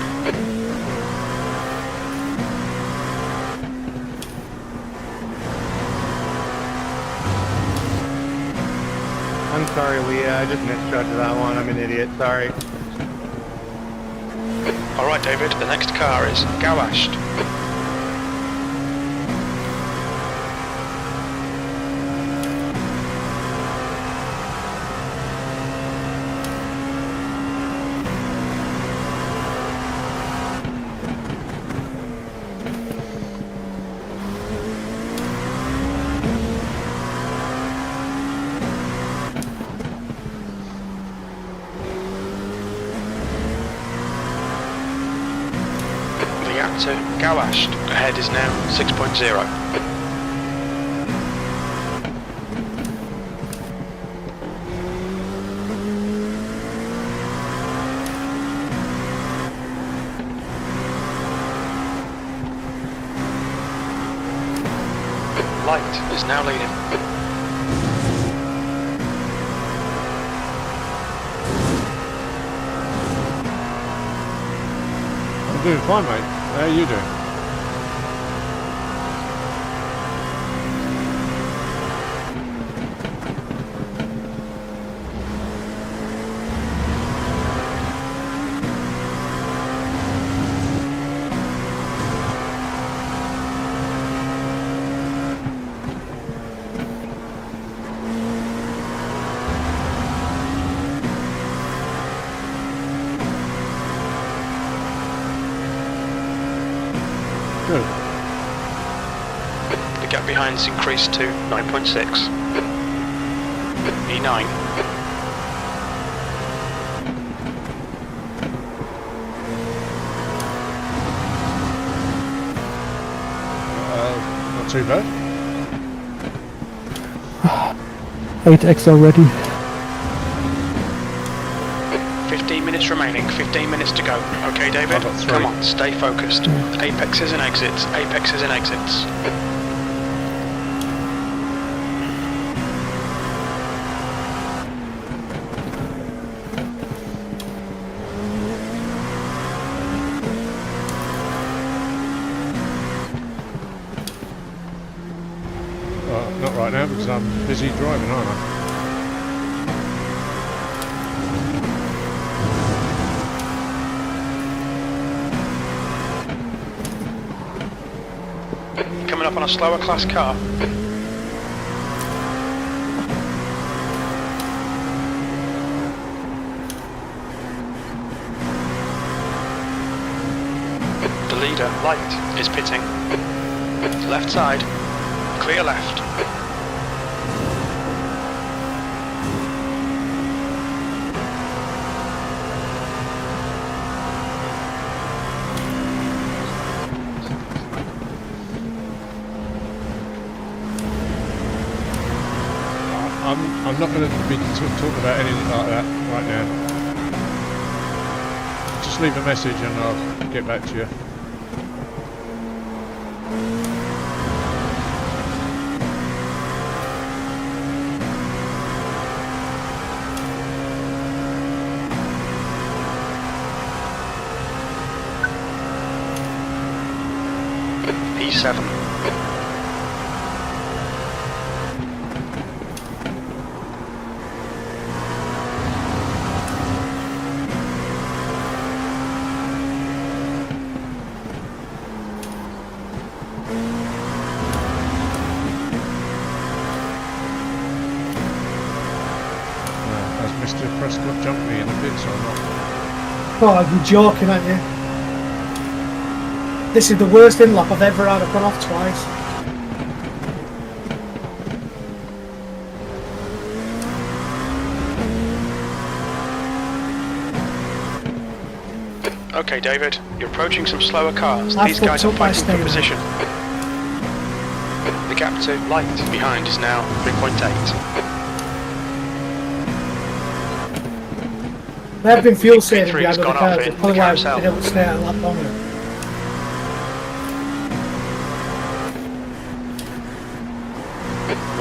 [SPEAKER 6] I'm sorry, Leah. I just misjudged that one. I'm an idiot. Sorry.
[SPEAKER 2] Alright, David, the next car is Gawashed. To Gawashed. Ahead is now 6.0. Light is now leading.
[SPEAKER 1] I'm doing fine, mate. How are you doing? Good.
[SPEAKER 2] The gap behind's increased to 9.6. E9.
[SPEAKER 1] Not too bad.
[SPEAKER 8] 8x already.
[SPEAKER 2] 15 minutes remaining, 15 minutes to go. Okay, David?
[SPEAKER 1] I've got 3.
[SPEAKER 2] Come on, stay focused. Apexes and exits, apexes and exits.
[SPEAKER 1] Not right now because I'm busy driving, aren't I?
[SPEAKER 2] Coming up on a slower class car. The leader, Light, is pitting. Left side, clear left.
[SPEAKER 1] I'm not going to be talking about anything like that right now. Just leave a message and I'll get back to you.
[SPEAKER 2] P7.
[SPEAKER 1] Prescott jumped me in the pits or not?
[SPEAKER 3] Oh, you're joking, aren't you? This is the worst in-lap I've ever had. I've gone off twice.
[SPEAKER 2] Okay, David, you're approaching some slower cars.
[SPEAKER 3] I've
[SPEAKER 2] These guys are
[SPEAKER 3] fucked up my
[SPEAKER 2] fighting for
[SPEAKER 3] steering.
[SPEAKER 2] position. The gap to light behind is now 3.8.
[SPEAKER 3] There have been fuel saving
[SPEAKER 2] P3's
[SPEAKER 3] behind other
[SPEAKER 2] gone off
[SPEAKER 3] cars.
[SPEAKER 2] in
[SPEAKER 3] That's probably
[SPEAKER 2] the
[SPEAKER 3] why I've
[SPEAKER 2] carousel.
[SPEAKER 3] been able to stay out a lap longer.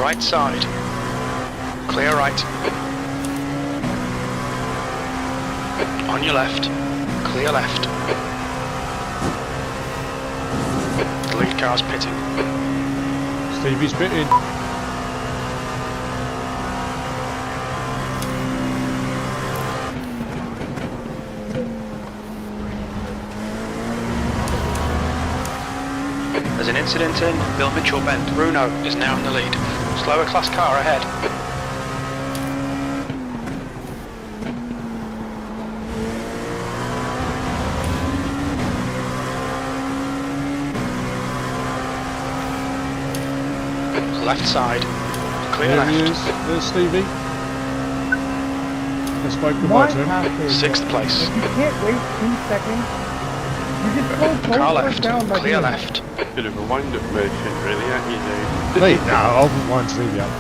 [SPEAKER 2] Right side. Clear right. On your left. Clear left. The lead car's pitting.
[SPEAKER 1] Stevie's pitting.
[SPEAKER 2] There's an incident in Bill Mitchell Bend. Bruno is now in the lead. Slower class car ahead. Left side. Clear
[SPEAKER 1] There he
[SPEAKER 2] left.
[SPEAKER 1] is. There's Stevie. Let's spoke goodbye to him.
[SPEAKER 2] Sixth place.
[SPEAKER 5] You can't wait 2 seconds. You just go
[SPEAKER 2] Car
[SPEAKER 5] both
[SPEAKER 2] left.
[SPEAKER 5] down by
[SPEAKER 2] Clear
[SPEAKER 5] doing
[SPEAKER 2] left.
[SPEAKER 7] Bit of a wind-up merchant, really, aren't you, Dave?
[SPEAKER 1] Mate, no, I wouldn't wind Stevie up.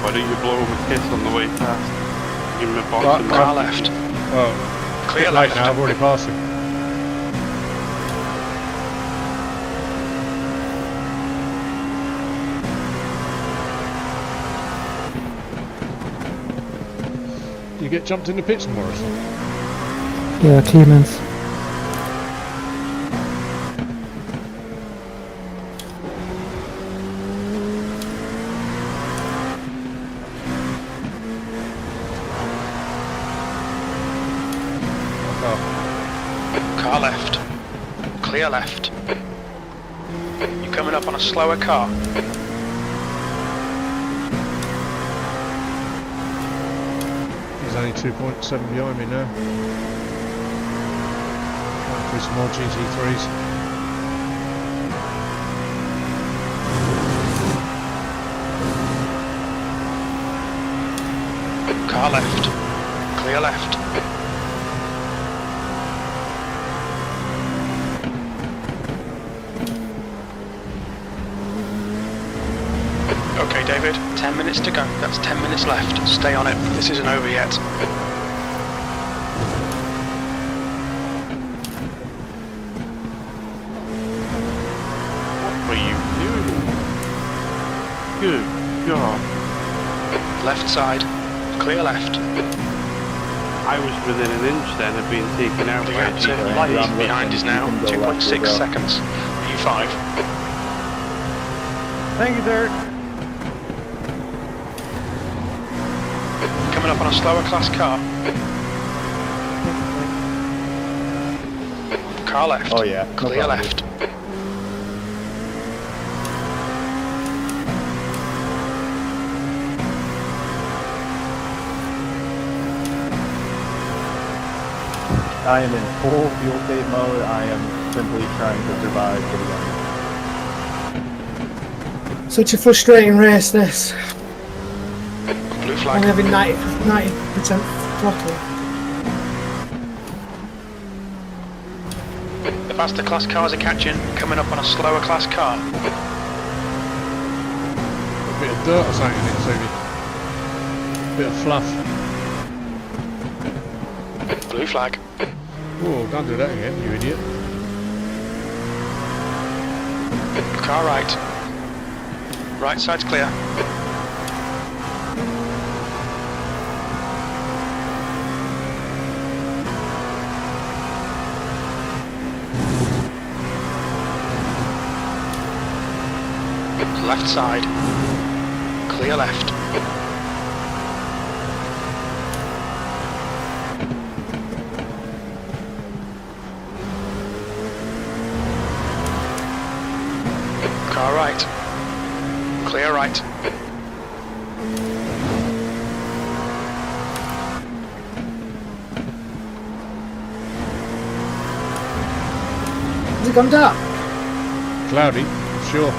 [SPEAKER 7] Why don't you blow him a kiss on the way past? Give him a box and
[SPEAKER 2] Car left.
[SPEAKER 1] Well,
[SPEAKER 2] Clear
[SPEAKER 1] late
[SPEAKER 2] left.
[SPEAKER 1] now, I've already passed him. You get jumped in the pits, Morrison.
[SPEAKER 8] Yeah, Clemens.
[SPEAKER 2] Car left. Clear left. You're coming up on a slower car.
[SPEAKER 1] He's only 2.7 behind me now. Going through some more GT3s.
[SPEAKER 2] Car left. Clear left. Okay, David, 10 minutes to go. That's 10 minutes left. Stay on it. This isn't over yet.
[SPEAKER 7] What are you doing? Good God.
[SPEAKER 2] Left side. Clear left.
[SPEAKER 7] I was within an inch then of being taken out
[SPEAKER 2] The
[SPEAKER 7] by a
[SPEAKER 2] gap to
[SPEAKER 7] G5.
[SPEAKER 2] light behind is now 2.6 seconds. P5.
[SPEAKER 5] Thank you, sir.
[SPEAKER 2] Coming up on a slower class car. Car left.
[SPEAKER 5] Oh, yeah. No
[SPEAKER 2] Clear
[SPEAKER 5] problem.
[SPEAKER 2] left.
[SPEAKER 5] I am in full fuel save mode. I am simply trying to survive to the end.
[SPEAKER 3] Such a frustrating race, this.
[SPEAKER 2] Blue
[SPEAKER 3] Only
[SPEAKER 2] flag.
[SPEAKER 3] having 90% throttle.
[SPEAKER 2] The faster class cars are catching. Coming up on a slower class car.
[SPEAKER 1] A bit of dirt or something in it, Stevie. A bit of fluff.
[SPEAKER 2] Blue flag.
[SPEAKER 1] Oh, don't do that again, you idiot.
[SPEAKER 2] Car right. Right side's clear. Left side. Clear left. Car right. Clear right.
[SPEAKER 3] Has it gone dark?
[SPEAKER 1] Cloudy, I'm sure.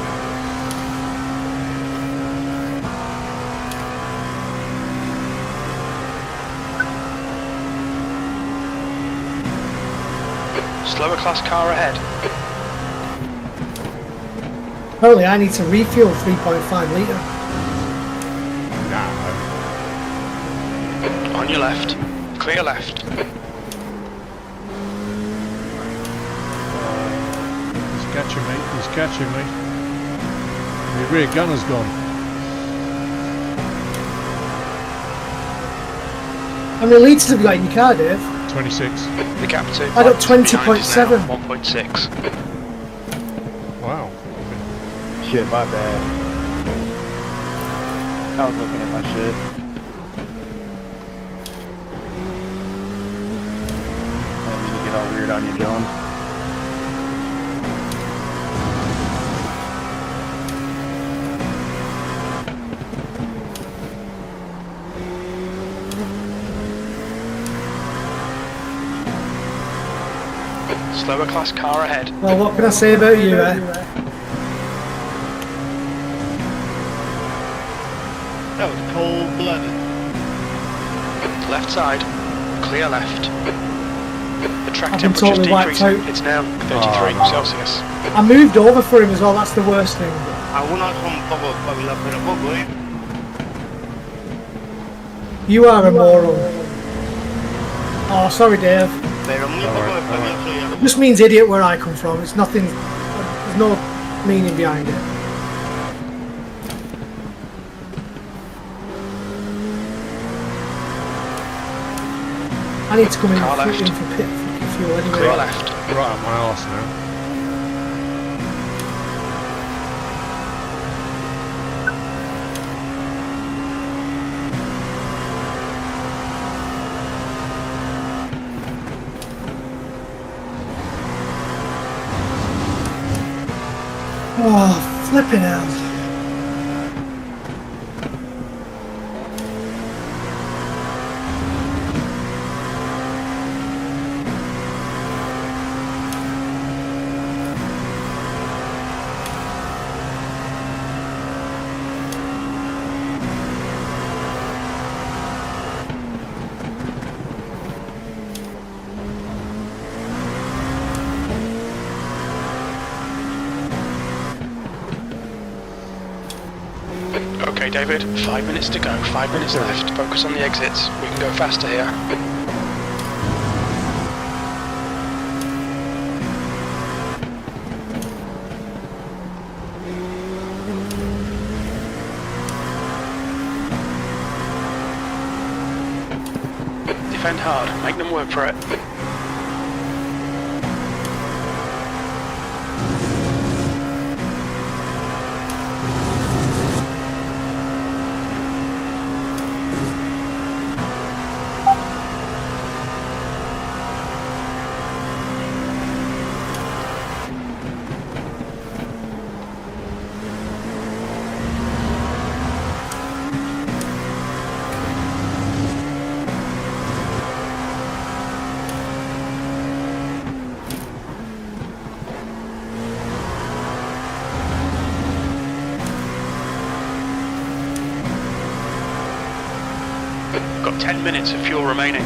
[SPEAKER 2] Slower class car ahead.
[SPEAKER 3] Apparently I need to refuel 3.5 litre.
[SPEAKER 1] No.
[SPEAKER 2] On your left. Clear left.
[SPEAKER 1] He's catching me, he's catching me. The rear gunner's gone.
[SPEAKER 3] How many litres have you got in your car, Dave?
[SPEAKER 1] 26.
[SPEAKER 2] The gap to
[SPEAKER 3] I got
[SPEAKER 2] behind is now
[SPEAKER 3] 20.7.
[SPEAKER 2] 1.6.
[SPEAKER 1] Wow.
[SPEAKER 5] Shit, my bad. I was looking at my shit. I didn't mean to get all weird on you, Jones.
[SPEAKER 2] Slower class car ahead.
[SPEAKER 3] Well, what can I say about you, eh?
[SPEAKER 9] That was cold-blooded.
[SPEAKER 2] Left side. Clear left. The track
[SPEAKER 3] I've been
[SPEAKER 2] temperature's
[SPEAKER 3] totally wiped
[SPEAKER 2] decreasing.
[SPEAKER 3] out.
[SPEAKER 2] It's now 33 Celsius.
[SPEAKER 3] I moved over for him as well, that's the worst thing.
[SPEAKER 9] Algunas son un poco espabiladas, pero poco, ¿eh?
[SPEAKER 3] You are a moron. Oh, sorry, Dave.
[SPEAKER 9] Pero muy poco espabiladas.
[SPEAKER 3] It just means idiot where I come from. It's nothing. There's no meaning behind it. I need to come in
[SPEAKER 2] Car
[SPEAKER 3] for
[SPEAKER 2] left.
[SPEAKER 3] pit fuel anyway.
[SPEAKER 2] Clear left.
[SPEAKER 1] Right up my arse now.
[SPEAKER 3] Oh, flipping out.
[SPEAKER 2] Okay, David, 5 minutes to go, 5 minutes left. Focus on the exits. We can go faster here. Defend hard, make them work for it. Got 10 minutes of fuel remaining.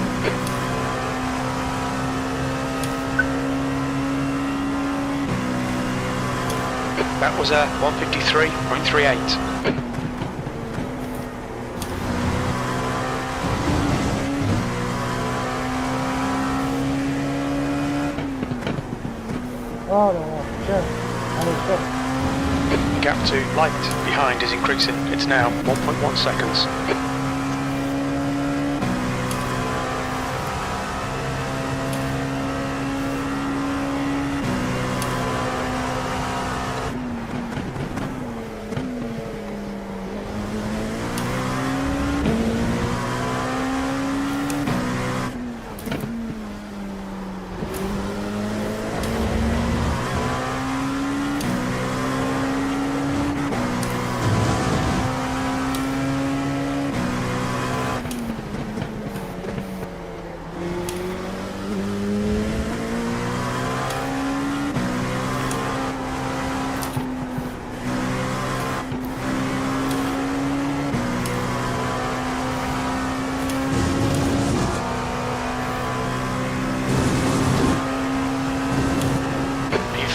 [SPEAKER 2] That was a 153.38.
[SPEAKER 4] Oh, no, sure. I mean, sure.
[SPEAKER 2] The gap to light behind is increasing. It's now 1.1 seconds.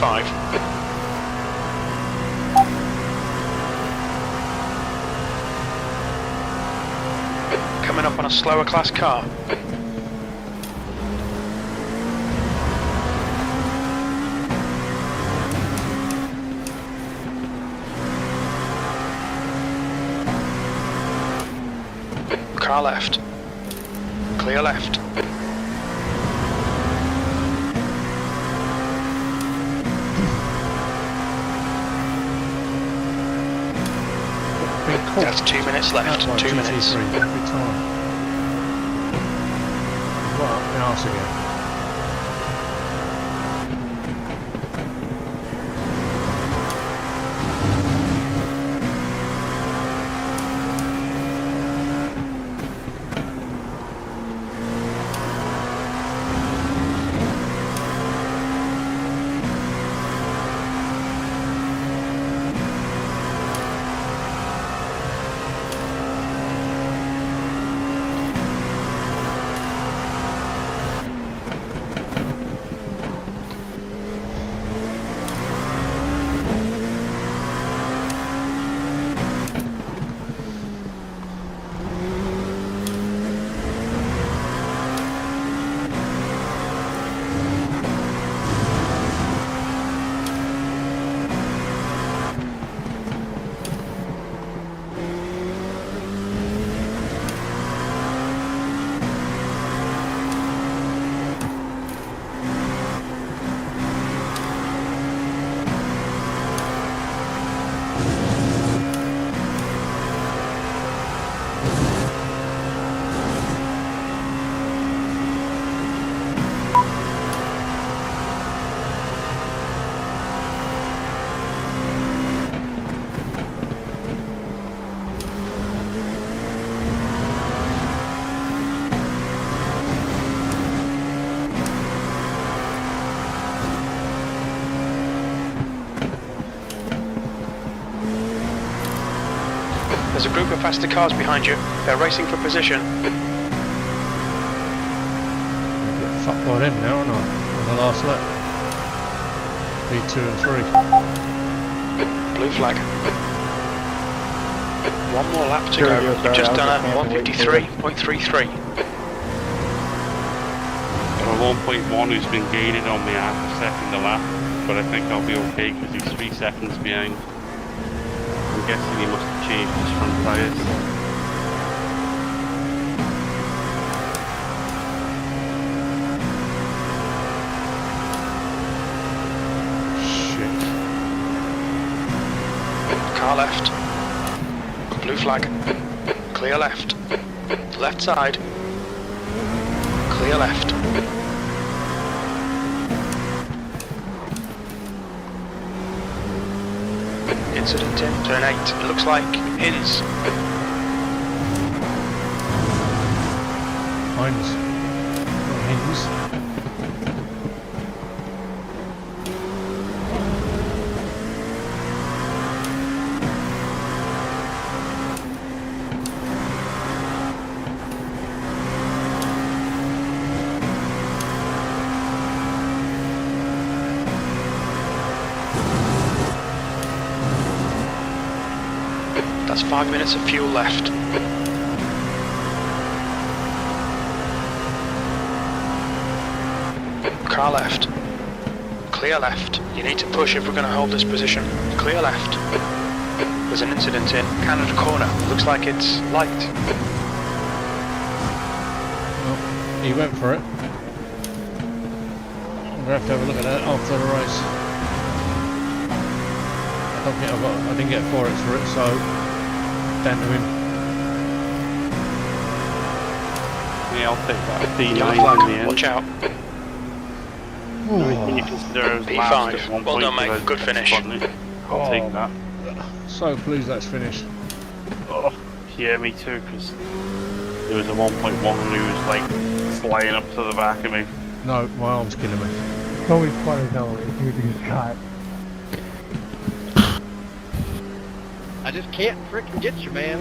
[SPEAKER 2] 35. Coming up on a slower class car. Car left. Clear left. That's 2 minutes left. 2 minutes.
[SPEAKER 1] Every time. Right up the arse again.
[SPEAKER 2] There's a group of faster cars behind you. They're racing for position.
[SPEAKER 1] Get fucked by them now, aren't I? On the last lap. P2 and 3.
[SPEAKER 2] Blue flag. One more lap to go. You've just done a 153.33.
[SPEAKER 7] Got a 1.1 who's been gaining on me half a second a lap, but I think I'll be okay because he's 3 seconds behind. I'm guessing he must have changed his front tyres.
[SPEAKER 1] Shit.
[SPEAKER 2] Car left. Blue flag. Clear left. Left side. Clear left. Incident in turn 8. It looks like Hins.
[SPEAKER 1] Hines. Not Hins.
[SPEAKER 2] That's 5 minutes of fuel left. Car left. Clear left. You need to push if we're going to hold this position. Clear left. There's an incident in Canada corner. Looks like it's light.
[SPEAKER 1] Well, he went for it. I'm going to have to have a look at that after the race. I don't think I didn't get 4x for it, so down to him.
[SPEAKER 7] Yeah, I'll take that.
[SPEAKER 2] Yellow
[SPEAKER 7] D9
[SPEAKER 2] flag.
[SPEAKER 7] in the end.
[SPEAKER 2] Watch out.
[SPEAKER 7] When you consider I was last at
[SPEAKER 2] P5.
[SPEAKER 7] one
[SPEAKER 2] Well
[SPEAKER 7] point,
[SPEAKER 2] done, mate.
[SPEAKER 7] but I
[SPEAKER 2] Good finish.
[SPEAKER 7] I'll take that.
[SPEAKER 1] So pleased that's finished.
[SPEAKER 7] Oh, yeah, me too, because there was a 1.1 who was like flying up to the back of me.
[SPEAKER 1] No, my arm's killing me.
[SPEAKER 8] It's always funny though if you do shot.
[SPEAKER 4] I just can't frickin' get you, man.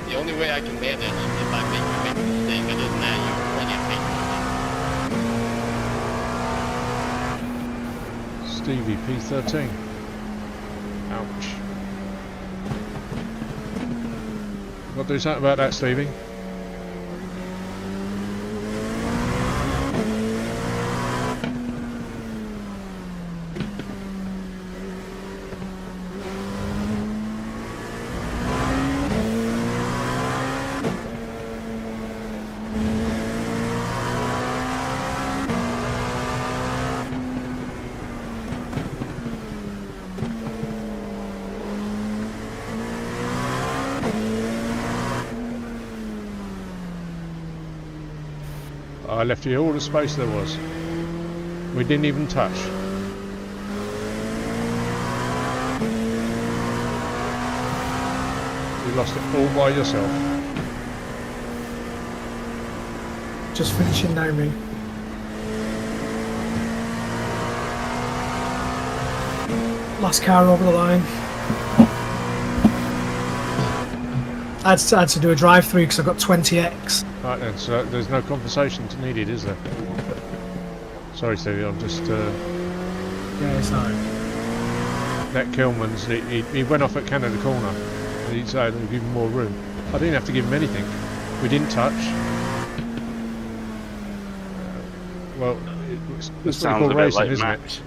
[SPEAKER 4] The only way I can manage is if I make you make a mistake. Other than that, you have plenty of
[SPEAKER 1] Stevie P13. Ouch. Got to do something about that, Stevie. I left you all the space there was. We didn't even touch. You lost it all by yourself.
[SPEAKER 3] Just finishing now, me. Last car over the line. I had to do a drive-through because I got 20x.
[SPEAKER 1] Right then, so there's no conversation needed, is there? Sorry, Stevie, I'm just...
[SPEAKER 3] Yeah, it's alright.
[SPEAKER 1] That Kelman's, he went off at Canada Corner, and he said I'll give him more room. I didn't have to give him anything. We didn't touch. Well, it's
[SPEAKER 7] sounds
[SPEAKER 1] pretty cool
[SPEAKER 7] a bit
[SPEAKER 1] racing,
[SPEAKER 7] like
[SPEAKER 1] isn't
[SPEAKER 7] Max.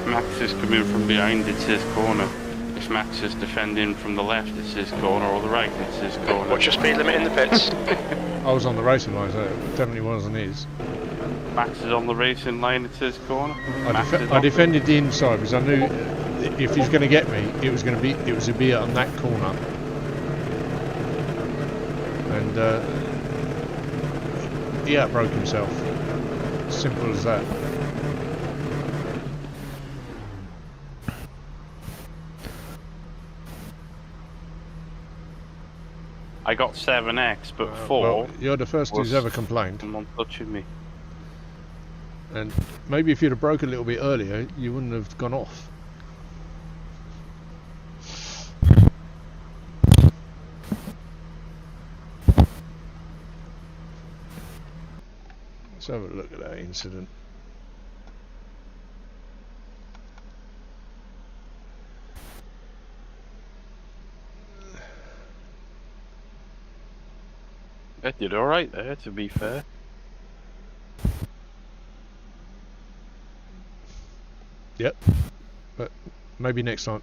[SPEAKER 7] Max is coming from behind, it's his corner. If Max is defending from the left, it's his corner, or the right, it's his corner.
[SPEAKER 2] What's your speed limit in the pits?
[SPEAKER 1] I was on the racing line, so it definitely wasn't his.
[SPEAKER 7] Max is on the racing line, it's his corner.
[SPEAKER 1] I defended the inside because I knew if he was going to get me, it was going to be on that corner, and he outbroke himself. Simple as that.
[SPEAKER 7] I got 7x, but 4.
[SPEAKER 1] Well, you're the first who's ever complained.
[SPEAKER 7] Someone touching me.
[SPEAKER 1] And maybe if you'd have broke a little bit earlier, you wouldn't have gone off. Let's have a look at that incident.
[SPEAKER 7] I did alright there, to be fair.
[SPEAKER 1] Yep, but maybe next time.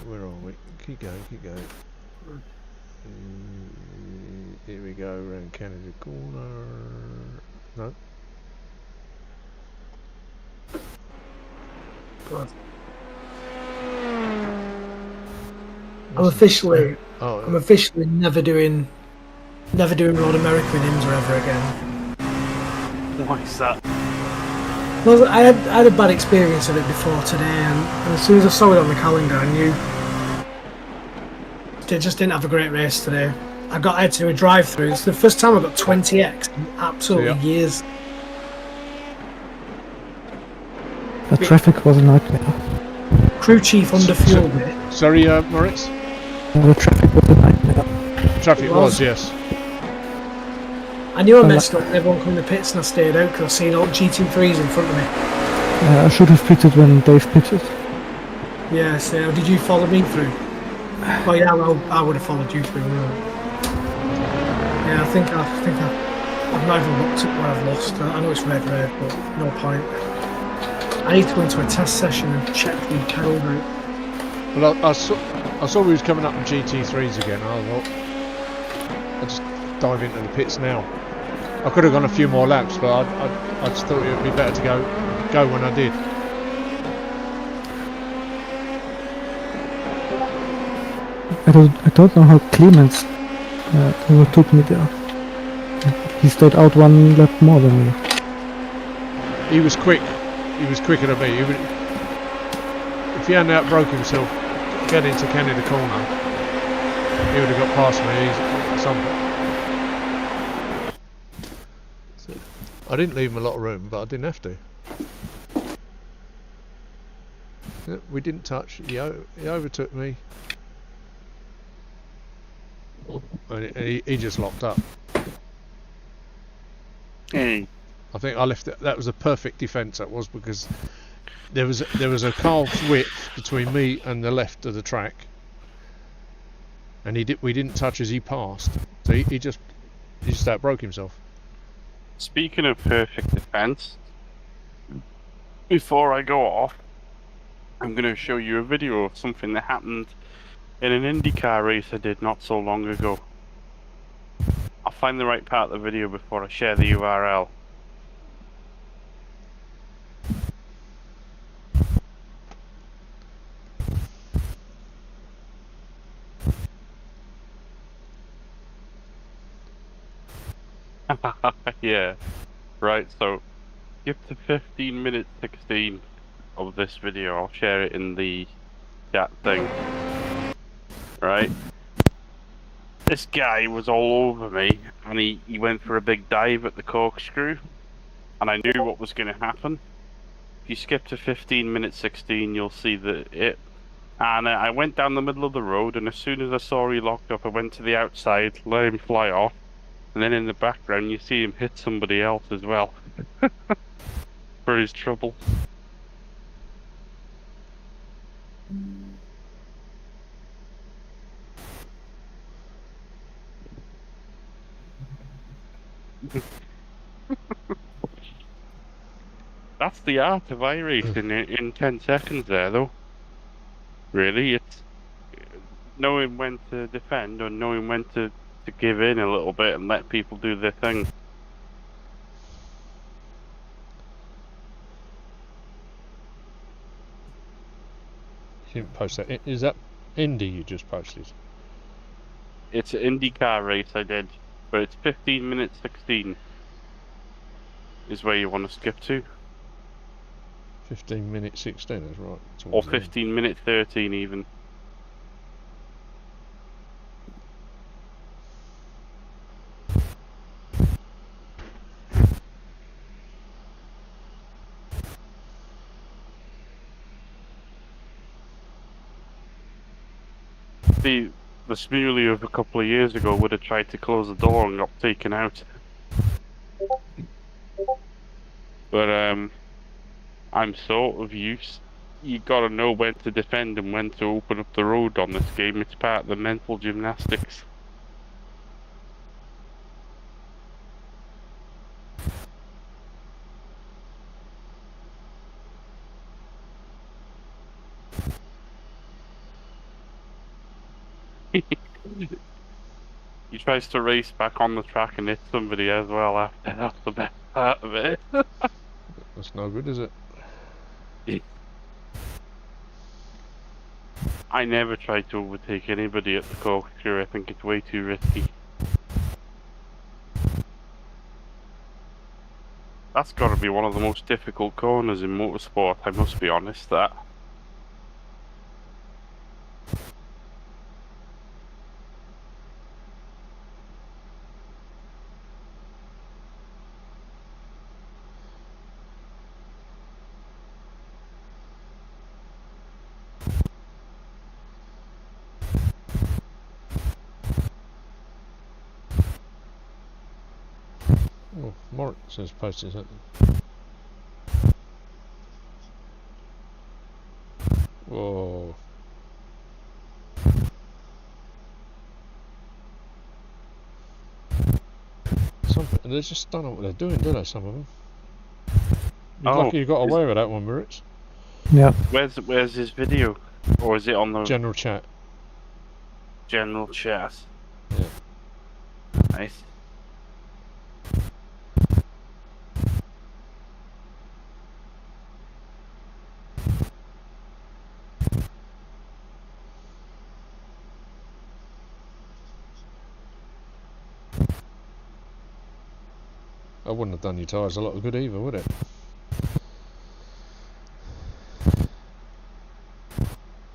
[SPEAKER 1] Where are we? Keep going, keep going. Here we go, around Canada Corner. No.
[SPEAKER 3] I'm officially
[SPEAKER 1] Oh,
[SPEAKER 3] never doing Road America with IMSA ever again.
[SPEAKER 7] Why is that?
[SPEAKER 3] Well, I had a bad experience of it before today, and as soon as I saw it on the calendar, I knew they just didn't have a great race today. I had to do a drive-through. It's the first time I got 20x in absolutely years.
[SPEAKER 8] The traffic was a nightmare.
[SPEAKER 3] Crew chief underfueled me.
[SPEAKER 1] sorry, Moritz?
[SPEAKER 8] The traffic was a nightmare.
[SPEAKER 1] Traffic was, yes.
[SPEAKER 3] I knew I messed up and everyone come in the pits and I stayed out because I seen all GT3s in front of me.
[SPEAKER 8] I should have pitted when Dave pitted.
[SPEAKER 3] Yeah, so did you follow me through? Well, yeah, I would have followed you through. Yeah, I think I've not even looked at what I've lost. I know it's red, but no point. I need to go into a test session and check the pedal route.
[SPEAKER 1] Well, I saw we was coming up with GT3s again. I thought I'll just dive into the pits now. I could have gone a few more laps, but I just thought it would be better to go when I did.
[SPEAKER 8] I don't know how Clemens overtook me there. He stayed out one lap more than me.
[SPEAKER 1] He was quick. He was quicker than me. If he hadn't outbroke himself getting into Canada Corner, he would have got past me at some point. I didn't leave him a lot of room, but I didn't have to. Yeah, we didn't touch. He overtook me, and he just locked up.
[SPEAKER 7] Hey.
[SPEAKER 1] I think I left it. That was a perfect defence. That was, because there was a calf's width between me and the left of the track, and we didn't touch as he passed. So he just outbroke himself.
[SPEAKER 7] Speaking of perfect defense, before I go off, I'm going to show you a video of something that happened in an IndyCar race I did not so long ago. I'll find the right part of the video before I share the URL. Yeah, right, so skip to 15 minutes 16 of this video. I'll share it in the chat thing. Right? This guy was all over me, and he went for a big dive at the corkscrew, and I knew what was going to happen. If you skip to 15 minutes 16, you'll see it. And I went down the middle of the road, and as soon as I saw he locked up, I went to the outside, let him fly off, and then in the background you see him hit somebody else as well. For his trouble. That's the art of iRacing in 10 seconds there, though. Really, it's knowing when to defend or knowing when to give in a little bit and let people do their thing.
[SPEAKER 1] You didn't post that. Is that Indy you just posted?
[SPEAKER 7] It's an IndyCar race I did, but it's 15 minutes 16 is where you want to skip to.
[SPEAKER 1] 15 minutes 16, that's right.
[SPEAKER 7] Or 15 minutes 13 even. The Smuley of a couple of years ago would have tried to close the door and got taken out. But I'm sort of used. You gotta know when to defend and when to open up the road on this game. It's part of the mental gymnastics. He tries to race back on the track and hit somebody as well after. That's the best part of it.
[SPEAKER 1] That's no good, is it?
[SPEAKER 7] I never try to overtake anybody at the corkscrew. I think it's way too risky. That's got to be one of the most difficult corners in motorsport, I must be honest, that.
[SPEAKER 1] Oh, Morrison's posted something. Whoa. They just don't know what they're doing, do they, some of them? You're lucky you got away with that one, Moritz.
[SPEAKER 8] Yeah.
[SPEAKER 7] Where's his video? Or is it on the...
[SPEAKER 1] General chat.
[SPEAKER 7] General chat.
[SPEAKER 1] Yeah.
[SPEAKER 7] Nice.
[SPEAKER 1] I wouldn't have done your tyres a lot of good either, would it?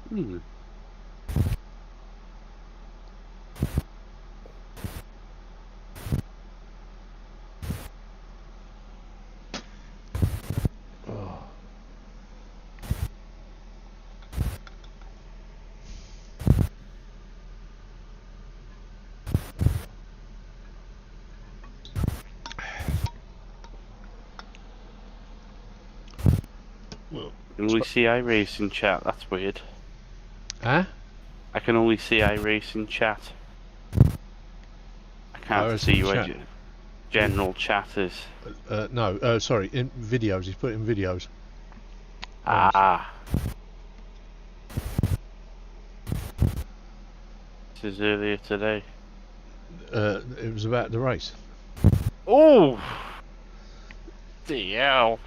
[SPEAKER 7] Hmm. can only see iRacing chat. That's weird.
[SPEAKER 1] Huh?
[SPEAKER 7] I can only see iRacing chat. I can't
[SPEAKER 1] iRacing
[SPEAKER 7] see where
[SPEAKER 1] chat?
[SPEAKER 7] general chat is.
[SPEAKER 1] No, sorry, in videos. He's put it in videos.
[SPEAKER 7] Ah. This is earlier today.
[SPEAKER 1] It was about the race.
[SPEAKER 7] Oh! DL.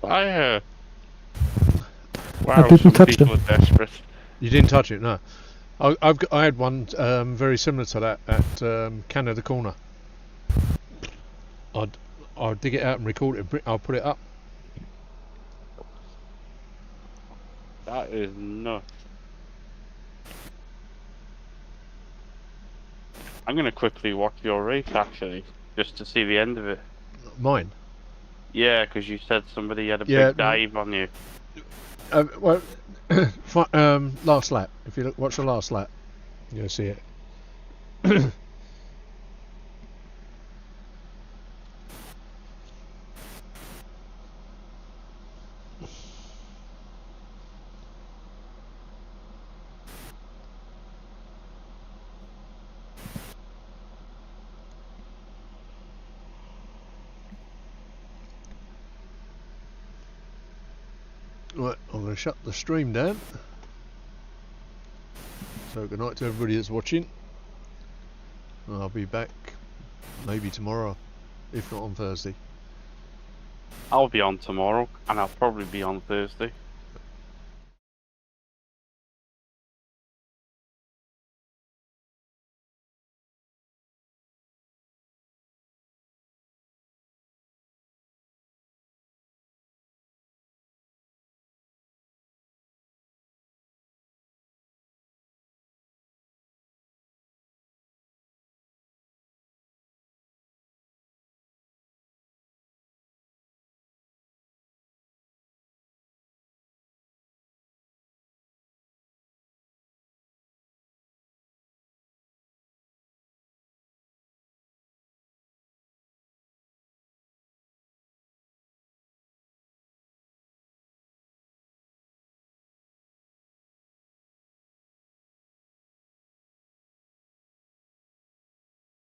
[SPEAKER 7] Fire. Wow,
[SPEAKER 8] didn't
[SPEAKER 7] some
[SPEAKER 8] touch
[SPEAKER 7] people
[SPEAKER 8] them.
[SPEAKER 7] are desperate.
[SPEAKER 1] You didn't touch it, no. I had one very similar to that at Canada Corner. I'll dig it out and record it. I'll put it up.
[SPEAKER 7] That is nuts. I'm gonna quickly watch your race actually, just to see the end of it.
[SPEAKER 1] Mine.
[SPEAKER 7] Yeah, because you said somebody had a
[SPEAKER 1] Yeah,
[SPEAKER 7] big dive on you.
[SPEAKER 1] Well, last lap. If you watch the last lap, you'll see it. Right, I'm going to shut the stream down. So good night to everybody that's watching. I'll be back maybe tomorrow, if not on Thursday.
[SPEAKER 7] I'll be on tomorrow, and I'll probably be on Thursday.